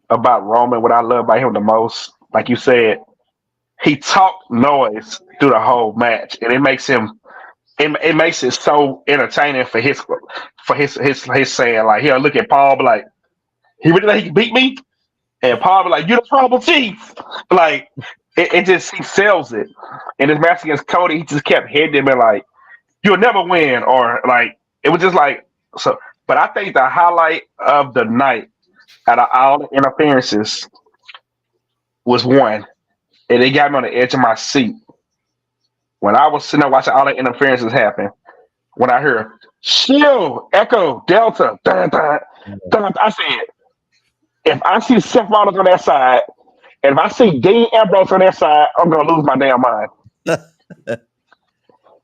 about Roman, what I love about him the most, like you said, he talked noise through the whole match, and it makes it so entertaining for his saying, like, he'll look at Paul, be like, he really think he can beat me, and Paul be like, you're the tribal chief, like it just, he sells it. And his match against Cody, he just kept hitting him and like, you'll never win, or like, it was just like so. But I think the highlight of the night out of all the interferences was one, and it got me on the edge of my seat when I was sitting there watching all the interferences happen. When I heard Shield, Echo, Delta, dun, dun, dun, I said, if I see Seth Rollins on that side, and if I see Dean Ambrose on that side, I'm gonna lose my damn mind.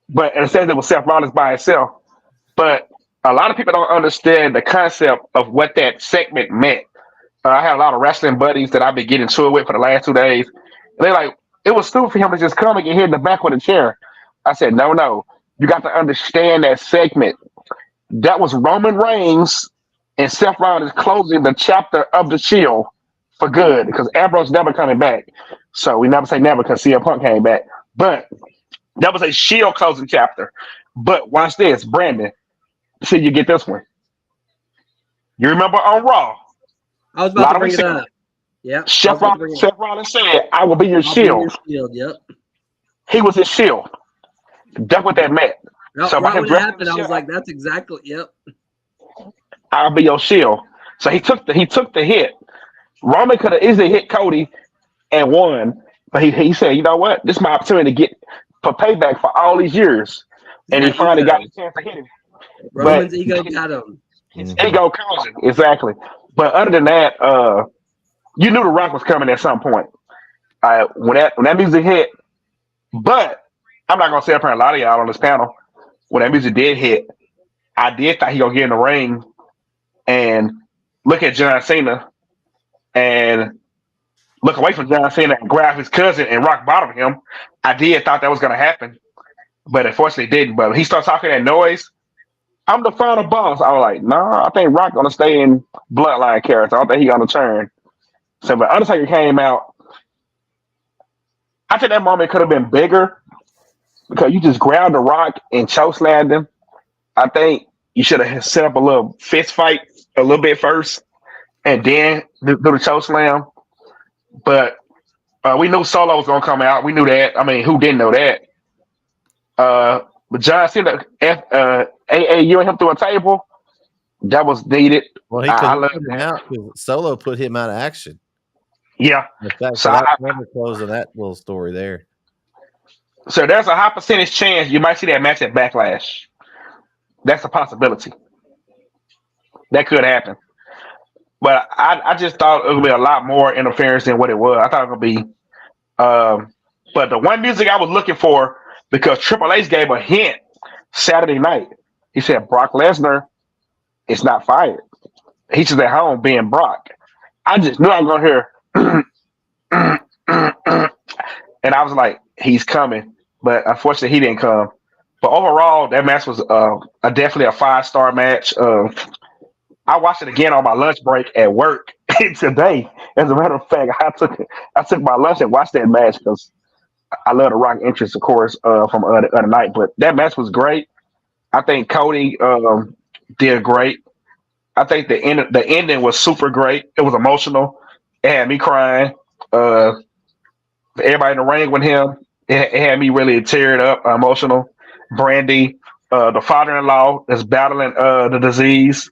But instead, it was Seth Rollins by himself. But a lot of people don't understand the concept of what that segment meant. I had a lot of wrestling buddies that I've been getting to it with for the last 2 days. And they're like, it was stupid for him to just come and get hit in the back with a chair. I said, no. You got to understand that segment. That was Roman Reigns and Seth Rollins closing the chapter of the Shield for good, because Ambrose never coming back. So we never say never because CM Punk came back. But that was a Shield closing chapter. But watch this, Brandon. See, you get this one. You remember on Raw? I was about to bring it up. Yeah. Seth Rollins said, I will be your shield. Yep. He was his shield. That's what that meant. No, so right when it happened, I was like, that's exactly, yep. I'll be your shield. So he took the hit. Roman could have easily hit Cody and won, but he said, you know what? This is my opportunity to get for payback for all these years. And he finally got a chance to hit him. Roman's ego got him. His ego causing, exactly. But other than that, you knew The Rock was coming at some point. When that music hit, but I'm not gonna say up here a lot of y'all on this panel. When that music did hit, I did thought he gonna get in the ring and look at John Cena and look away from John Cena and grab his cousin and rock bottom him. I did thought that was gonna happen, but unfortunately it didn't. But he started talking that noise. I'm the final boss. I was like, nah, I think Rock gonna stay in Bloodline character. I don't think he gonna turn. So, but Undertaker came out. I think that moment could have been bigger because you just grabbed the Rock and chokeslammed him. I think you should have set up a little fist fight a little bit first and then do the chokeslam. But we knew Solo was gonna come out. We knew that. I mean, who didn't know that? But John Cena, you and him through a table, that was needed. Well, he couldn't put him out because Solo put him out of action. Yeah. So I remember closing that little story there. So there's a high percentage chance you might see that match at Backlash. That's a possibility. That could happen. But I just thought it would be a lot more interference than what it was. I thought it would be. But the one music I was looking for, because Triple H gave a hint Saturday night. He said Brock Lesnar is not fired. He's just at home being Brock. I just knew I was going to hear and I was like, he's coming. But unfortunately, he didn't come. But overall, that match was definitely a 5-star match. I watched it again on my lunch break at work today. As a matter of fact, I took my lunch and watched that match because I love the Rock entrance, of course, from other night. But that match was great. I think Cody did great. I think the ending was super great. It was emotional. It had me crying. Everybody in the ring with him, it had me really teared up, emotional. Brandy, the father-in-law that's battling the disease,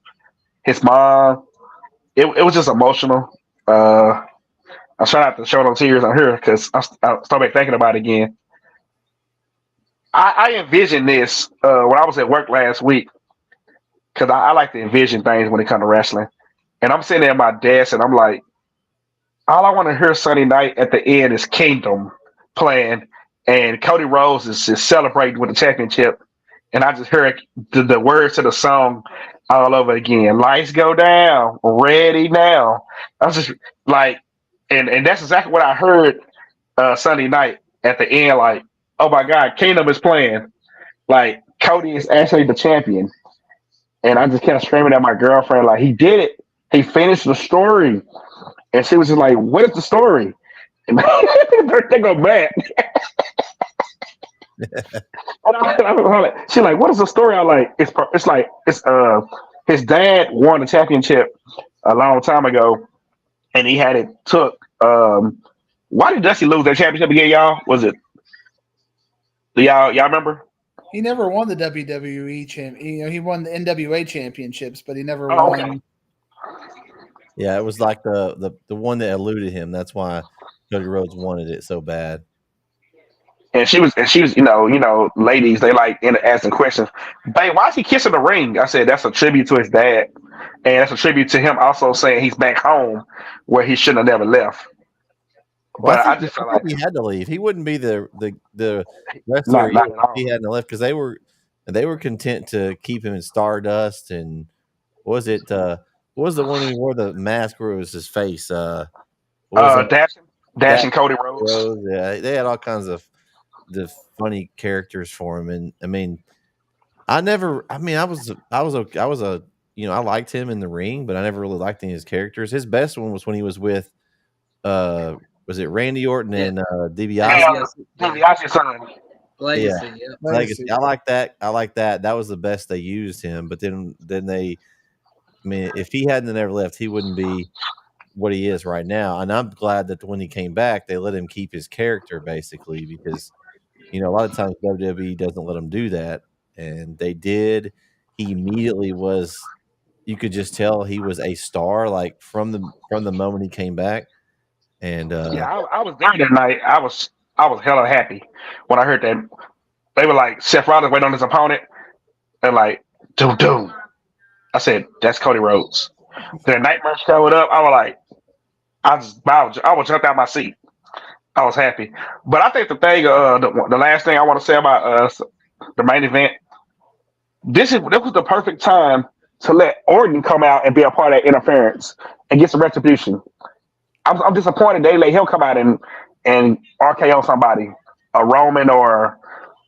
his mom. It was just emotional. I'm trying not to show no tears on here because I started thinking about it again. I envisioned this when I was at work last week because I like to envision things when it comes to wrestling. And I'm sitting there at my desk and I'm like, all I want to hear Sunday night at the end is Kingdom playing, and Cody Rhodes is just celebrating with the championship, and I just heard the words to the song all over again. Lights go down, ready now. I was just like, and that's exactly what I heard Sunday night at the end. Like, oh my God, Kingdom is playing. Like Cody is actually the champion, and I just kept screaming at my girlfriend like, he did it. He finished the story, and she was just like, "What is the story?" And they go back. She's like, "What is the story?" I'm like, it's his dad won the championship a long time ago, and he had it took. Why did Dusty lose that championship again, y'all? Was it? Do y'all remember? He never won the WWE champ. He won the NWA championships, but he never Oh, won. okay. Yeah, it was like the one that eluded him. That's why Cody Rhodes wanted it so bad. And she was, ladies, they like asking questions. Babe, why is he kissing the ring? I said that's a tribute to his dad, and that's a tribute to him also saying he's back home where he shouldn't have never left. Well, But I I just felt like he had to leave. He wouldn't be the wrestler not at all. he had no left because they were content to keep him in Stardust and was it what was the one he wore the mask where it was his face? What was that? Dashing Cody Rhodes. Rose, yeah, they had all kinds of the funny characters for him, and I mean, I was a I liked him in the ring, but I never really liked any of his characters. His best one was when he was with was it Randy Orton and DiBiase? DiBiase's son. Legacy. Yeah. Yeah. Legacy. I like that. That was the best they used him. But then they, I mean, if he hadn't ever left, he wouldn't be what he is right now. And I'm glad that when he came back, they let him keep his character basically because a lot of times WWE doesn't let him do that, and they did. He immediately was. You could just tell he was a star, like from the moment he came back. And I was there that night. I was hella happy when I heard that they were like Seth Rollins waiting on his opponent, and like doom. I said that's Cody Rhodes. Their nightmare showed up. I was like, I was jumped out my seat. I was happy. But I think the thing, the last thing I want to say about the main event, this was the perfect time to let Orton come out and be a part of that interference and get some retribution. I'm disappointed they let him come out and RKO somebody, a Roman or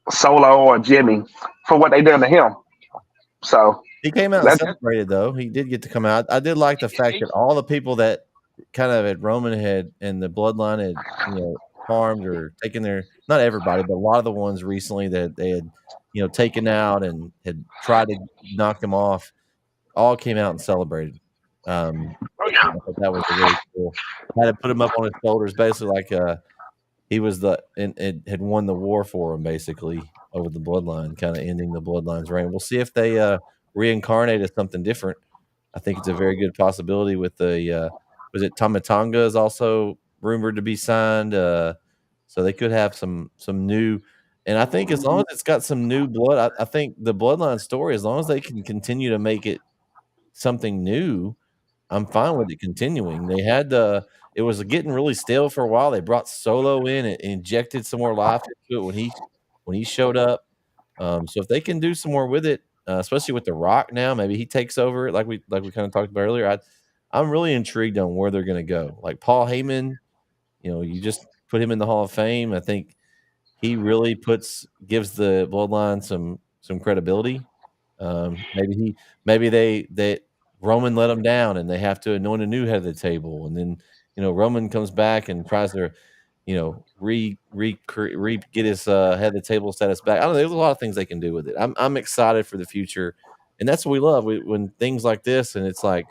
Solo or Jimmy, for what they done to him. So he came out and celebrated, though. He did get to come out. I did like the fact that all the people that kind of at Roman had and the bloodline had harmed or taken their, not everybody, but a lot of the ones recently that they had taken out and had tried to knock him off, all came out and celebrated. I thought that was really cool. Had to put him up on his shoulders, basically like he was and had won the war for him, basically over the bloodline, kind of ending the bloodline's reign. We'll see if they reincarnate as something different. I think it's a very good possibility with the was it Tamatanga is also rumored to be signed, so they could have some new. And I think as long as it's got some new blood, I think the bloodline story, as long as they can continue to make it something new, I'm fine with it continuing. They had it was getting really stale for a while. They brought Solo in and injected some more life into it when he showed up. So if they can do some more with it, especially with The Rock now, maybe he takes over it like we kind of talked about earlier. I'm really intrigued on where they're going to go. Like Paul Heyman, you just put him in the Hall of Fame. I think he really gives the bloodline some credibility. Maybe they Roman let him down and they have to anoint a new head of the table, and then Roman comes back and tries to get his head of the table status back. I don't know. There's a lot of things they can do with it. I'm excited for the future, and that's what we love when things like this. And it's like,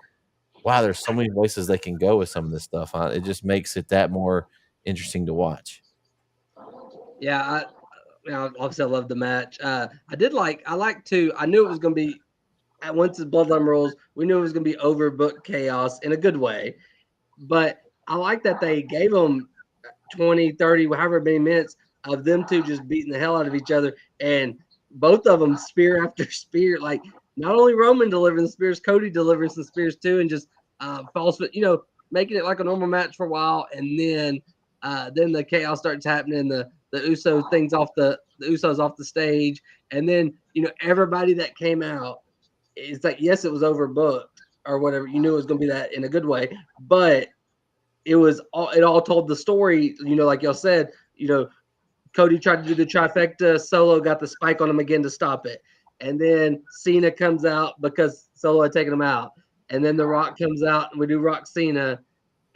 wow, there's so many places they can go with some of this stuff. It just makes it that more interesting to watch. Yeah, obviously I love the match. I knew it was going to be, once the Bloodline rolls, we knew it was going to be overbooked chaos in a good way. But I like that they gave them 20, 30, however many minutes of them two just beating the hell out of each other. And both of them spear after spear. Like, not only Roman delivering the spears, Cody delivering some spears too, and just false, but making it like a normal match for a while. And then then the chaos starts happening. The Uso things off the Usos off the stage, and then everybody that came out, it's like, yes, it was overbooked or whatever. You knew it was going to be that in a good way, but it all told the story. Like y'all said, Cody tried to do the trifecta. Solo got the spike on him again to stop it. And then Cena comes out because Solo had taken him out. And then The Rock comes out and we do Rock Cena.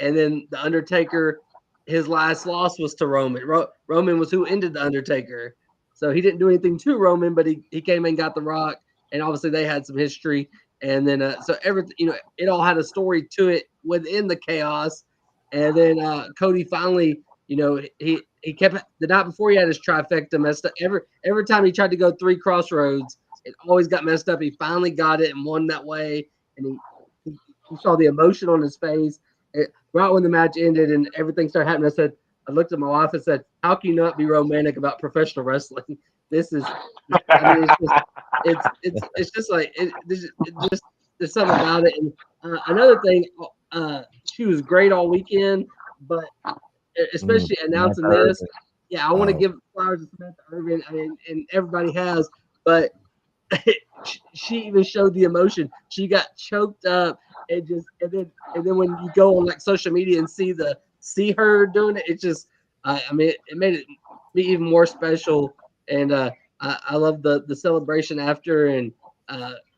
And then The Undertaker, his last loss was to Roman. Roman was who ended The Undertaker. So he didn't do anything to Roman, but he came and got The Rock. And obviously they had some history. And then so everything, it all had a story to it within the chaos. And then Cody finally, he kept the night before he had his trifecta messed up. Every time he tried to go 3 crossroads, it always got messed up. He finally got it and won that way. And he saw the emotion on his face. Right when the match ended and everything started happening, I looked at my wife and said, "How can you not be romantic about professional wrestling? This is, I mean, it's just like there's something about it." And another thing, she was great all weekend, but especially announcing this. Yeah, I want to give flowers to Samantha Irvin. I mean, and everybody has, but she even showed the emotion. She got choked up, and then when you go on like social media and see her doing it, it just, I mean, it made it be even more special. And I love the celebration after and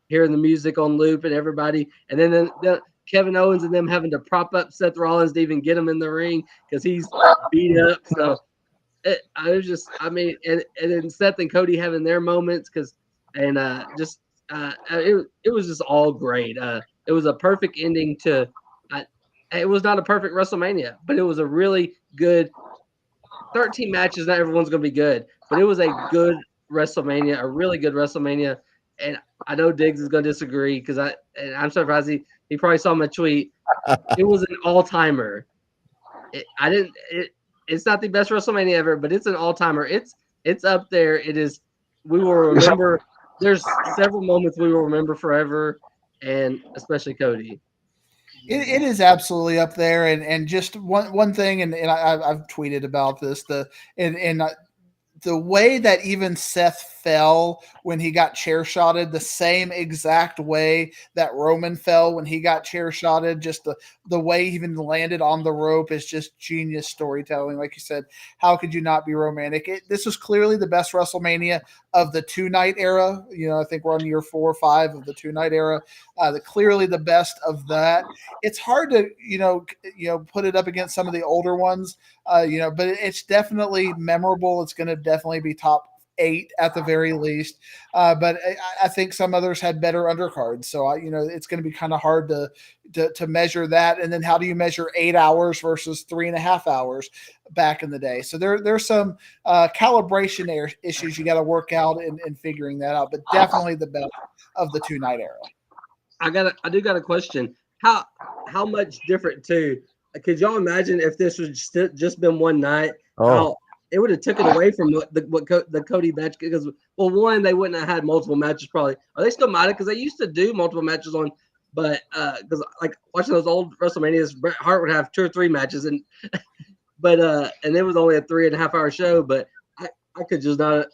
hearing the music on loop and everybody, and then Kevin Owens and them having to prop up Seth Rollins to even get him in the ring because he's beat up. So and then Seth and Cody having their moments it was just all great. It was a perfect ending to. It was not a perfect WrestleMania, but it was a really good 13 matches. Not everyone's going to be good, but it was a good WrestleMania, a really good WrestleMania. And I know Diggs is going to disagree because I'm surprised he probably saw my tweet. It was an all-timer. It's not the best WrestleMania ever, but it's an all-timer. It's up there. It is. We will remember. There's several moments we will remember forever, and especially Cody. It is absolutely up there, and just one thing, and I've tweeted about this. The way that even Seth fell when he got chair shotted, the same exact way that Roman fell when he got chair shotted, just the way he even landed on the rope is just genius storytelling. Like you said, how could you not be romantic? This was clearly the best WrestleMania of the 2-night era. I think we're on year 4 or 5 of the 2-night era. Clearly the best of that. It's hard to, put it up against some of the older ones, but it's definitely memorable. It's going to definitely be top 8 at the very least. But I think some others had better undercards. So, it's going to be kind of hard to measure that. And then how do you measure 8 hours versus 3.5 hours back in the day? So there's some calibration issues you got to work out in figuring that out, but definitely the best of the 2-night era. I do got a question. How much different too? Could y'all imagine if this was just been one night? How it would have took it away from the Cody match because one, they wouldn't have had multiple matches probably. Or they still might have because they used to do multiple matches on, but because like watching those old WrestleManias, Bret Hart would have 2 or 3 matches and it was only a 3.5 hour show. But I could just not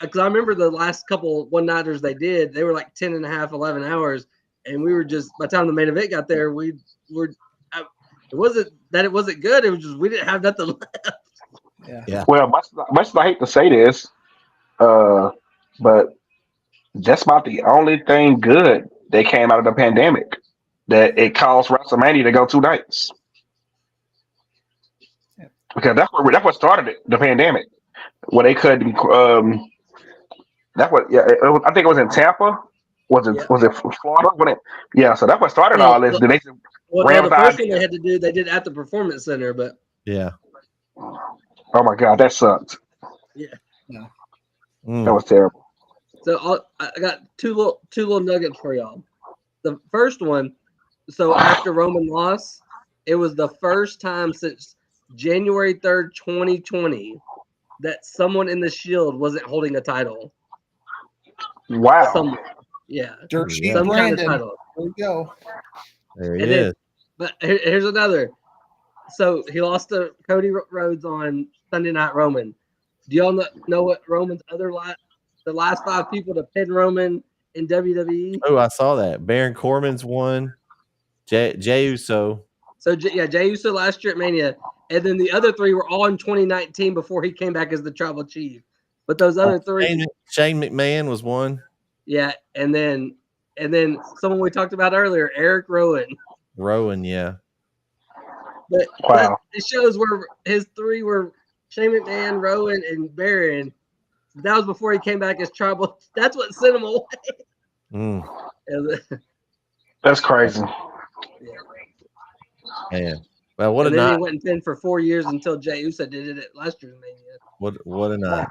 because I remember the last couple one-nighters they did, they were like 10.5, 11 hours. And we were just, by the time the main event got there, it wasn't that it wasn't good. It was just, we didn't have nothing left. Yeah. Well, much as I hate to say this, but just about the only thing good that came out of the pandemic that it caused WrestleMania to go 2 nights. Because that's what started it, the pandemic, where they couldn't. I think it was in Tampa. Was it Florida? So that's what started all this. The first one they had to do, they did at the Performance Center, but yeah. Oh my God, that sucked. Yeah. That was terrible. So I got two little nuggets for y'all. The first one, so after Roman lost, it was the first time since January 3rd, 2020, that someone in the Shield wasn't holding a title. Wow. Yeah. Dirt sheet Some Brandon. kind of title. There we go. There he is. But here's another. So he lost to Cody Rhodes on Sunday Night Roman. Do y'all know what Roman's the last 5 people to pin Roman in WWE? Oh, I saw that. Baron Corbin's one. Jey Uso. So Jey Uso last year at Mania, and then the other 3 were all in 2019 before he came back as the Tribal Chief. But those other 3, Shane McMahon was one. Yeah, and then someone we talked about earlier, Eric Rowan. Rowan, yeah. But Wow. it shows where his 3 were Shane McMahon, Rowan, and Baron. That was before he came back as Tribal. That's what sent him away. That's crazy. Man. Well, what and a then night. he went and pinned for 4 years until Jey Uso did it at last year's Mania. What a night.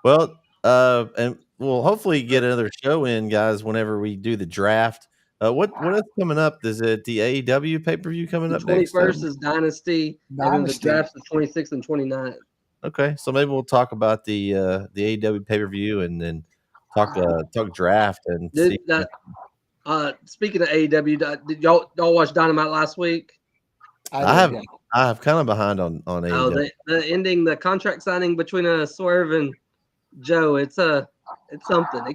Well, and we'll hopefully get another show in, guys, whenever we do the draft. What is coming up? Is it the AEW pay-per-view coming The up next? 21st is Dynasty, and then the draft's the 26th and 29th. Okay, so maybe we'll talk about the AEW pay-per-view and then talk draft and see. Speaking of AEW, did y'all watch Dynamite last week? I have kind of behind on AEW. The ending, the contract signing between Swerve and Joe, it's something.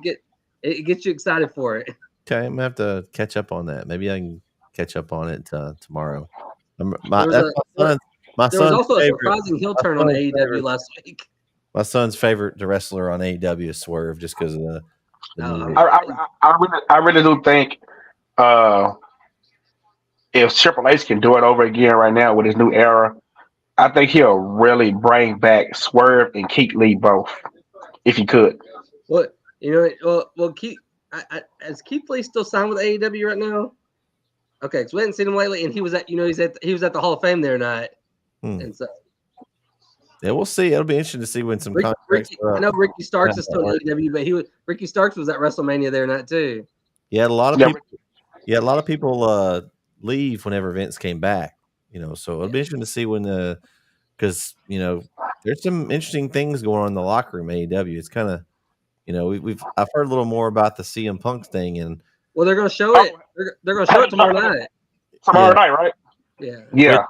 It gets you excited for it. Okay, I'm gonna have to catch up on that. Maybe I can catch up on it tomorrow. My son's was also a surprising heel turn on AEW last week. My son's favorite wrestler on AEW is Swerve, just because of the I really do think if Triple H can do it over again right now with his new era, I think he'll really bring back Swerve and Keith Lee both, if he could. What Keith, is Keith Lee still signed with AEW right now? Okay, because we hadn't seen him lately, and he was at the Hall of Fame there tonight, and so yeah, we'll see. It'll be interesting to see when some contracts. I know Ricky Starks is still in AEW, but Ricky Starks was at WrestleMania there night too. Yeah, a lot of people leave whenever Vince came back. So it'll be interesting to see when because there's some interesting things going on in the locker room. AEW, it's kind of I've heard a little more about the CM Punk thing, and well, they're going to show it. They're going to show it tomorrow night. Tomorrow night, right? Yeah.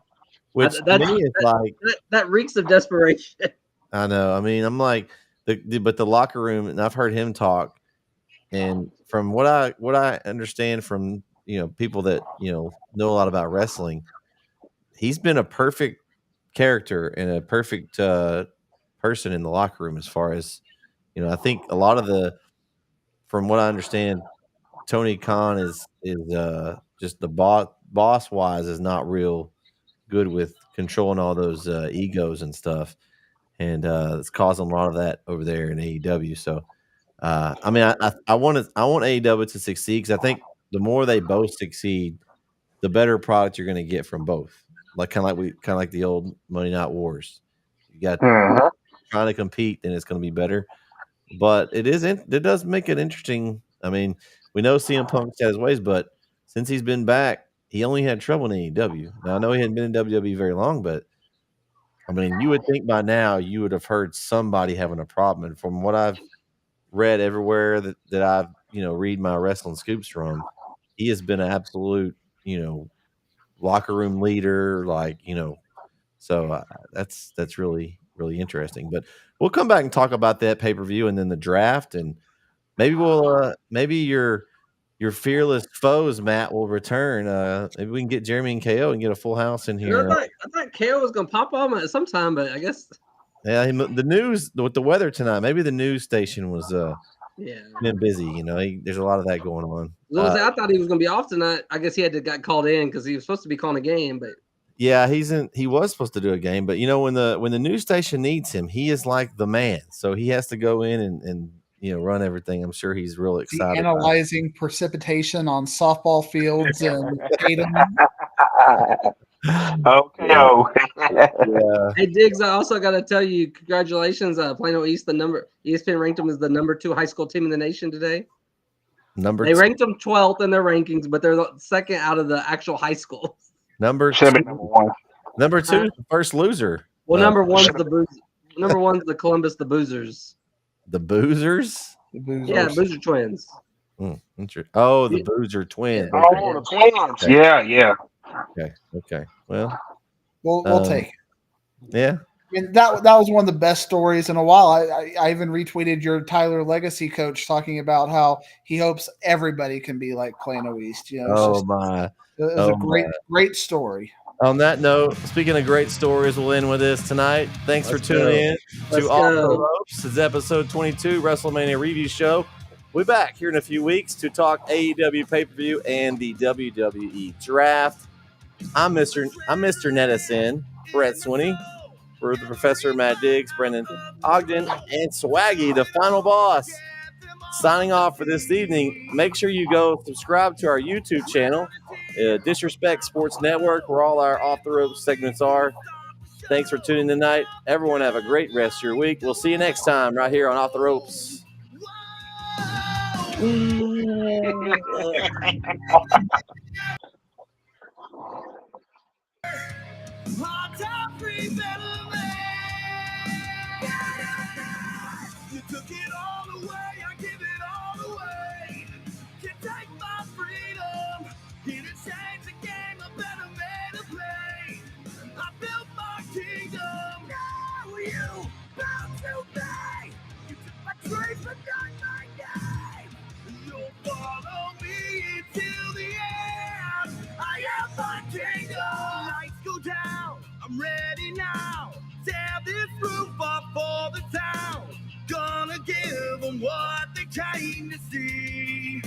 Which to me is like that reeks of desperation. I know. I mean, I'm like but the locker room, and I've heard him talk, and from what I understand from people that know a lot about wrestling, he's been a perfect character and a perfect person in the locker room as far as I think a lot of from what I understand, Tony Khan is just the boss wise is not real good with controlling all those egos and stuff, and it's causing a lot of that over there in AEW. So, I mean, I want AEW to succeed, because I think the more they both succeed, the better product you're going to get from both. Kind of like the old Monday Night Wars. You got trying to compete, then it's going to be better. But it does make it interesting. I mean, we know CM Punk's had his ways, but since he's been back, he only had trouble in AEW. Now, I know he hadn't been in WWE very long, but I mean, you would think by now you would have heard somebody having a problem. And from what I've read everywhere that I've read my wrestling scoops from, he has been an absolute locker room leader, so that's really, really interesting. But we'll come back and talk about that pay-per-view and then the draft, and maybe maybe your fearless foes, Matt, will return. Maybe we can get Jereme and KO and get a full house in here. I thought KO was going to pop on at some time, but I guess. Yeah, the news with the weather tonight. Maybe the news station was been busy. There's a lot of that going on. I thought he was going to be off tonight. I guess he got called in because he was supposed to be calling a game, but. Yeah, he was supposed to do a game, but when the news station needs him, he is like the man. So he has to go in and run everything. I'm sure he's real excited. Analyzing precipitation on softball fields and Okay. Yeah. Hey Diggs, I also got to tell you, congratulations, Plano East. ESPN ranked them as the number 2 high school team in the nation today. They ranked them 12th in their rankings, but they're the second out of the actual high schools. Number 2. Number 2 is the first loser. Well, number one's the Columbus, the Boozers. The Boozers? Yeah, Boozer Twins. The Boozer Twins. Oh, the Twins. Yeah. Okay. Well, We'll take it. Yeah. And that was one of the best stories in a while. I even retweeted your Tyler Legacy coach talking about how he hopes everybody can be like Plano East. You know, it was a great story. On that note, speaking of great stories, we'll end with this tonight. Thanks for tuning in to Off the Ropes. It's episode 22, WrestleMania Review Show. We'll be back here in a few weeks to talk AEW pay-per-view and the WWE Draft. I'm Mr. Netison, Brett Swinney. For the Professor, Matt Diggs, Brendan Ogden, and Swaggy, the final boss. Signing off for this evening. Make sure you go subscribe to our YouTube channel, Disrespect Sports Network, where all our Off the Ropes segments are. Thanks for tuning in tonight. Everyone have a great rest of your week. We'll see you next time right here on Off the Ropes. You took it all away, I give it all away. Can't take my freedom. Here to change the game, a better man to play. I built my kingdom. Now you bow to me. You took my dreams, but not my name. You'll follow me until the end. I am my kingdom. Lights go down, I'm ready now. Tear this roof off for the town. Gonna give them what they came to see.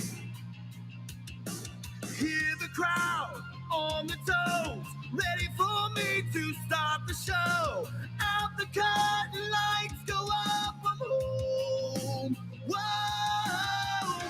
Hear the crowd on the toes, ready for me to start the show. Out the curtain, lights go up, I'm home. Whoa,